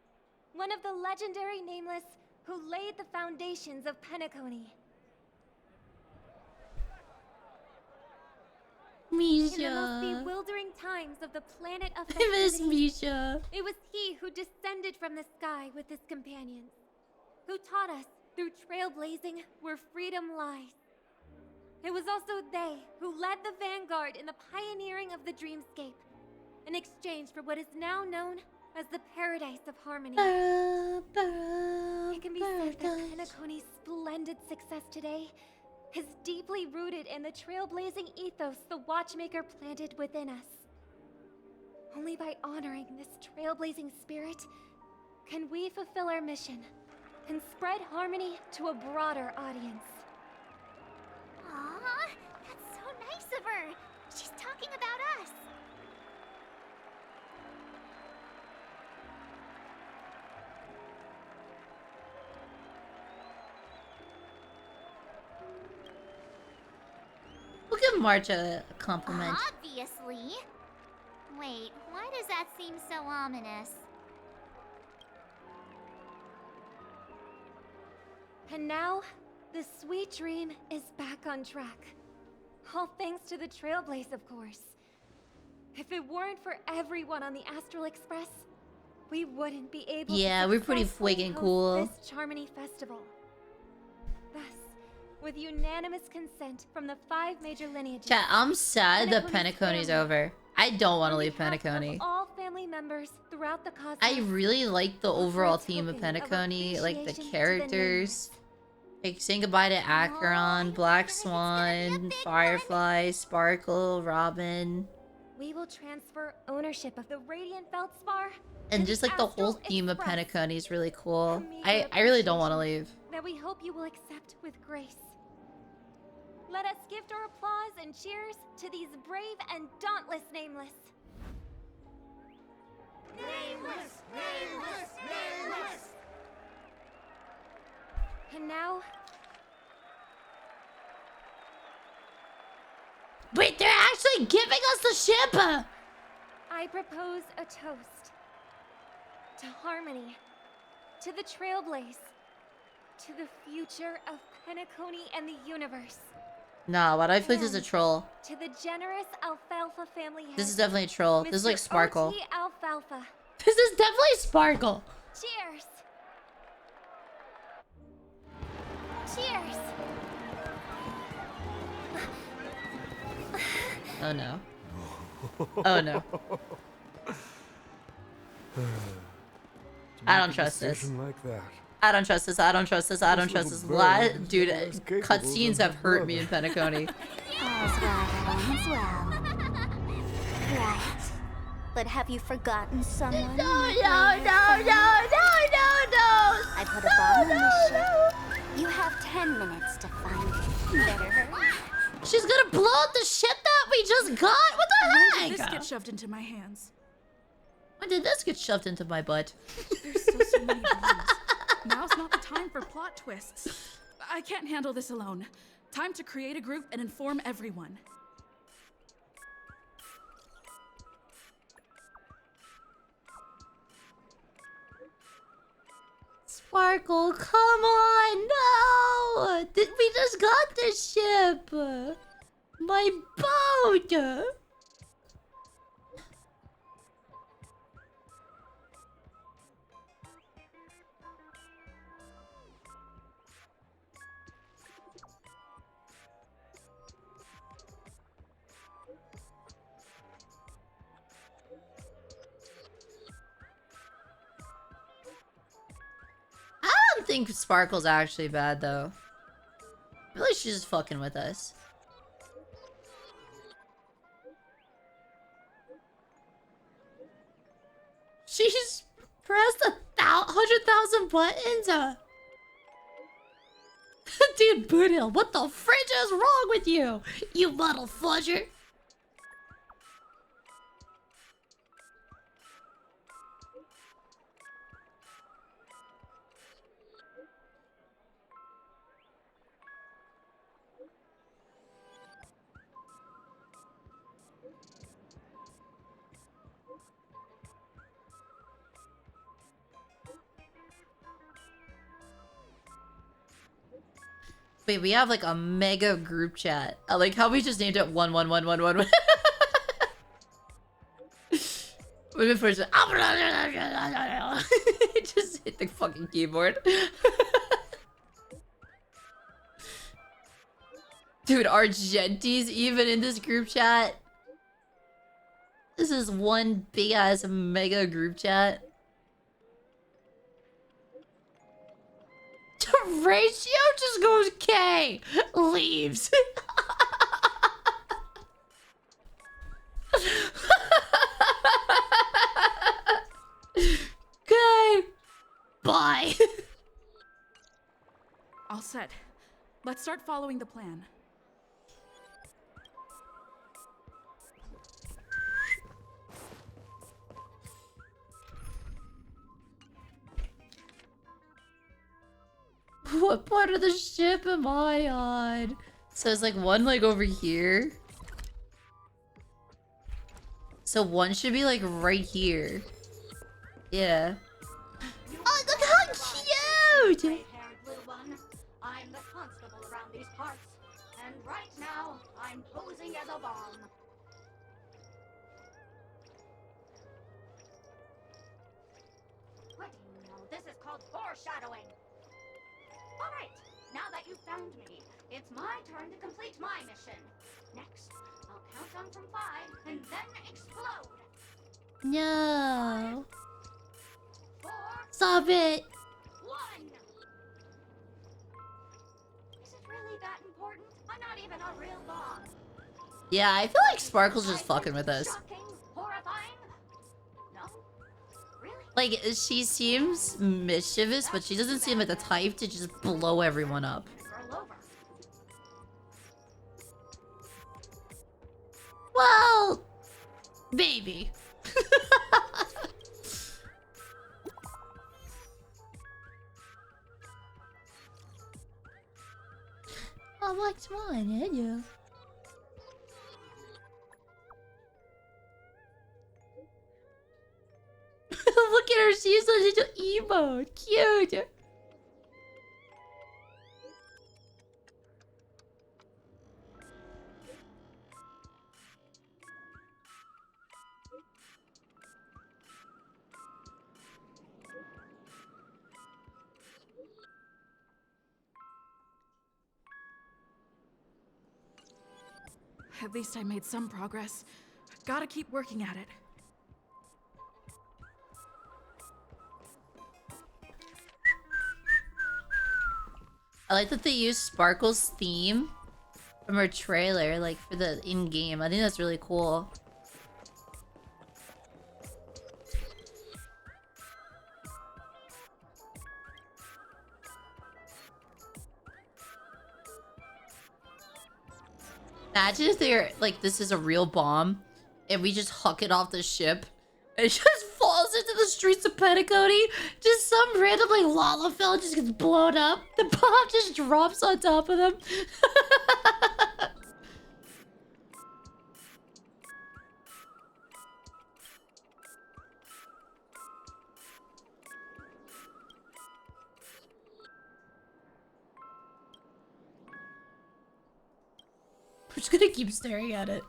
one of the legendary Nameless who laid the foundations of Penacony. In the most Misha. bewildering times of the planet of I miss festivity, Misha. it was he who descended from the sky with his companions, who taught us through trailblazing where freedom lies. It was also they who led the vanguard in the pioneering of the Dreamscape, in exchange for what is now known as the Paradise of Harmony. It can be said that Penacony's splendid success today is deeply rooted in the trailblazing ethos the Watchmaker planted within us. Only by honoring this trailblazing spirit can we fulfill our mission and spread harmony to a broader audience. Aw, that's so nice of her. She's talking about us. We'll give March a compliment. Obviously. Wait, why does that seem so ominous? And now, the Sweet Dream is back on track. All thanks to the Trailblaze, of course. If it weren't for everyone on the Astral Express, we wouldn't be able Yeah, to we're pretty successfully friggin' host cool. this Charmony Festival. Thus, with unanimous consent from the 5 major lineages, Chat, I'm sad that Penacony's Penacony's over. I don't want to leave behalf of Penacony. all family members throughout the cosmos, I really like the overall its theme of token of Penacony, like the appreciation to the characters. Like saying goodbye to Acheron, Black Swan, Firefly, Sparkle, Robin, we will transfer ownership of the Radiant Felspar and just like the whole theme of Penacony is really cool. I really don't want to leave. that we hope you will accept with grace. Let us gift our applause and cheers to these brave and dauntless Nameless. Nameless! Nameless! Nameless! And now, Wait, they're actually giving us the ship! I propose a toast. to Harmony, to the Trailblaze, to the future of Penacony and the universe. Nah, why do I feel like this is a troll? To the generous Alfalfa family head, This is definitely a troll. This is like Mr. Sparkle. O.T. Alfalfa. This is definitely Sparkle. Cheers! Cheers! Oh no. Oh no. I don't trust this. Like that. I don't trust this. I don't trust this. I don't trust this. Dude, cutscenes have hurt me in Penacony. All's well, all's well. Right. But have you forgotten someone? No. I put a bomb on the ship. You have 10 minutes to find it. Better hurry. She's gonna blow up the shit that we just got? What the heck? When did this get shoved into my hands? When did this get shoved into my butt? There's so many bombs. Now's not the time for plot twists. I can't handle this alone. Time to create a group and inform everyone. Sparkle, come on, no! We just got this ship! My boat! I don't think Sparkle's actually bad, though. I feel like she's just fucking with us. She's pressed 100,000 buttons. Dude, Boothill, what the fridge is wrong with you? You muddle fudger. Wait, we have like a mega group chat. I like how we just named it 11111. When we first just hit the fucking keyboard. Dude, Argenti's even in this group chat. This is one big ass mega group chat. Ratio just goes K. Leaves. Okay. Bye. All set. Let's start following the plan. What part of the ship am I on? So it's like one like over here. So one should be like right here. Yeah. Oh, look how cute! I'm the constable around these parts, and right now I'm posing as a bomb. What do you know? This is called foreshadowing. All right, now that you've found me, it's my turn to complete my mission. Next, I'll count down from 5 and then explode. No. 4, Stop it. 1. Is it really that important? I'm not even a real bomb. Yeah, I feel like Sparkle's just fucking with us. Shocking, horrifying. No, really? Like, she seems mischievous, but she doesn't seem like the type to just blow everyone up. Roll over. Well, maybe. I liked mine, yeah, yeah. Oh, look at her. She's a little emo. Cute. At least I made some progress. Gotta keep working at it. I like that they use Sparkle's theme from her trailer, like, for the in-game. I think that's really cool. Imagine if they're like, this is a real bomb, and we just huck it off the ship, and it just falls into the streets of Petticoat. Just some random like lava fell just gets blown up. The bomb just drops on top of them. We're just gonna keep staring at it.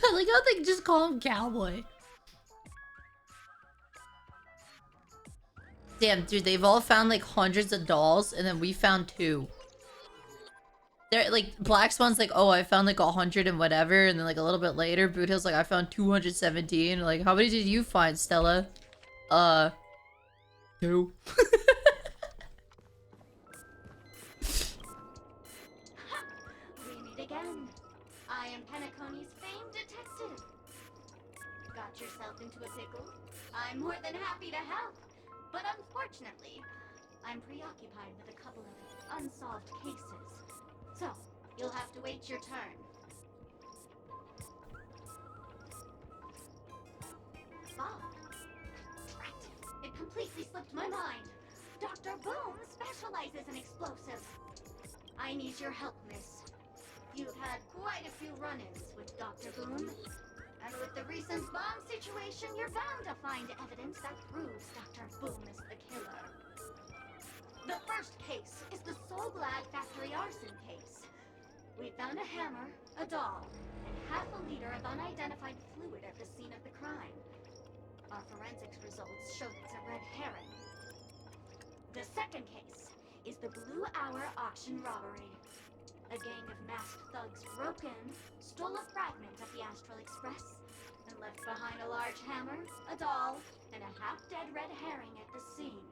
I like how they just call him Cowboy. Damn, dude, they've all found like hundreds of dolls, and then we found 2. They're like, Black Swan's like, oh, I found like 100 and whatever, and then like a little bit later, Boot Hill's like, I found 217. Like, how many did you find, Stella? 2. We meet again. I am Penacony's famed detective. Got yourself into a pickle? I'm more than happy to help. But unfortunately, I'm preoccupied with a couple of unsolved cases. So, you'll have to wait your turn. Bob. Drat. It completely slipped my mind. Dr. Boom specializes in explosives. I need your help, miss. You've had quite a few run-ins with Dr. Boom. And with the recent bomb situation, you're bound to find evidence that proves Dr. Boom is the killer. The first case is the So Glad factory arson case. We found a hammer, a doll, and half a liter of unidentified fluid at the scene of the crime. Our forensics results show it's a red herring. The second case is the Blue Hour auction robbery. A gang of masked thugs broke in, stole a fragment of the Astral Express, and left behind a large hammer, a doll, and a half-dead red herring at the scene.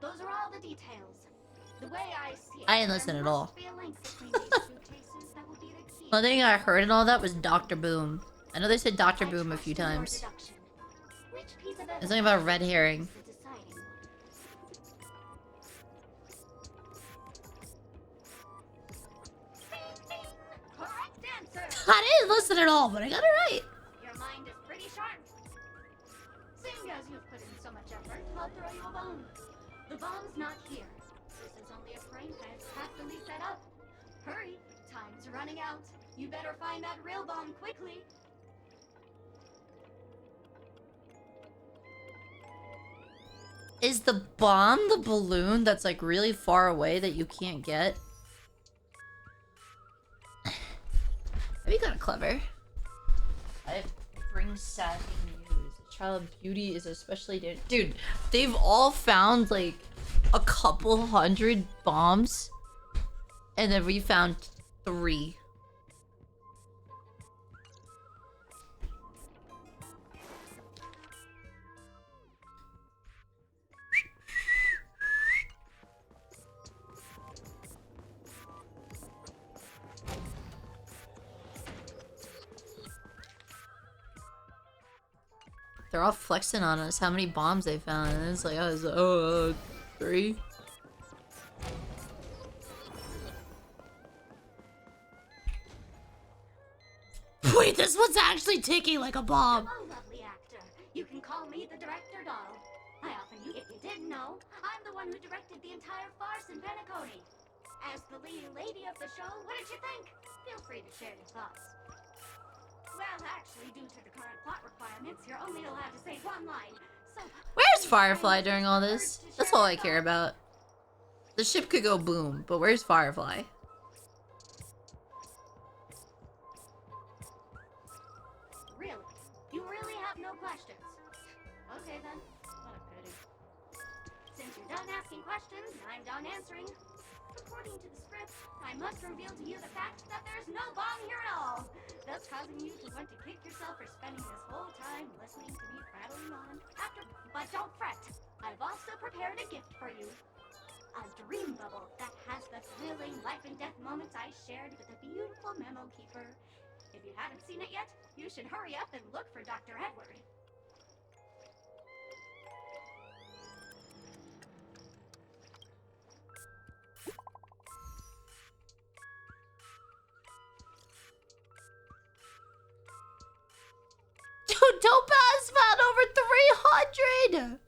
Those are all the details. The way I see it, I didn't listen at all. must be a link between these 2 cases that will be the key. The only thing I heard and all that was Dr. Boom. I know they said Dr. Boom a few times. Which piece of There's something about a red herring. Correct answer. I didn't listen at all, but I got it right. Your mind is pretty sharp. Seeing as you've put in so much effort, I'll throw you a bone. The bomb's not here. This is only a prank that's happily set up. Hurry, time's running out. You better find that real bomb quickly. Is the bomb the balloon that's like really far away that you can't get? That'd be kind of clever. I bring sad news. The child beauty is especially dude. They've all found like a couple hundred bombs, and then we found 3. They're all flexing on us how many bombs they found, and it's like, I was like, 3. What Wait, this one's actually ticking like a bomb. Hello, lovely actor. You can call me the director doll. I often use. If you didn't know, I'm the one who directed the entire farce in Penacony. As the leading lady of the show, what did you think? Feel free to share your thoughts. Well, actually, due to the current plot requirements, you're only allowed to say one line. So, Where's Firefly during all this? That's all I care about. The ship could go boom, but where's Firefly? really? You really have no questions? Okay then. What a pity. Since you're done asking questions, I'm done answering. According to the script, I must reveal to you the fact that there's no bomb here at all, thus causing you to want to kick yourself for spending this whole time listening to me prattling on. But don't fret, I've also prepared a gift for you. A dream bubble that has the thrilling life and death moments I shared with the beautiful memo keeper. If you haven't seen it yet, you should hurry up and look for Dr. Edward. Dude, don't pass man over 300!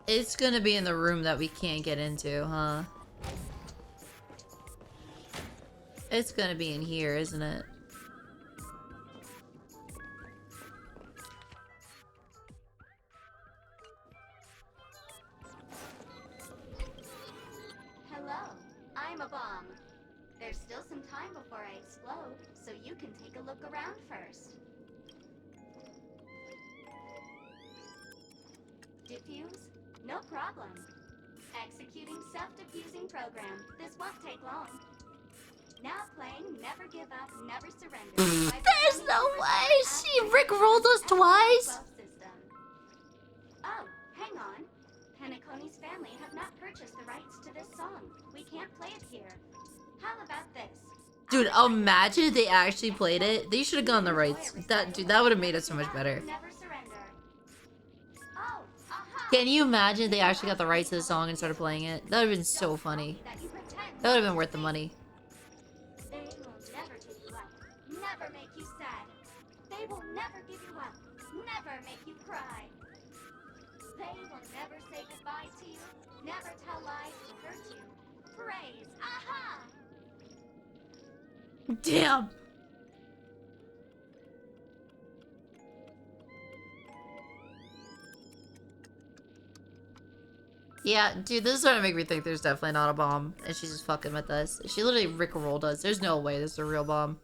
It's gonna be in the room that we can't get into, huh? It's gonna be in here, isn't it? Hello, I'm a bomb. There's still some time before I explode, so you can take a look around first. Diffuse? No problem. Executing self-diffusing program. This won't take long. Now playing Never Give Up, Never Surrender. There's no way! She rickrolled us twice! Oh, hang on. Penacony's family have not purchased the rights to this song. We can't play it here. How about this? Dude, imagine if they actually played it. They should have gotten the rights. That would have made it so much better. Can you imagine if they actually got the rights to the song and started playing it? That would have been so funny. That would have been worth the money. They will never give you up, never make you sad. They will never give you up, never make you cry. They will never say goodbye to you, never tell lies to hurt you. Praise, aha! Damn. Yeah, dude, this is starting to make me think there's definitely not a bomb. And she's just fucking with us. She literally rickrolled us. There's no way this is a real bomb.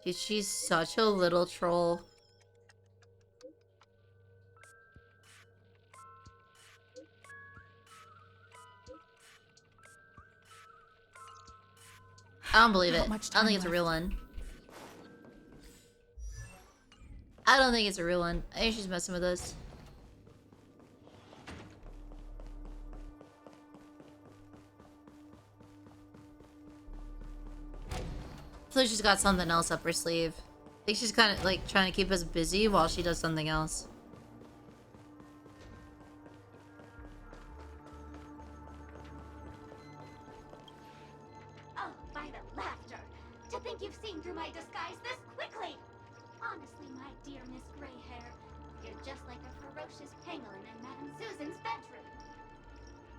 Dude, she's such a little troll. I don't believe it. I don't think it's a real one. I don't think it's a real one. I think she's messing with us. I feel like she's got something else up her sleeve. I think she's kind of like trying to keep us busy while she does something else. Oh, by the laughter! To think you've seen through my disguise this quickly! Honestly, my dear Miss Greyhair, you're just like a ferocious pangolin in Madame Susan's bedroom.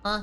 Huh?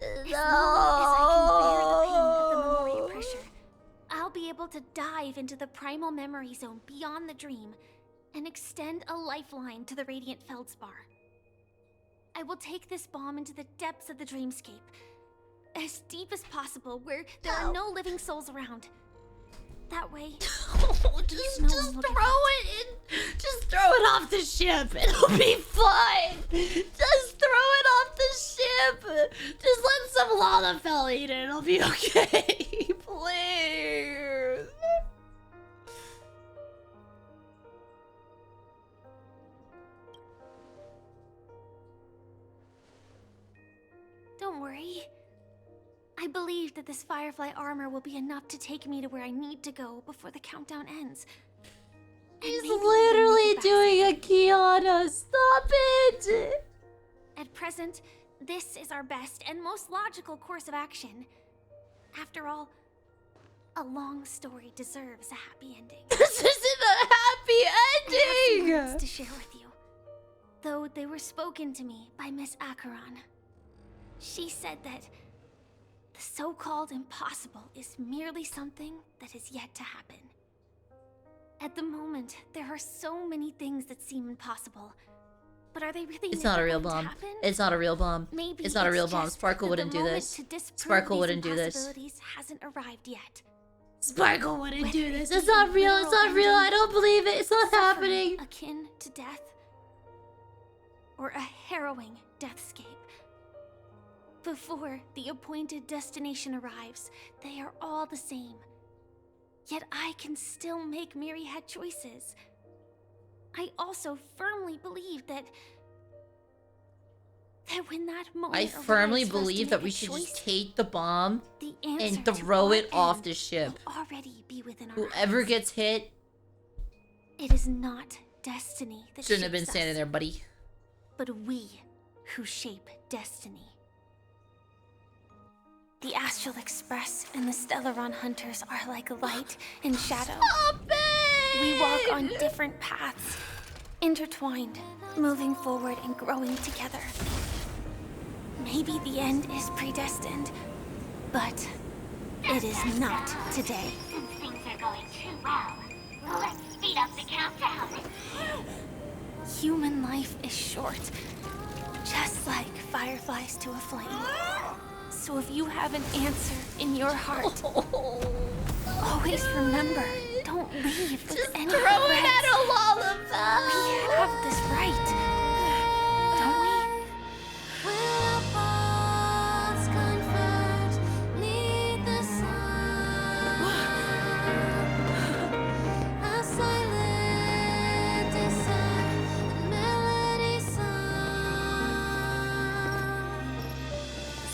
As long as I can bear the pain of the Memoria pressure, I'll be able to dive into the primal memory zone beyond the dream and extend a lifeline to the radiant Felspar. I will take this bomb into the depths of the dreamscape, as deep as possible, where there are no living souls around. That way, just throw it in. Just throw it off the ship. It'll be fine. Just throw it off the ship. Just let some Lalafell eat it. It'll be okay. Please. Don't worry. I believe that this Firefly armor will be enough to take me to where I need to go before the countdown ends. He's literally doing a Kiana. Stop it! At present, this is our best and most logical course of action. After all, a long story deserves a happy ending. This isn't a happy ending! I have some words to share with you, though they were spoken to me by Miss Acheron. She said that the so-called impossible is merely something that is yet to happen. At the moment, there are so many things that seem impossible. But are they really It's not a real bomb. It's not a real bomb. Maybe it's not a real bomb. Sparkle wouldn't do this. Sparkle wouldn't do this. Hasn't arrived yet. Sparkle wouldn't do this. It's not real. It's not real. I don't believe it. It's not happening. Akin to death. Or a harrowing deathscape. Before the appointed destination arrives, they are all the same. Yet I can still make myriad choices. I also firmly believe that when that moment I firmly believe that we should just take the bomb and throw it off the ship. Already be within our Whoever hands. gets hit It is not destiny that shouldn't have been shapes standing us, there, buddy. but we who shape destiny. The Astral Express and the Stellaron Hunters are like light and shadow. Stop it! We walk on different paths, intertwined, moving forward and growing together. Maybe the end is predestined, but it is not today. Since things are going too well, let's speed up the countdown. Human life is short, just like fireflies to a flame. So if you have an answer in your heart, always remember, don't leave with Just any throw it at regrets. a Lalafell. We have this right, don't we?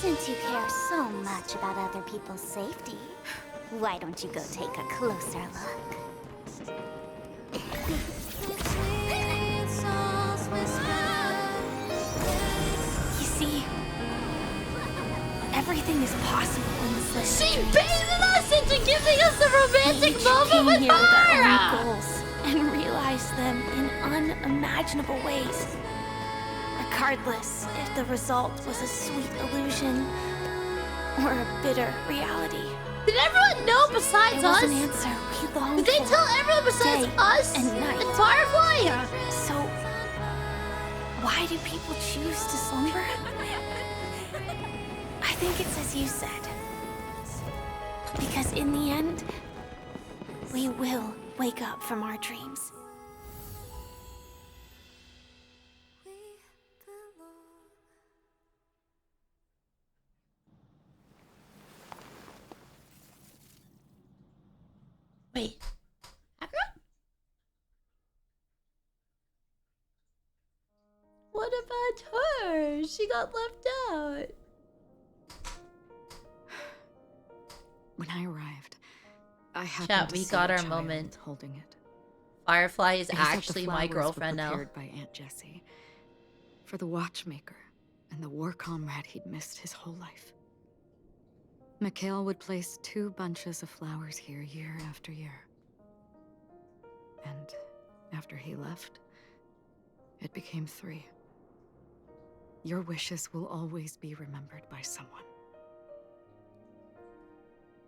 Since you care so much about other people's safety, why don't you go take a closer look? You see, everything is possible in this list. She baited us into giving us a romantic We each moment came with here with our own her. goals and realized them in unimaginable ways. Regardless if the result was a sweet illusion or a bitter reality. Did everyone know besides There was us? an answer we longed Did they for, tell everyone besides day us and night. Firefly? So, why do people choose to slumber? I think it's as you said. Because in the end, we will wake up from our dreams. Wait. What about her? She got left out. When I arrived, I happened Chat, to we see got a our child moment. holding it. Firefly is It was that the actually my flowers were girlfriend now. prepared by Aunt Jessie for the watchmaker and the war comrade he'd missed his whole life. Mikhail would place 2 bunches of flowers here year after year. And after he left, it became 3. Your wishes will always be remembered by someone.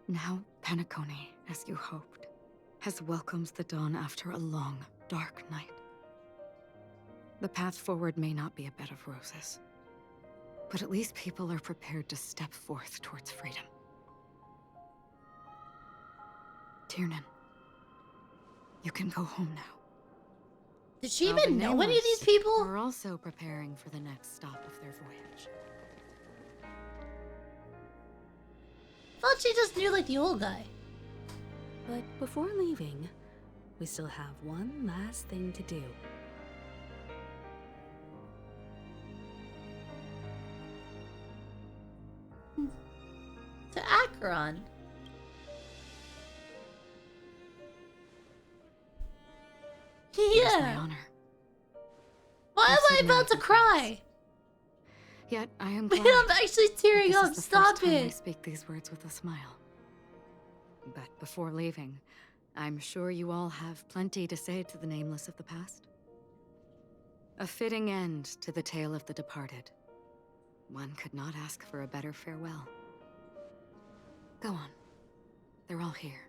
Now Penacony, as you hoped, has welcomed the dawn after a long, dark night. The path forward may not be a bed of roses, but at least people are prepared to step forth towards freedom. Tiernan, you can go home now. Did she even know any of these people? We're also preparing for the next stop of their voyage. Thought she just knew like the old guy. But before leaving, we still have one last thing to do. To Acheron. It is my Yeah. honor. Why am I about to cry? Yet I am Wait, glad I'm actually tearing that up. this is the Stop first time I it. speak these words with a smile. But before leaving, I'm sure you all have plenty to say to the nameless of the past. A fitting end to the tale of the departed. One could not ask for a better farewell. Go on. They're all here.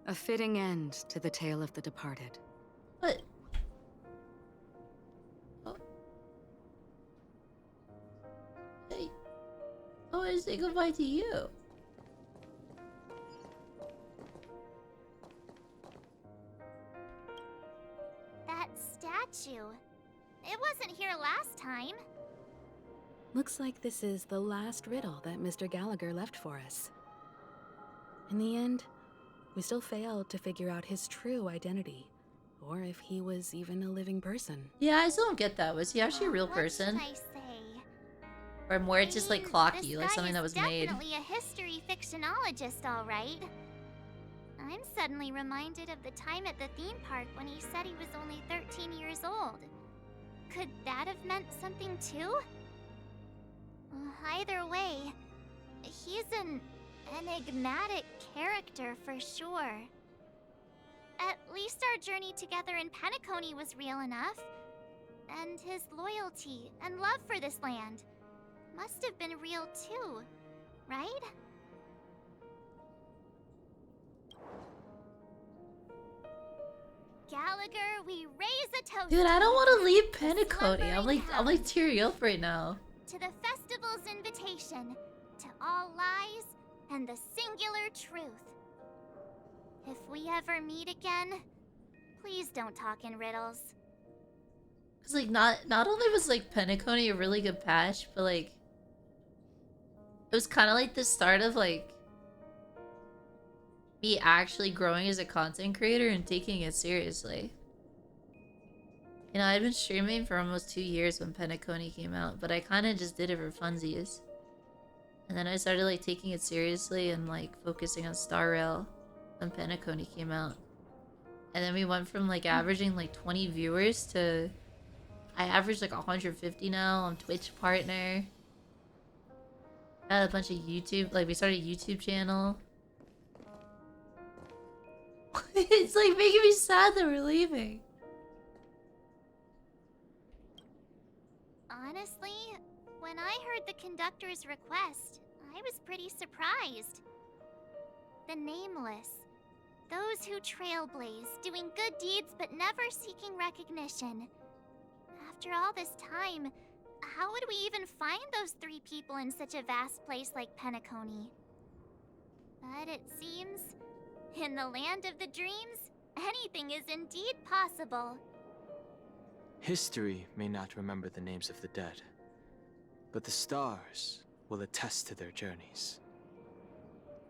A fitting end to the tale of the departed. What? Oh. Hey. I want to say goodbye to you. That statue. It wasn't here last time. Looks like this is the last riddle that Mr. Gallagher left for us. In the end, we still failed to figure out his true identity, or if he was even a living person. Yeah, I still don't get that. Was he actually a real person? What should I say? Or more just like clocky, This like guy something that is was made? definitely a history fictionologist, all right. I'm suddenly reminded of the time at the theme park when he said he was only 13 years old. Could that have meant something too? Either way, he's an enigmatic character for sure. At least our journey together in Penacony was real enough. And his loyalty and love for this land must have been real too, right? Gallagher, we raise a toast. Dude, I don't want to leave Penacony. slumbering I'm like tearing up right now. to the festival's invitation, to all lies and the singular truth. If we ever meet again, please don't talk in riddles. Cause like not only was like Penacony a really good patch, but like it was kind of like the start of like me actually growing as a content creator and taking it seriously. You know, I'd been streaming for almost 2 years when Penacony came out, but I kind of just did it for funsies. And then I started like taking it seriously and like focusing on Star Rail when Penacony came out. And then we went from like averaging like 20 viewers to I average like 150 now. I'm Twitch partner. I had a bunch of YouTube, like we started a YouTube channel. It's like making me sad that we're leaving. Honestly, when I heard the conductor's request, I was pretty surprised. The nameless. Those who trailblaze, doing good deeds but never seeking recognition. After all this time, how would we even find those 3 people in such a vast place like Penacony? But it seems, in the land of the dreams, anything is indeed possible. History may not remember the names of the dead, but the stars will attest to their journeys.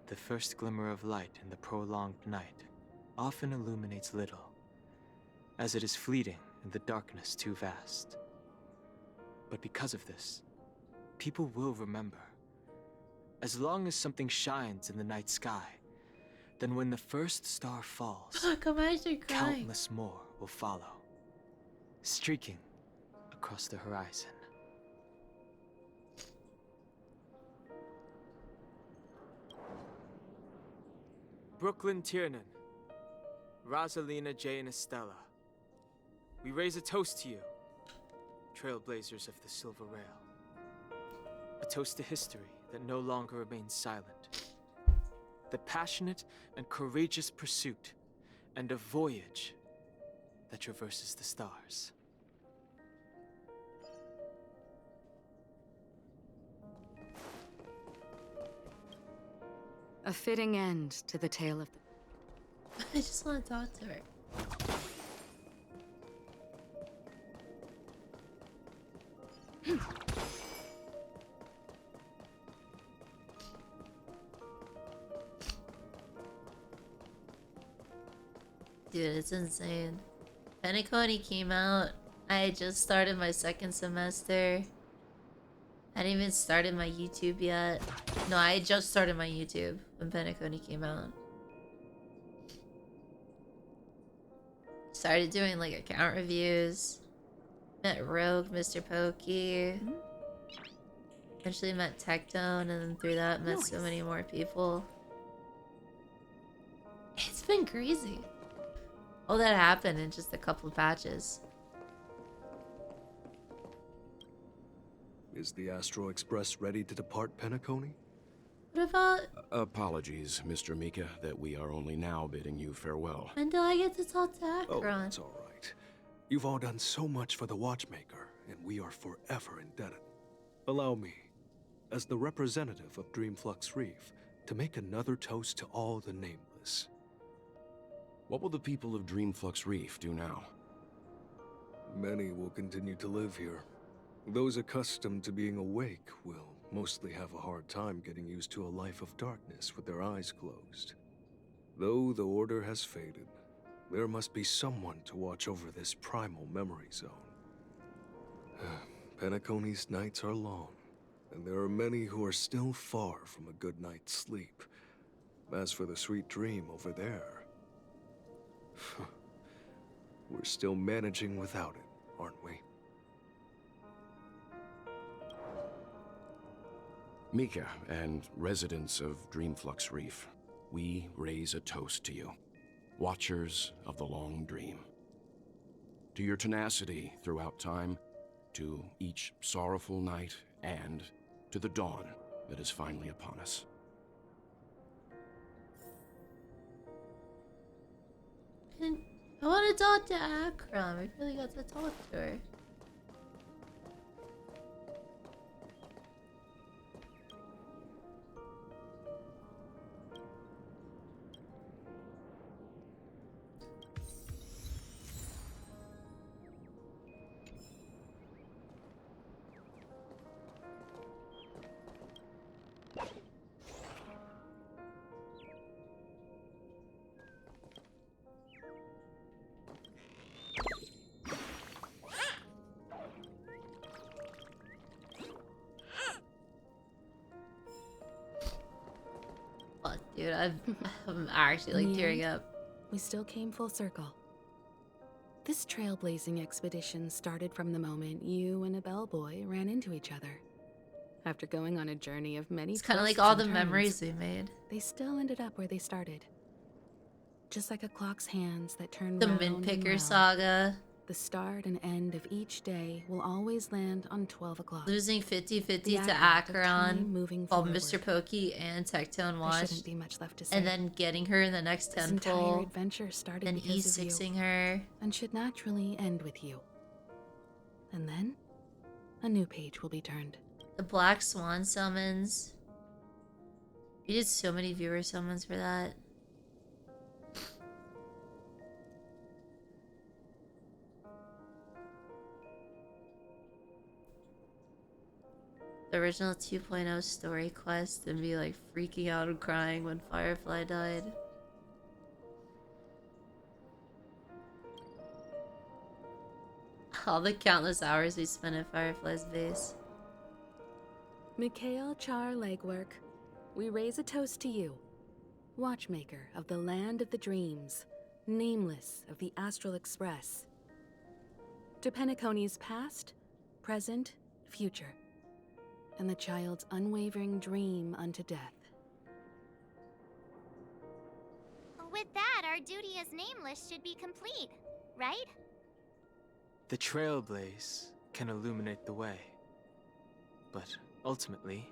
The first glimmer of light in the prolonged night often illuminates little, as it is fleeting in the darkness too vast. But because of this, people will remember. As long as something shines in the night sky, then when the first star falls, Fuck, imagine crying. countless more will follow, streaking across the horizon. Brooklyn Tiernan, Rosalina, Jay, and Estella. We raise a toast to you, trailblazers of the Silver Rail. A toast to history that no longer remains silent. The passionate and courageous pursuit, and a voyage that traverses the stars. A fitting end to the tale of the... I just want to talk to her. Dude, it's insane. Penacony came out. I had just started my second semester. I hadn't even started my YouTube yet. No, I had just started my YouTube when Penacony came out. Started doing like account reviews. Met Rogue, Mr. Pokey. Eventually met Tectone, and then through that met so many more people. It's been crazy. All that happened in just a couple of patches. Is the Astro Express ready to depart Penacony? What about... Apologies, Mr. Mika, that we are only now bidding you farewell. When do I get to talk to Akron? Oh, that's all right. You've all done so much for the Watchmaker, and we are forever indebted. Allow me, as the representative of Dreamflux Reef, to make another toast to all the nameless. What will the people of Dreamflux Reef do now? Many will continue to live here. Those accustomed to being awake will mostly have a hard time getting used to a life of darkness with their eyes closed. Though the order has faded, there must be someone to watch over this primal memory zone. Penacony's nights are long, and there are many who are still far from a good night's sleep. As for the sweet dream over there, we're still managing without it, aren't we? Mika and residents of Dreamflux Reef, we raise a toast to you, watchers of the long dream. To your tenacity throughout time, to each sorrowful night, and to the dawn that is finally upon us. And I want to talk to Akron. I really got to talk to her. Dude, I'm actually like tearing up. We still came full circle. This trailblazing expedition started from the moment you and a bellboy ran into each other. After going on a journey of many It's kind of twists like all and the turns, memories we made. They still ended up where they started. Just like a clock's hands that turn The round Mint and Picker round, saga. the start and end of each day will always land on 12 o'clock. Losing 50-50 The to advent of time Akron moving while forward. Mr. Pokey and Tectone There watched. shouldn't be much left to say. And then getting her in the next This entire temple. adventure started Then because of you, E6ing her. and should naturally end with you. And then, a new page will be turned. The Black Swan summons. We did so many viewer summons for that. The original 2.0 story quest and be like freaking out and crying when Firefly died. All the countless hours we spent at Firefly's base. Mikhail Char Legwork, we raise a toast to you, watchmaker of the land of the dreams, nameless of the Astral Express. To Penacony's past, present, future, and the child's unwavering dream unto death. With that, our duty as Nameless should be complete, right? The trailblaze can illuminate the way. But ultimately,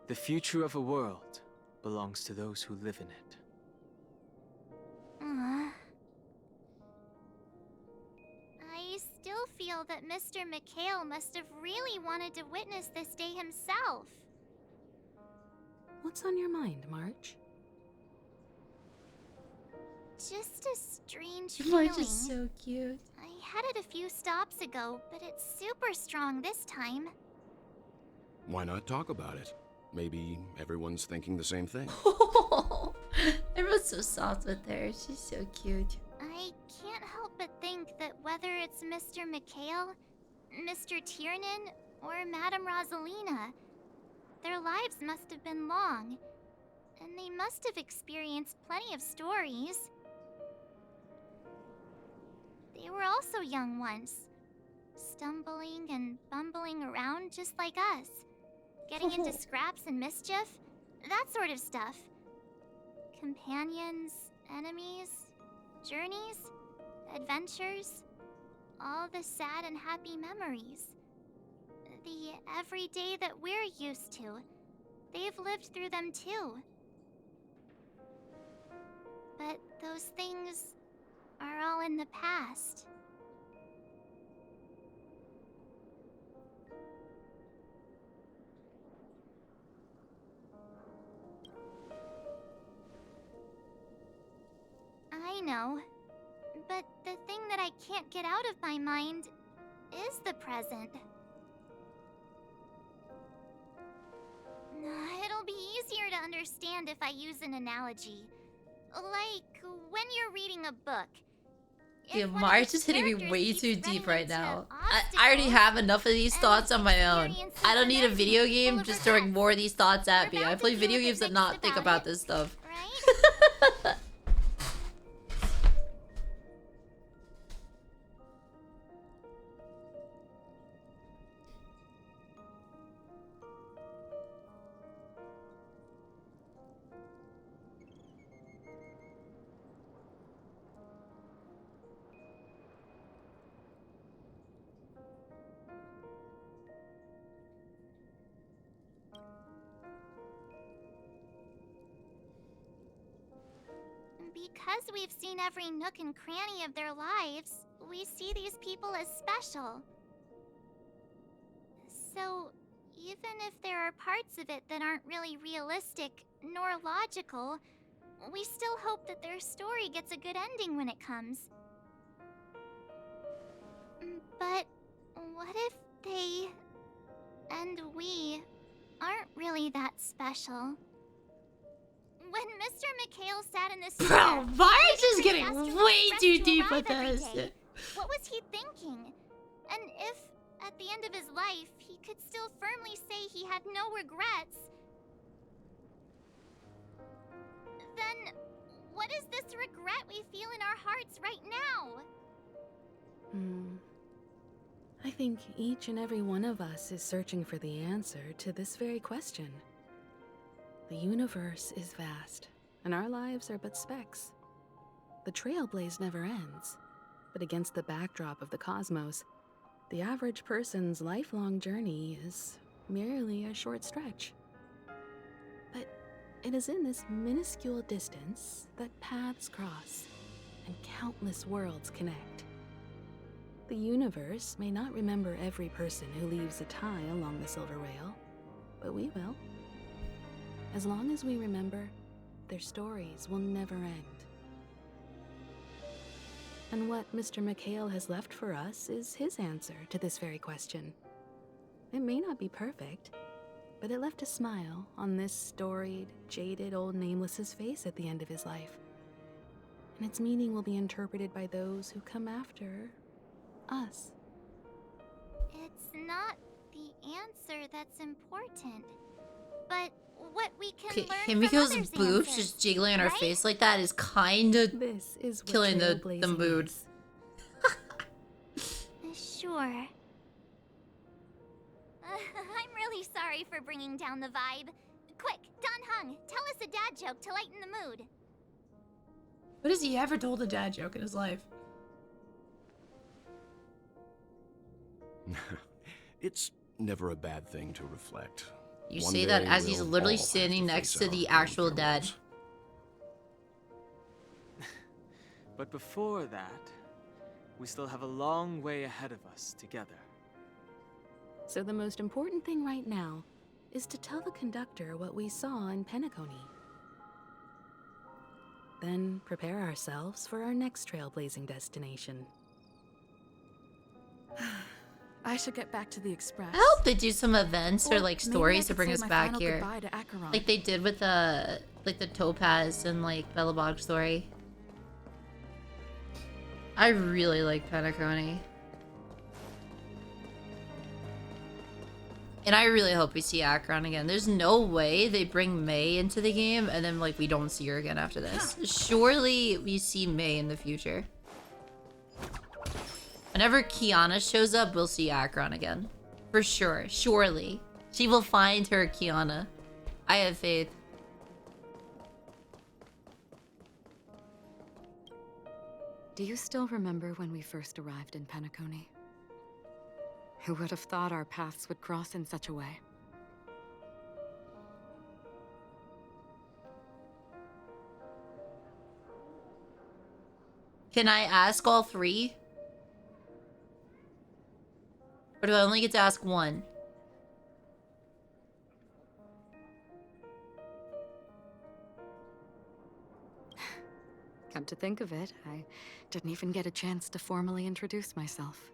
the future of a world belongs to those who live in it. I still feel that Mr. McHale must have really wanted to witness this day himself. What's on your mind, March? Just a strange feeling. March is so cute. I had it a few stops ago, but it's super strong this time. Why not talk about it? Maybe everyone's thinking the same thing. Everyone's so soft with her. She's so cute. I can't help but think that whether it's Mr. McHale, Mr. Tiernan, or Madame Rosalina, their lives must have been long, and they must have experienced plenty of stories. They were also young once, stumbling and bumbling around just like us, getting into scraps and mischief, that sort of stuff. Companions, enemies, journeys, adventures, all the sad and happy memories. The everyday that we're used to, they've lived through them too. But those things are all in the past. I know, but the thing that I can't get out of my mind is the present. It'll be easier to understand if I use an analogy. Like when you're reading a book. Dude, March is hitting me way too deep right now. I already have enough of these thoughts on my own. I don't need a video game just throwing more of these thoughts at me. I play video games that not think about this stuff. Because we've seen every nook and cranny of their lives, we see these people as special. So, even if there are parts of it that aren't really realistic nor logical, we still hope that their story gets a good ending when it comes. But what if they and we aren't really that special? When Mr. McHale sat in this Bro, March is getting way too deep with this. What was he thinking? And if, at the end of his life, he could still firmly say he had no regrets, then what is this regret we feel in our hearts right now? I think each and every one of us is searching for the answer to this very question. The universe is vast, and our lives are but specks. The trailblaze never ends, but against the backdrop of the cosmos, the average person's lifelong journey is merely a short stretch. But it is in this minuscule distance that paths cross and countless worlds connect. The universe may not remember every person who leaves a tie along the Silver Rail, but we will. As long as we remember, their stories will never end. And what Mr. McHale has left for us is his answer to this very question. It may not be perfect, but it left a smile on this storied, jaded old Nameless's face at the end of his life. And its meaning will be interpreted by those who come after us. It's not the answer that's important, but what we can learn from Himiko's others' boobs answers, just jiggling on her right? face like that is kind of killing the mood. Sure. I'm really sorry for bringing down the vibe. Quick, Don Hung, tell us a dad joke to lighten the mood. What has he ever told a dad joke in his life? It's never a bad thing to reflect. You One say that day as he's we'll literally all have standing to next face to our the own actual dad. farewells. But before that, we still have a long way ahead of us together. So the most important thing right now is to tell the conductor what we saw in Penacony. Then prepare ourselves for our next trailblazing destination. I should get back to the express. I hope they do some events or Or like maybe stories I to could bring say us my back final here, goodbye to Acheron. like they did with the Topaz and like Belobog story. I really like Penacony. And I really hope we see Acheron again. There's no way they bring May into the game and then like we don't see her again after this. Surely we see May in the future. Whenever Kiana shows up, we'll see Acheron again. For sure. Surely. She will find her Kiana. I have faith. Do you still remember when we first arrived in Penacony? Who would have thought our paths would cross in such a way? Can I ask all three? Or do I only get to ask one? Come to think of it, I didn't even get a chance to formally introduce myself.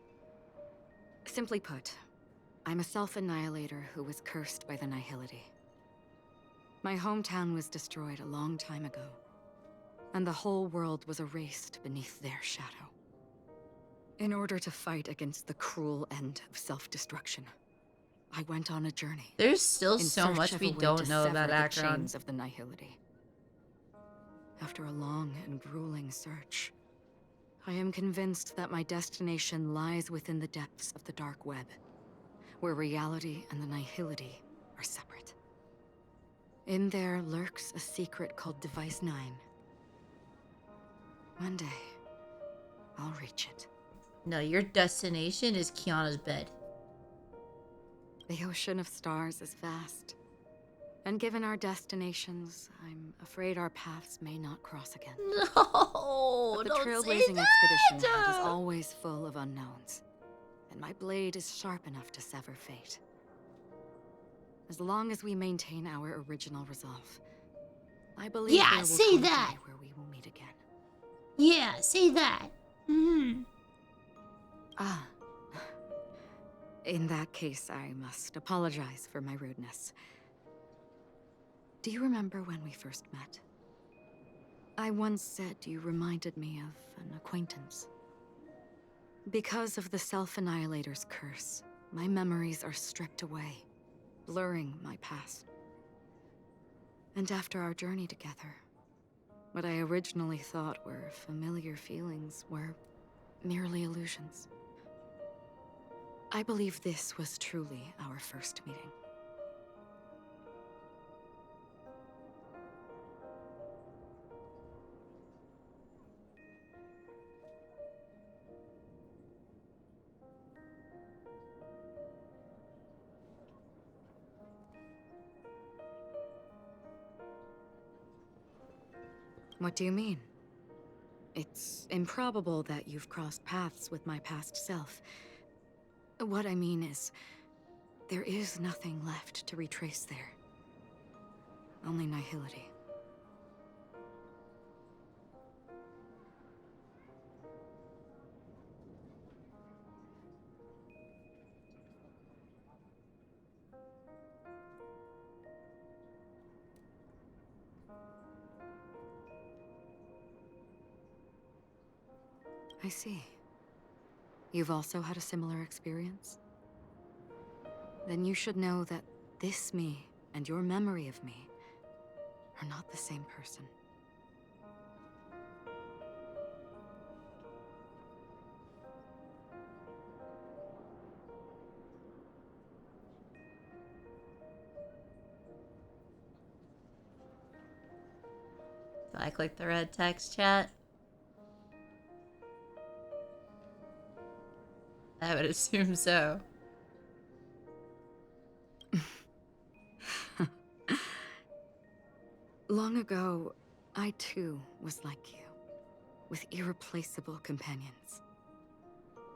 Simply put, I'm a self-annihilator who was cursed by the Nihility. My hometown was destroyed a long time ago, and the whole world was erased beneath their shadow. In order to fight against the cruel end of self-destruction, I went on a journey. There's still in so search much of we a way don't to know about sever the Acheron. chains of the Nihility. After a long and grueling search, I am convinced that my destination lies within the depths of the dark web, where reality and the Nihility are separate. In there lurks a secret called Device 9. One day, I'll reach it. No, your destination is Kiana's bed. The ocean of stars is vast. And given our destinations, I'm afraid our paths may not cross again. No, but the don't trailblazing say expedition that! ahead is always full of unknowns. And my blade is sharp enough to sever fate. As long as we maintain our original resolve, I believe Yeah, there will say come a that! day where we will meet again. Yeah, say that. Ah. In that case, I must apologize for my rudeness. Do you remember when we first met? I once said you reminded me of an acquaintance. Because of the Self-Annihilator's curse, my memories are stripped away, blurring my past. And after our journey together, what I originally thought were familiar feelings were merely illusions. I believe this was truly our first meeting. What do you mean? It's improbable that you've crossed paths with my past self. What I mean is, there is nothing left to retrace there. Only nihility. I see. You've also had a similar experience? Then you should know that this me and your memory of me are not the same person. Do I click the red text chat? I would assume so. Long ago, I too was like you, with irreplaceable companions.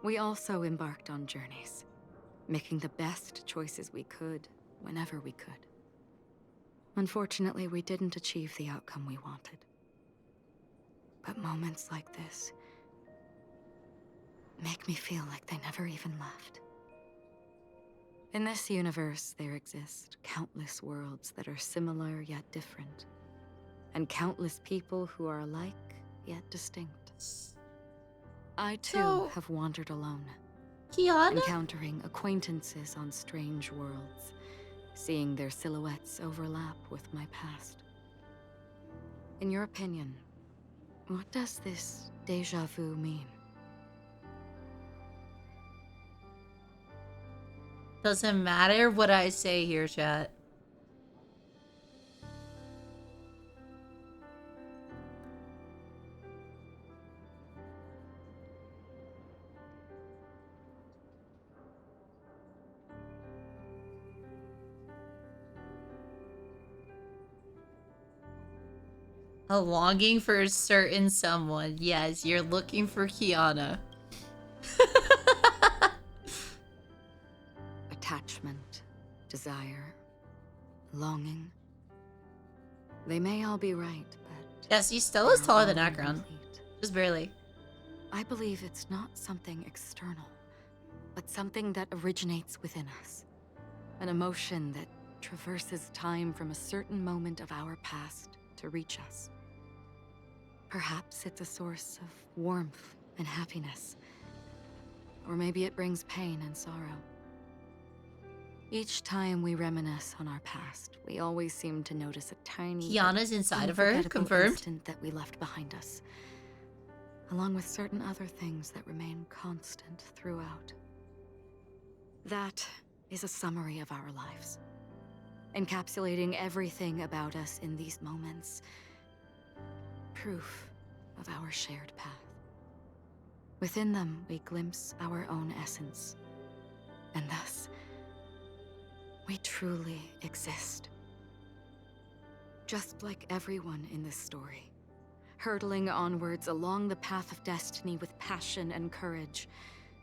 We also embarked on journeys, making the best choices we could, whenever we could. Unfortunately, we didn't achieve the outcome we wanted. But moments like this make me feel like they never even left. In this universe, there exist countless worlds that are similar yet different, and countless people who are alike yet distinct. I too have wandered alone, Kiana? encountering acquaintances on strange worlds, seeing their silhouettes overlap with my past. In your opinion, what does this déjà vu mean? Doesn't matter what I say here, chat. A longing for a certain someone. Yes, you're looking for Kiana. Attachment, desire, longing. They may all be right, but... Yeah, see, Stella's taller than Akron. Just barely. I believe it's not something external, but something that originates within us. An emotion that traverses time from a certain moment of our past to reach us. Perhaps it's a source of warmth and happiness. Or maybe it brings pain and sorrow. Each time we reminisce on our past, we always seem to notice a tiny... Kiana's inside of her, unforgettable confirmed. instant that we left behind us, along with certain other things that remain constant throughout. That is a summary of our lives, encapsulating everything about us in these moments. Proof of our shared path. Within them, we glimpse our own essence, and thus, we truly exist. Just like everyone in this story, hurtling onwards along the path of destiny with passion and courage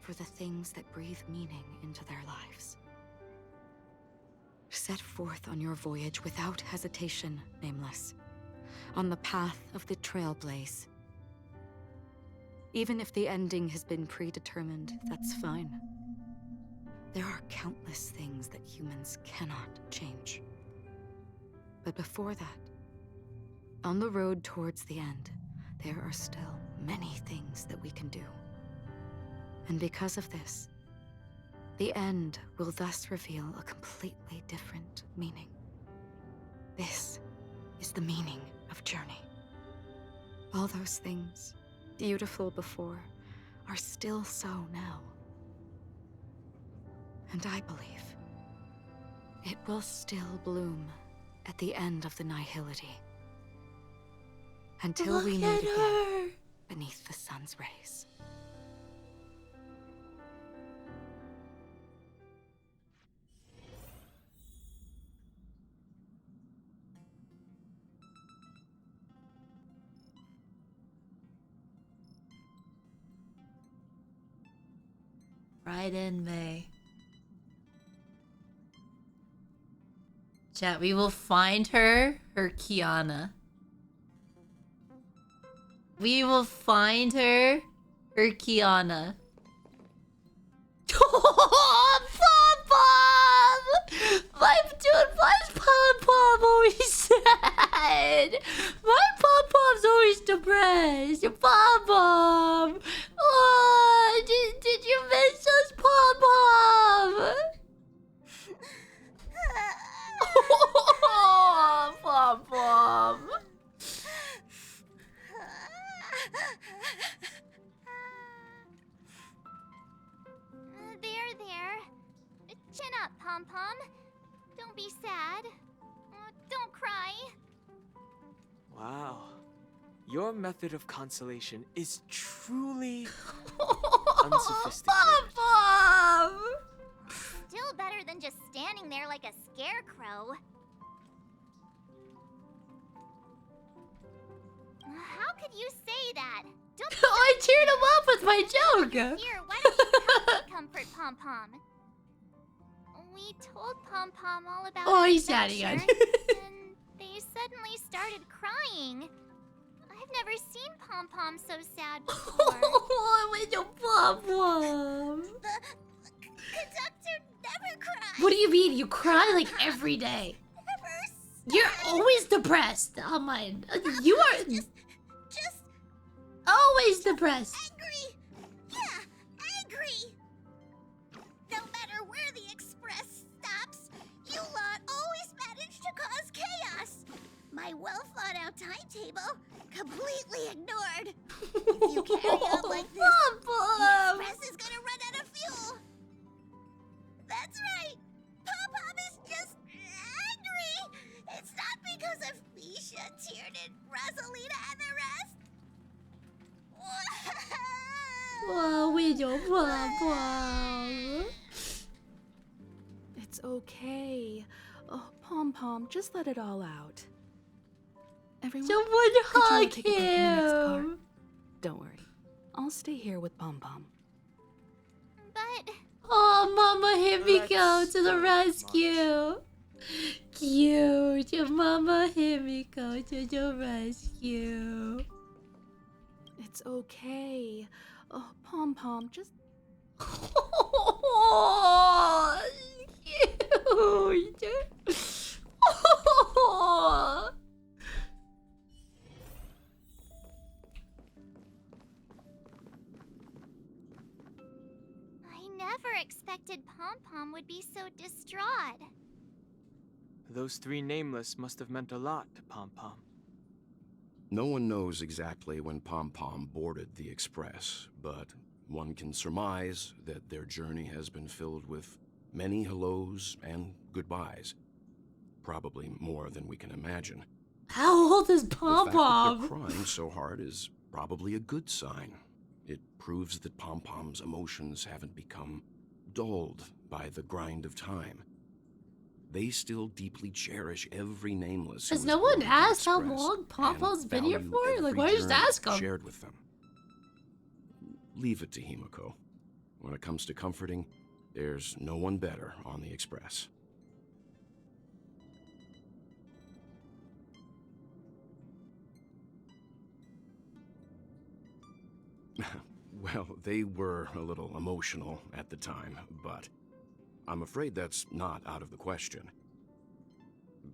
for the things that breathe meaning into their lives. Set forth on your voyage without hesitation, Nameless, on the path of the Trailblaze. Even if the ending has been predetermined, that's fine. There are countless things that humans cannot change. But before that, on the road towards the end, there are still many things that we can do. And because of this, the end will thus reveal a completely different meaning. This is the meaning of journey. All those things, beautiful before, are still so now. And I believe it will still bloom at the end of the nihility. Until we meet again beneath the sun's rays. Right in May. Chat, we will find her Kiana. We will find her Kiana. Oh, Pom-Pom! My Pom-Pom always sad. My Pom-Pom's always depressed. Pom-Pom! Oh, did you miss us, Pom-Pom? Oh, Pom-Pom. There. Chin up, Pom-Pom. Don't be sad. Don't cry. Wow. Your method of consolation is truly unsophisticated. Pom-Pom! Still better than just standing there like a scarecrow. How could you say that? Don't be I cheered him up with my joke! here, why don't you help me comfort Pom-Pom? We told Pom-Pom all about Oh, our he's chatting adventure, again. and they suddenly started crying. I've never seen Pom-Pom so sad before. Oh, with your Pom-Pom. The conductor never cried. What do you mean? You cry like every day. You're always depressed. Oh my, you are Just always depressed. angry. Yeah, angry. No matter where the express stops, you lot always manage to cause chaos. My well-thought-out timetable completely ignored. If you carry on like this, the express is gonna run out of fuel. That's right. Pom-Pom is just angry. It's not because of Misha, Tiernan, Rosalina, and the rest. Wow, with your Pom-Pom. It's okay. Oh, Pom-Pom, just let it all out. Everyone, Someone could you hug take a break in the next car? him. Don't worry. I'll stay here with Pom-Pom. But Oh, Mama Himiko to the rescue. Cute. Your Mama Himiko to the rescue. It's okay. Oh, Pom-Pom, just... Oh, cute. Oh. I never expected Pom-Pom would be so distraught. Those three nameless must have meant a lot to Pom-Pom. No one knows exactly when Pom-Pom boarded the Express, but one can surmise that their journey has been filled with many hellos and goodbyes. Probably more than we can imagine. How old is The fact that Pom-Pom? they're crying so hard is probably a good sign. It proves that Pom-Pom's emotions haven't become dulled by the grind of time. They still deeply cherish every nameless. Has no one asked how long Pom-Pom's been here for? Like, why just ask him? Shared with them. Leave it to Himiko. When it comes to comforting, there's no one better on the Express. Well, they were a little emotional at the time, but I'm afraid that's not out of the question.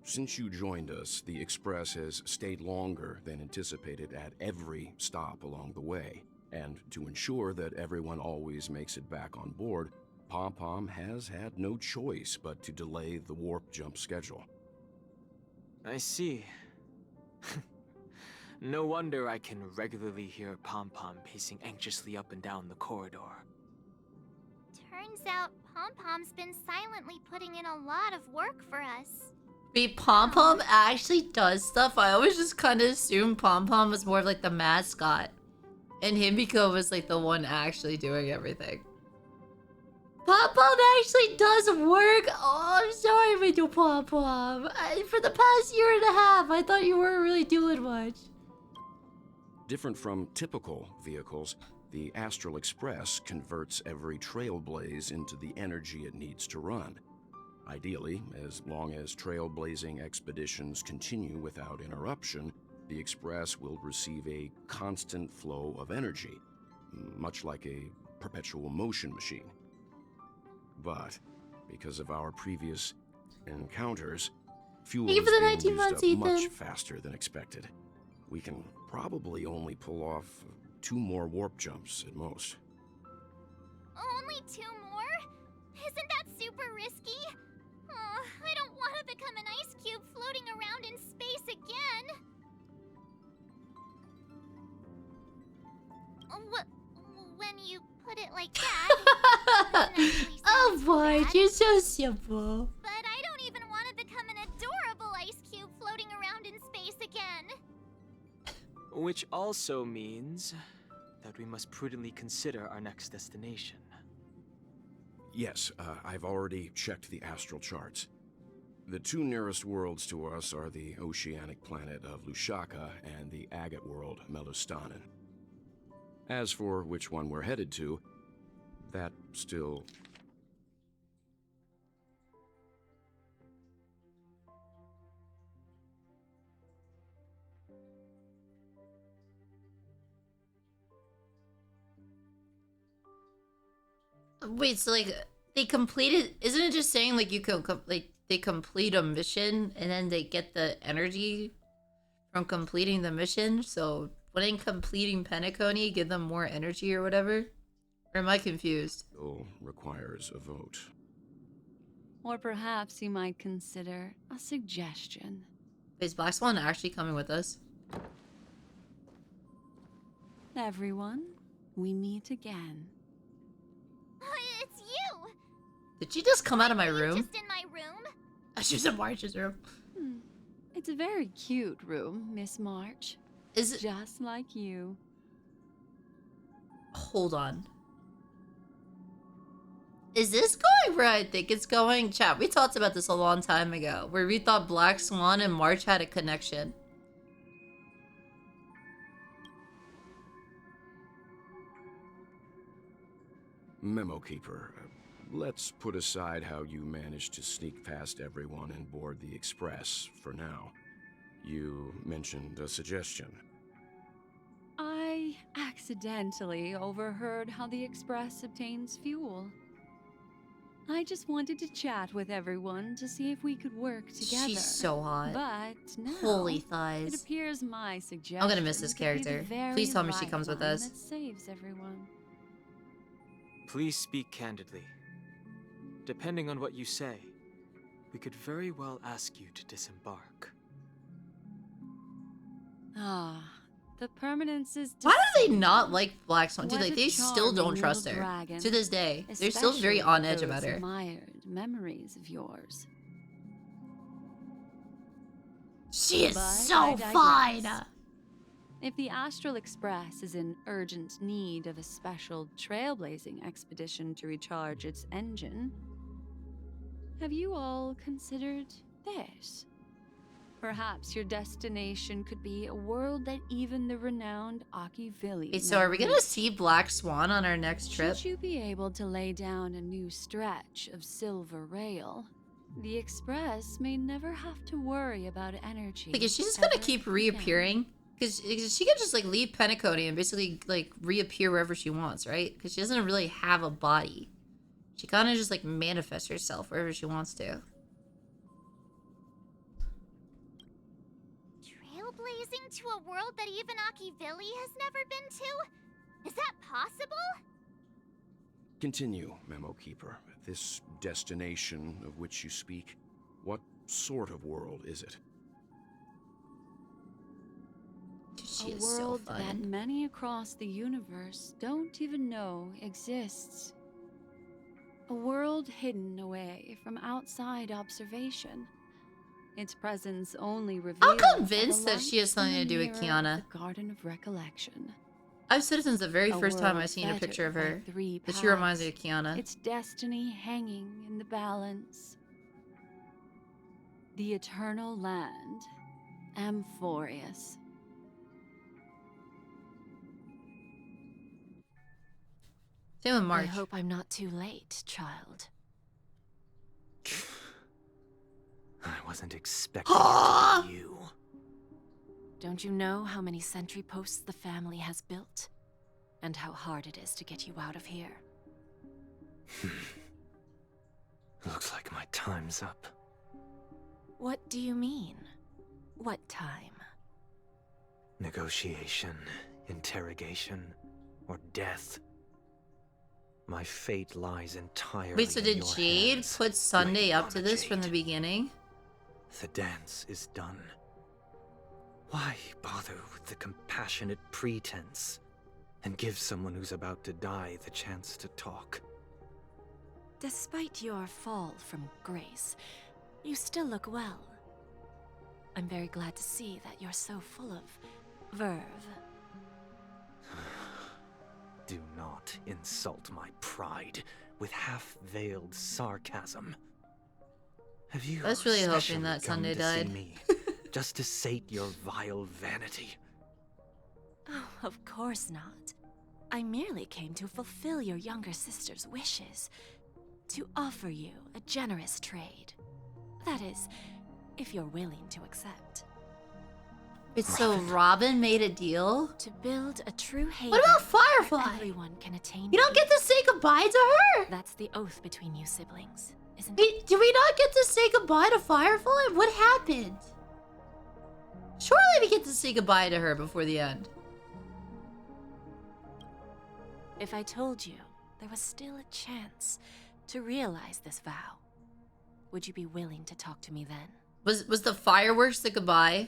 Since you joined us, the Express has stayed longer than anticipated at every stop along the way. And to ensure that everyone always makes it back on board, Pom-Pom has had no choice but to delay the warp jump schedule. I see. No wonder I can regularly hear Pom-Pom pacing anxiously up and down the corridor. Turns out Pom-Pom's been silently putting in a lot of work for us. Wait, Pom-Pom actually does stuff? I always just kind of assumed Pom-Pom was more of like the mascot. And Himiko was like the one actually doing everything. Pom-Pom actually does work! Oh, I'm sorry, with you, Pom-Pom. For the past year and a half, I thought you weren't really doing much. Different from typical vehicles, the Astral Express converts every trailblaze into the energy it needs to run. Ideally, as long as trailblazing expeditions continue without interruption, the Express will receive a constant flow of energy, much like a perpetual motion machine. But because of our previous encounters, fuel is Even the being 19 used months, up much Ethan. faster than expected. We can probably only pull off 2 more warp jumps at most. Only 2 more? Isn't that super risky? Oh, I don't want to become an ice cube floating around in space again. When you put it like that, Oh boy, you're so simple. but I don't even want to become an adorable ice cube floating around in space again. Which also means that we must prudently consider our next destination. Yes, I've already checked the astral charts. The two nearest worlds to us are the oceanic planet of Lushaka and the agate world, Melustanen. As for which one we're headed to, that still... Wait, so like they completed? Isn't it just saying like you can like they complete a mission and then they get the energy from completing the mission? So wouldn't completing Penacony give them more energy or whatever? Or am I confused? Still requires a vote. Or perhaps you might consider a suggestion. Is Black Swan actually coming with us? Everyone, we meet again. It's you! Did she just come out of my room? Just in my room? She's in March's room. It's a very cute room, Miss March. Is it just like you? Hold on. Is this going where I think it's going? Chat, we talked about this a long time ago, where we thought Black Swan and March had a connection. Memo Keeper, let's put aside how you managed to sneak past everyone and board the Express for now. You mentioned a suggestion. I accidentally overheard how the Express obtains fuel. I just wanted to chat with everyone to see if we could work together. She's so hot. But now, holy thighs. It appears my suggestion I'm gonna miss this character. Please tell me she comes with us. That saves everyone. Please speak candidly. Depending on what you say, we could very well ask you to disembark. Ah, the permanence is. Why do they not like Black Swan? Dude, like, they still don't trust her. To this day. They're still very on edge about her. Admired memories of yours. She is so fine! If the Astral Express is in urgent need of a special trailblazing expedition to recharge its engine, have you all considered this? Perhaps your destination could be a world that even the renowned Akivilli. Wait, so are we gonna see Black Swan on our next trip? Should you be able to lay down a new stretch of silver rail, the Express may never have to worry about energy. Like, is she just gonna keep reappearing? Because she can just, like, leave Penacony and basically, like, reappear wherever she wants, right? Because she doesn't really have a body. She kind of just, like, manifests herself wherever she wants to. Trailblazing to a world that even Akivilli has never been to? Is that possible? Continue, Memo Keeper. This destination of which you speak, what sort of world is it? She is a world so that fun. many across the universe don't even know exists. A world hidden away from outside observation. Its presence only revealed. I'm convinced that she has something to do with Kiana. The Garden of Recollection. I've said it since the very first time I seen a picture of her. That she reminds me of Kiana. Its destiny hanging in the balance. The Eternal Land. Amphorius. Same with March. I hope I'm not too late, child. I wasn't expecting it to be you. Don't you know how many sentry posts the family has built? And how hard it is to get you out of here? Looks like my time's up. What do you mean? What time? Negotiation, interrogation, or death. My fate lies entirely Wait, so in did your Jade hands. put Sunday Wait up on to a this Jade. from the beginning? The dance is done. Why bother with the compassionate pretense and give someone who's about to die the chance to talk? Despite your fall from grace, you still look well. I'm very glad to see that you're so full of Verve. Do not insult my pride with half-veiled sarcasm. Have you I was really hoping especially that come Sunday to see died. me just to sate your vile vanity? Oh, of course not. I merely came to fulfill your younger sister's wishes. To offer you a generous trade. That is, if you're willing to accept. It's so Robin made a deal? To build a true haven. What about Firefly? Everyone can attain. You don't get to say goodbye to her? That's the oath between you siblings, isn't it? Did we not get to say goodbye to Firefly? What happened? Surely we get to say goodbye to her before the end. If I told you there was still a chance to realize this vow, would you be willing to talk to me then? Was the fireworks the goodbye?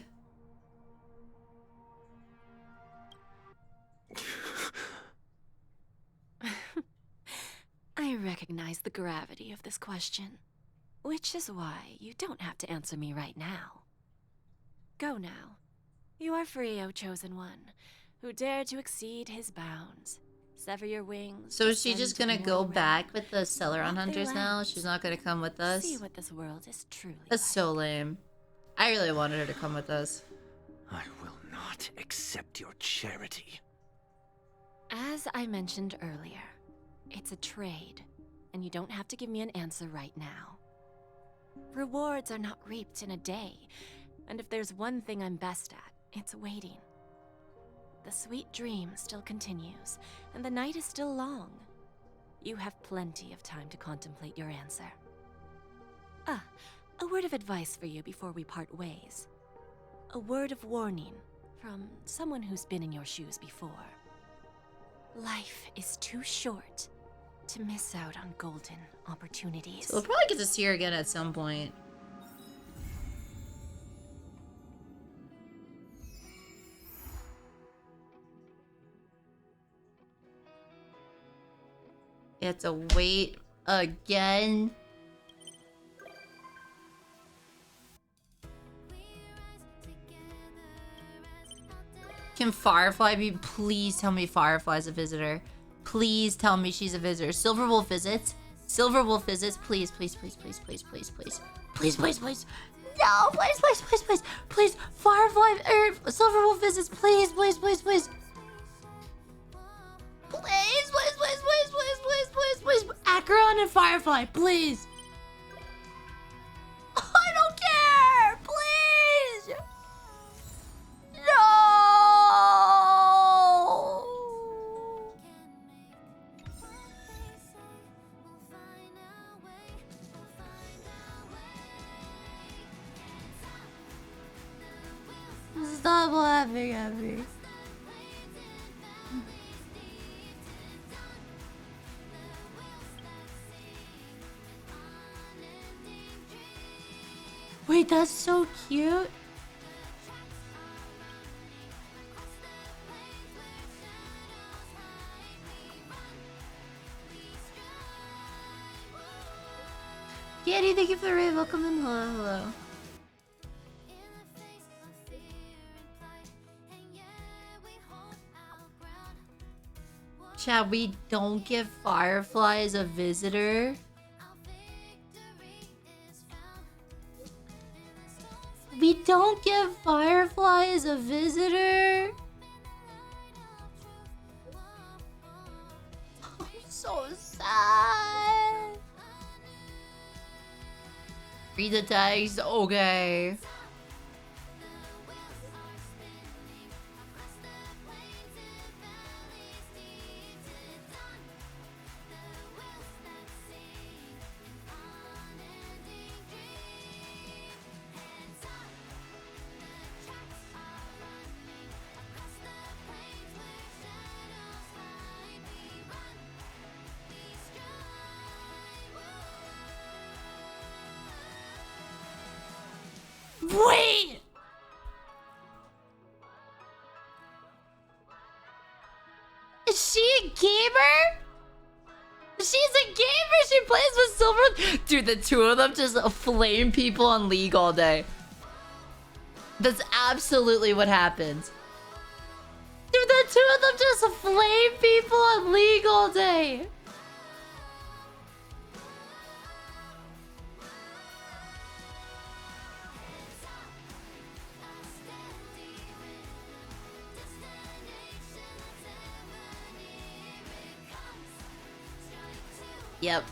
I recognize the gravity of this question, which is why you don't have to answer me right now. Go now. You are free, O Chosen One, who dare to exceed his bounds. Sever your wings. So is she descend just to gonna the go mortal back realm, with the Stellaron walk the Hunters now? lands, She's not gonna come with us? see what this world is truly That's so lame. I really wanted her to come with us. I will not accept your charity. As I mentioned earlier, it's a trade, and you don't have to give me an answer right now. Rewards are not reaped in a day, and if there's one thing I'm best at, it's waiting. The sweet dream still continues, and the night is still long. You have plenty of time to contemplate your answer. Ah, a word of advice for you before we part ways. A word of warning from someone who's been in your shoes before. Life is too short to miss out on golden opportunities. We'll probably get to see her again at some point. You have to wait again. Can Firefly be? Please tell me Firefly's a visitor. Please tell me she's a visitor. Silverwolf visits. Silverwolf visits. Please, please, please, please, please, please, please. Please, please, please. No, please, please, please, please. Please, Firefly, Silverwolf visits. Please, please, please, please. Please, please, please, please, please, please, please, please. Acheron and Firefly, please. I don't care. Please. No. Stop laughing at me. Wait, that's so cute. Kitty, thank you for the raid. Welcome in. Hello, hello. Chad, we don't give Fireflies a visitor. We don't give Fireflies a visitor. I'm so sad. Read the text. Okay. Wait! Is she a gamer? She's a gamer! She plays with Silver... Dude, the two of them just flame people on League all day. That's absolutely what happens. the two of them just flame people on League all day. Yep.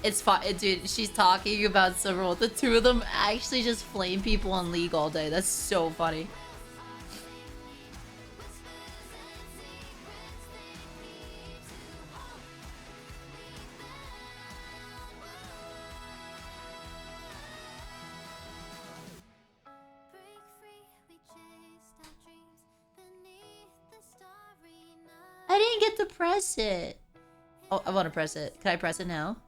It's fine, dude. She's talking about several. The two of them actually just flame people on League all day. That's so funny. I didn't get to press it. Oh, I want to press it. Can I press it now?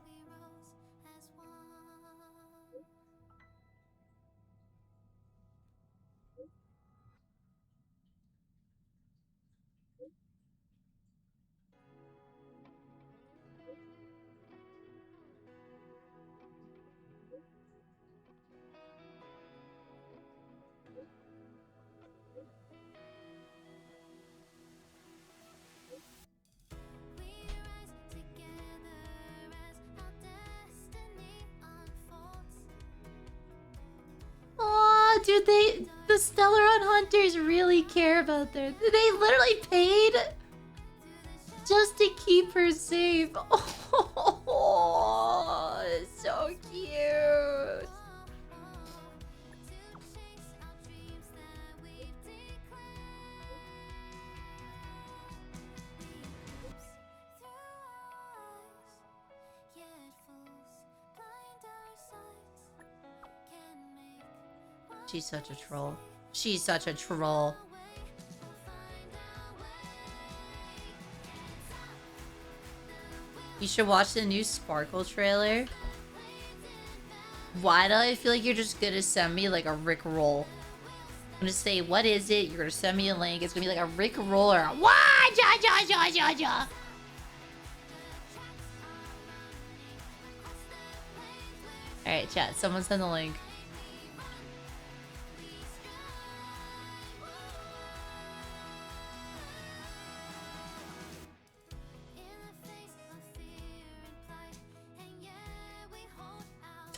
Aw, dude, the Stellaron Hunters really care about their... They literally paid just to keep her safe. Oh, so cute. She's such a troll. She's such a troll. You should watch the new Sparkle trailer. Why do I feel like you're just gonna send me like a Rick roll? I'm gonna say, what is it? You're gonna send me a link. It's gonna be like a Rick roll or a wah ja ja ja ja ja. Alright, chat, someone send the link.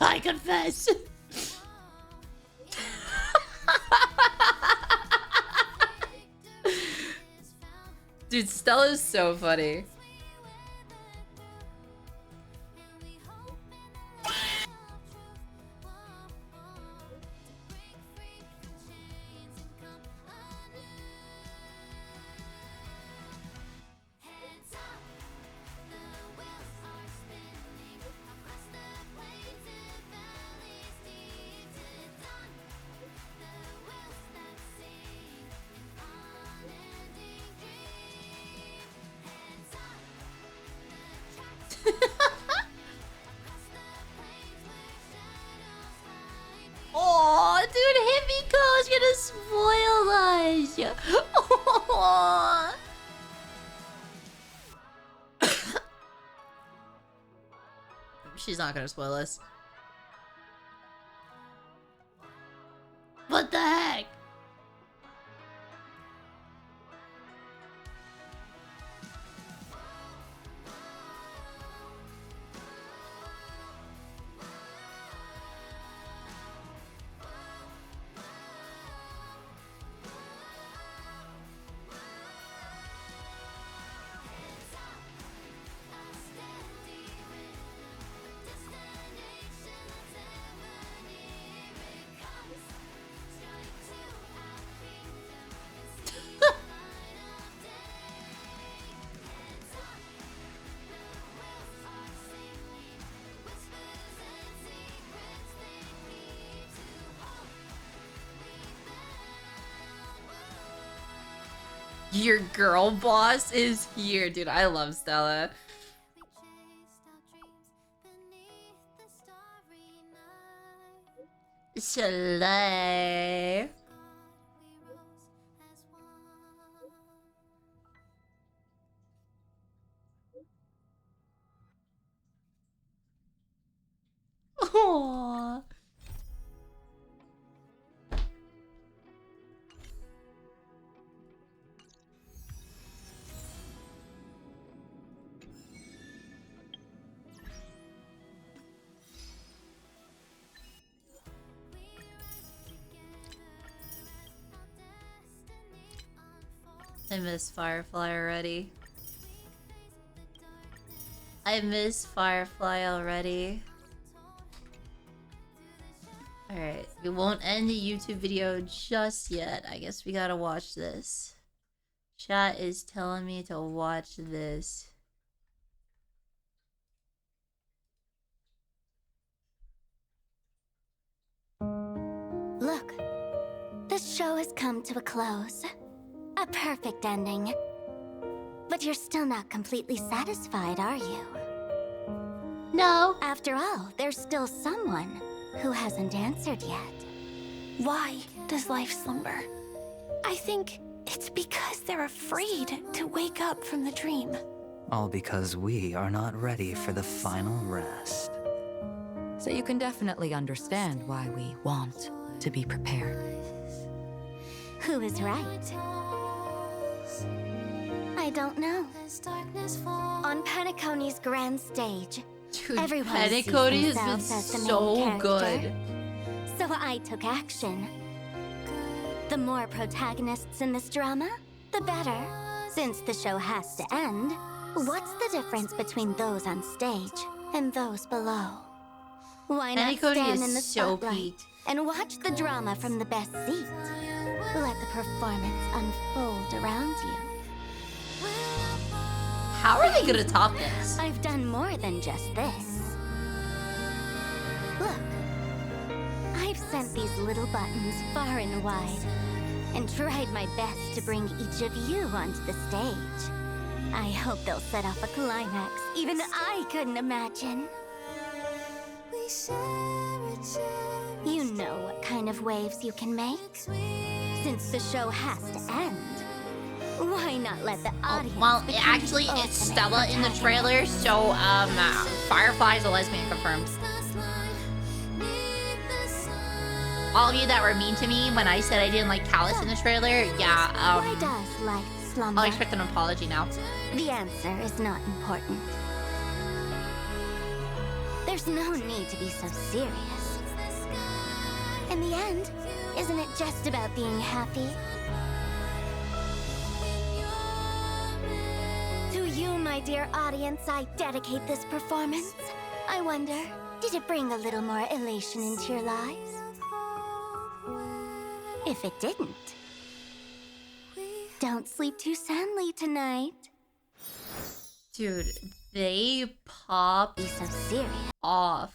I confess. Dude, Stella's so funny. Oh, dude, Himiko's gonna spoil us. She's not gonna spoil us. What the heck? Your girl boss is here, dude. I love Stella. Shalay. Aww. I miss Firefly already. I miss Firefly already. Alright, we won't end the YouTube video just yet. I guess we gotta watch this. Chat is telling me to watch this. Look, this show has come to a close. A perfect ending. But you're still not completely satisfied, are you? No. After all, there's still someone who hasn't answered yet. Why does life slumber? I think it's because they're afraid to wake up from the dream. All because we are not ready for the final rest. So you can definitely understand why we want to be prepared. Who is right? I don't know. On Penacony's grand stage, Dude, everyone Penacony sees has been themselves as the main so character. good. So I took action. The more protagonists in this drama, the better. Since the show has to end, what's the difference between those on stage and those below? Why not Penacony stand is in the so spotlight peaked. and watch the drama from the best seat? Let the performance unfold around you. How are they gonna top this? I've done more than just this. Look, I've sent these little buttons far and wide, and tried my best to bring each of you onto the stage. I hope they'll set off a climax even I couldn't imagine. You know what kind of waves you can make? Since the show has to end, why not let the audience... Well, become actually, the it's ultimate Stella in the trailer, so, Firefly's a lesbian confirmed. All of you that were mean to me when I said I didn't like Callus in the trailer, yeah, Why does life slumber? I'll expect an apology now. The answer is not important. There's no need to be so serious. In the end, isn't it just about being happy? To you, my dear audience, I dedicate this performance. I wonder, did it bring a little more elation into your lives? If it didn't, don't sleep too soundly tonight. Dude, they popped Be so serious. off.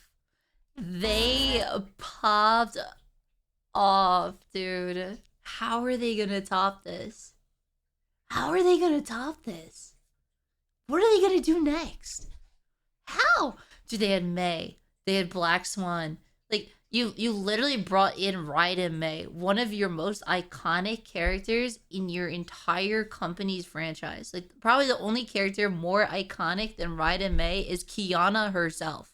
They popped off, dude. How are they gonna top this? How are they gonna top this? What are they gonna do next? How? Dude, they had May. They had Black Swan. Like, you literally brought in Raiden May, one of your most iconic characters in your entire company's franchise. Like, probably the only character more iconic than Raiden May is Kiana herself.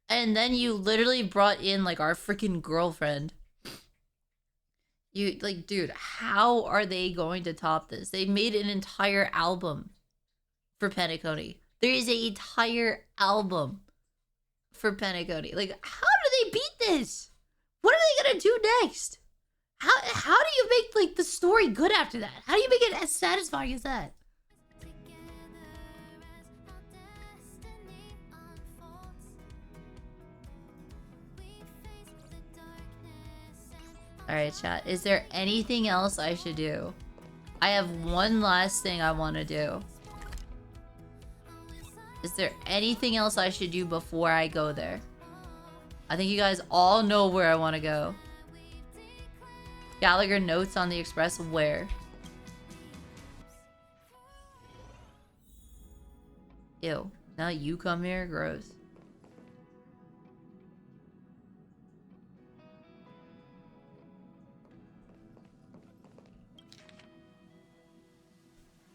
And then you literally brought in, like, our freaking girlfriend. You, like, dude, how are they going to top this? They made an entire album for Penacony. There is an entire album for Penacony. Like, how do they beat this? What are they gonna do next? How do you make, like, the story good after that? How do you make it as satisfying as that? Alright, chat. Is there anything else I should do? I have one last thing I want to do. Is there anything else I should do before I go there? I think you guys all know where I want to go. Gallagher notes on the express where? Ew. Now you come here? Gross.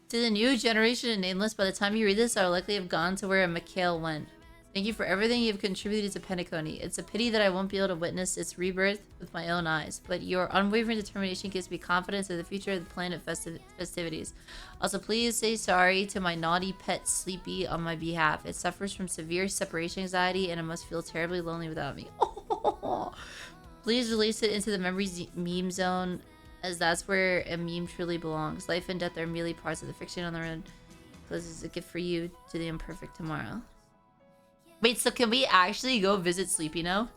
To the new generation of Nameless, by the time you read this, I will likely have gone to where Mikhail went. Thank you for everything you've contributed to Penacony. It's a pity that I won't be able to witness its rebirth with my own eyes, but your unwavering determination gives me confidence in the future of the planet festivities. Also, please say sorry to my naughty pet Sleepy on my behalf. It suffers from severe separation anxiety and it must feel terribly lonely without me. Please release it into the memories meme zone as that's where a meme truly belongs. Life and death are merely parts of the fiction on their own. This is a gift for you to the imperfect tomorrow. Wait, so can we actually go visit Sleepy now?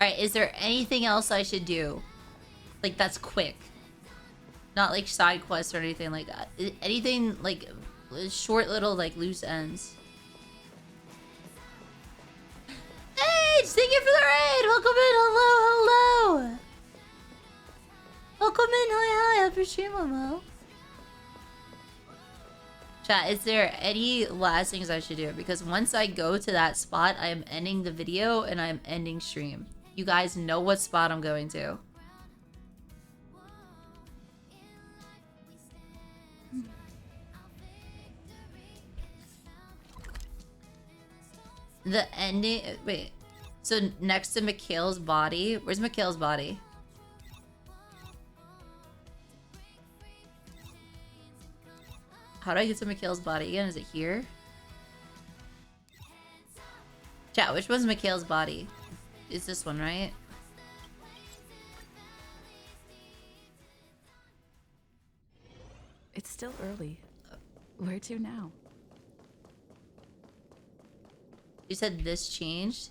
Alright, is there anything else I should do? Like, that's quick. Not like side quests or anything like that. Anything like short little like loose ends. Hey, thank you for the raid! Welcome in, hello! Welcome in, hi, up your stream, Momo. Chat, is there any last things I should do? Because once I go to that spot, I am ending the video and I am ending stream. You guys know what spot I'm going to. The ending... Wait. So next to Mikhail's body... Where's Mikhail's body? How do I get to Mikhail's body again? Is it here? Chat, which one's Mikhail's body? It's this one, right? It's still early. Where to now? You said this changed?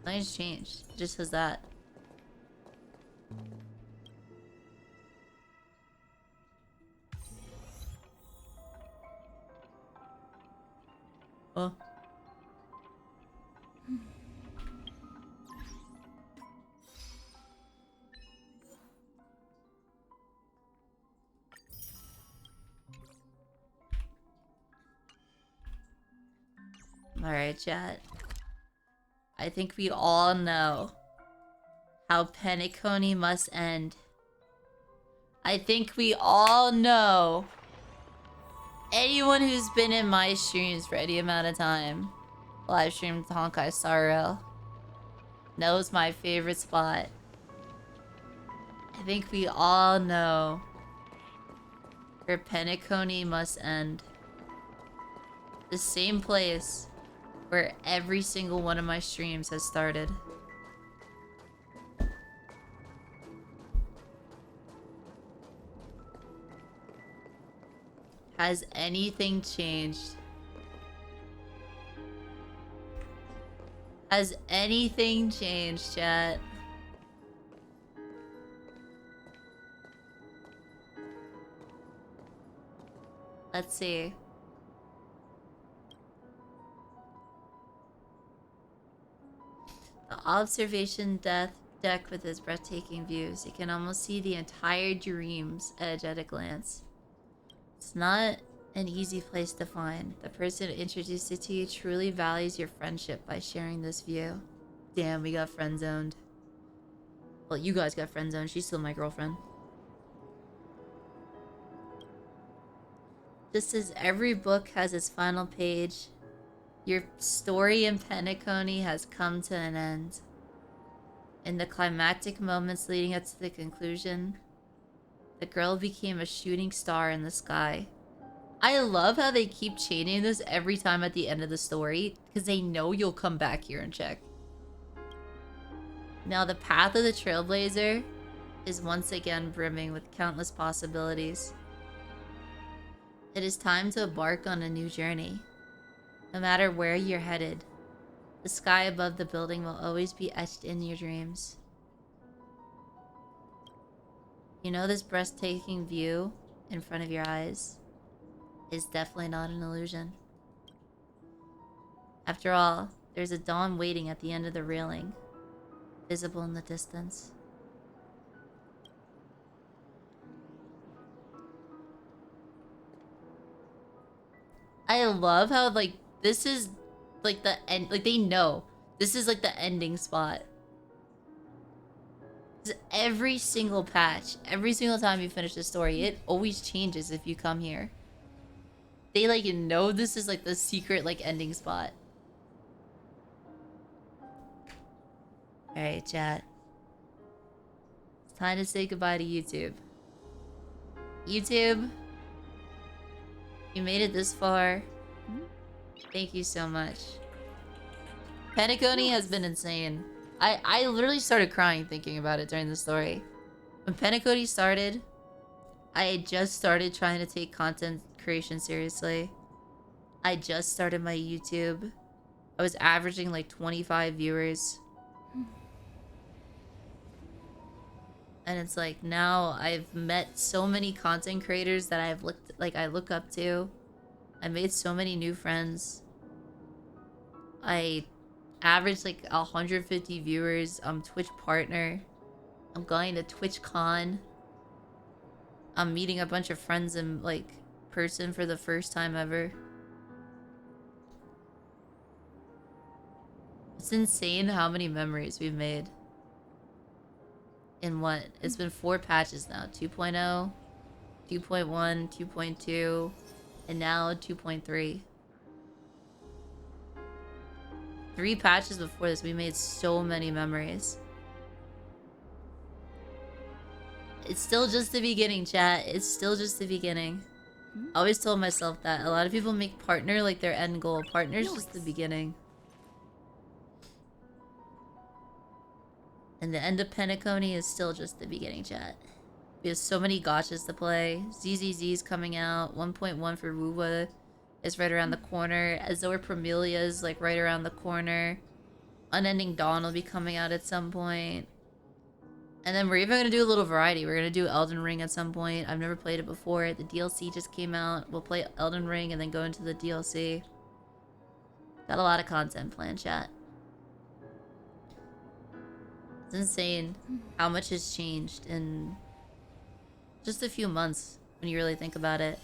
Nothing's changed. It just says that. Oh. Alright, chat. I think we all know how Penacony must end. I think we all know. Anyone who's been in my streams for any amount of time, live streamed Honkai Star Rail, knows my favorite spot. I think we all know where Penacony must end. The same place where every single one of my streams has started. Has anything changed? Has anything changed, chat? Let's see. The observation deck with its breathtaking views. You can almost see the entire dream's edge at a glance. It's not an easy place to find. The person who introduced it to you truly values your friendship by sharing this view. Damn, we got friend-zoned. Well, you guys got friend-zoned. She's still my girlfriend. Just as every book has its final page, your story in Penacony has come to an end. In the climactic moments leading up to the conclusion, the girl became a shooting star in the sky. I love how they keep changing this every time at the end of the story, because they know you'll come back here and check. Now the path of the Trailblazer is once again brimming with countless possibilities. It is time to embark on a new journey. No matter where you're headed, the sky above the building will always be etched in your dreams. You know, this breathtaking view in front of your eyes is definitely not an illusion. After all, there's a dawn waiting at the end of the railing, visible in the distance. I love how, like, this is, like, the end, like, they know. This is, like, the ending spot. 'Cause every single patch, every single time you finish the story, it always changes if you come here. They, like, know this is, like, the secret, like, ending spot. Alright, chat. It's time to say goodbye to YouTube. YouTube, you made it this far. Thank you so much. Penacony has been insane. I literally started crying thinking about it during the story. When Penacony started, I had just started trying to take content creation seriously. I just started my YouTube. I was averaging like 25 viewers. And it's like now I've met so many content creators that I look up to. I made so many new friends. I averaged like 150 viewers. I'm Twitch partner. I'm going to TwitchCon. I'm meeting a bunch of friends in like person for the first time ever. It's insane how many memories we've made. In what? It's been 4 patches now. 2.0, 2.1, 2.2, and now 2.3. 3 patches before this, we made so many memories. It's still just the beginning, chat. It's still just the beginning. I always told myself that. A lot of people make partner like their end goal. Partner's just the beginning. And the end of Penacony is still just the beginning, chat. We have so many gotchas to play. ZZZ's coming out. 1.1 for Wuwa is right around the corner. Azor Promelia is like right around the corner. Unending Dawn will be coming out at some point. And then we're even going to do a little variety. We're going to do Elden Ring at some point. I've never played it before. The DLC just came out. We'll play Elden Ring and then go into the DLC. Got a lot of content planned, chat. It's insane how much has changed in just a few months when you really think about it.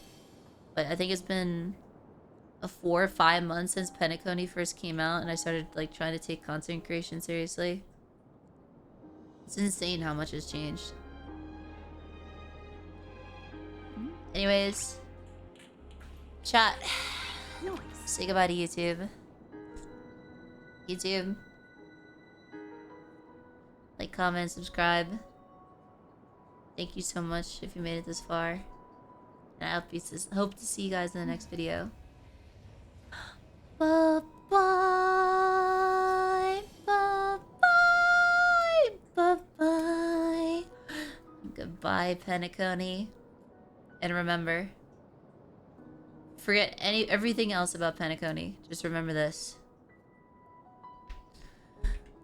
But I think it's been a 4 or 5 months since Penacony first came out and I started like trying to take content creation seriously. It's insane how much has changed. Anyways, chat. Say goodbye to YouTube. YouTube. Like, comment, subscribe. Thank you so much if you made it this far. And I hope to see you guys in the next video. Bye-bye. Bye-bye. Bye-bye. Goodbye, Penacony. And remember, forget everything else about Penacony. Just remember this.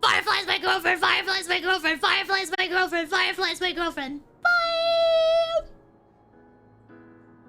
Firefly's my girlfriend! Firefly's my girlfriend! Firefly's my girlfriend! Firefly's my girlfriend! Bye!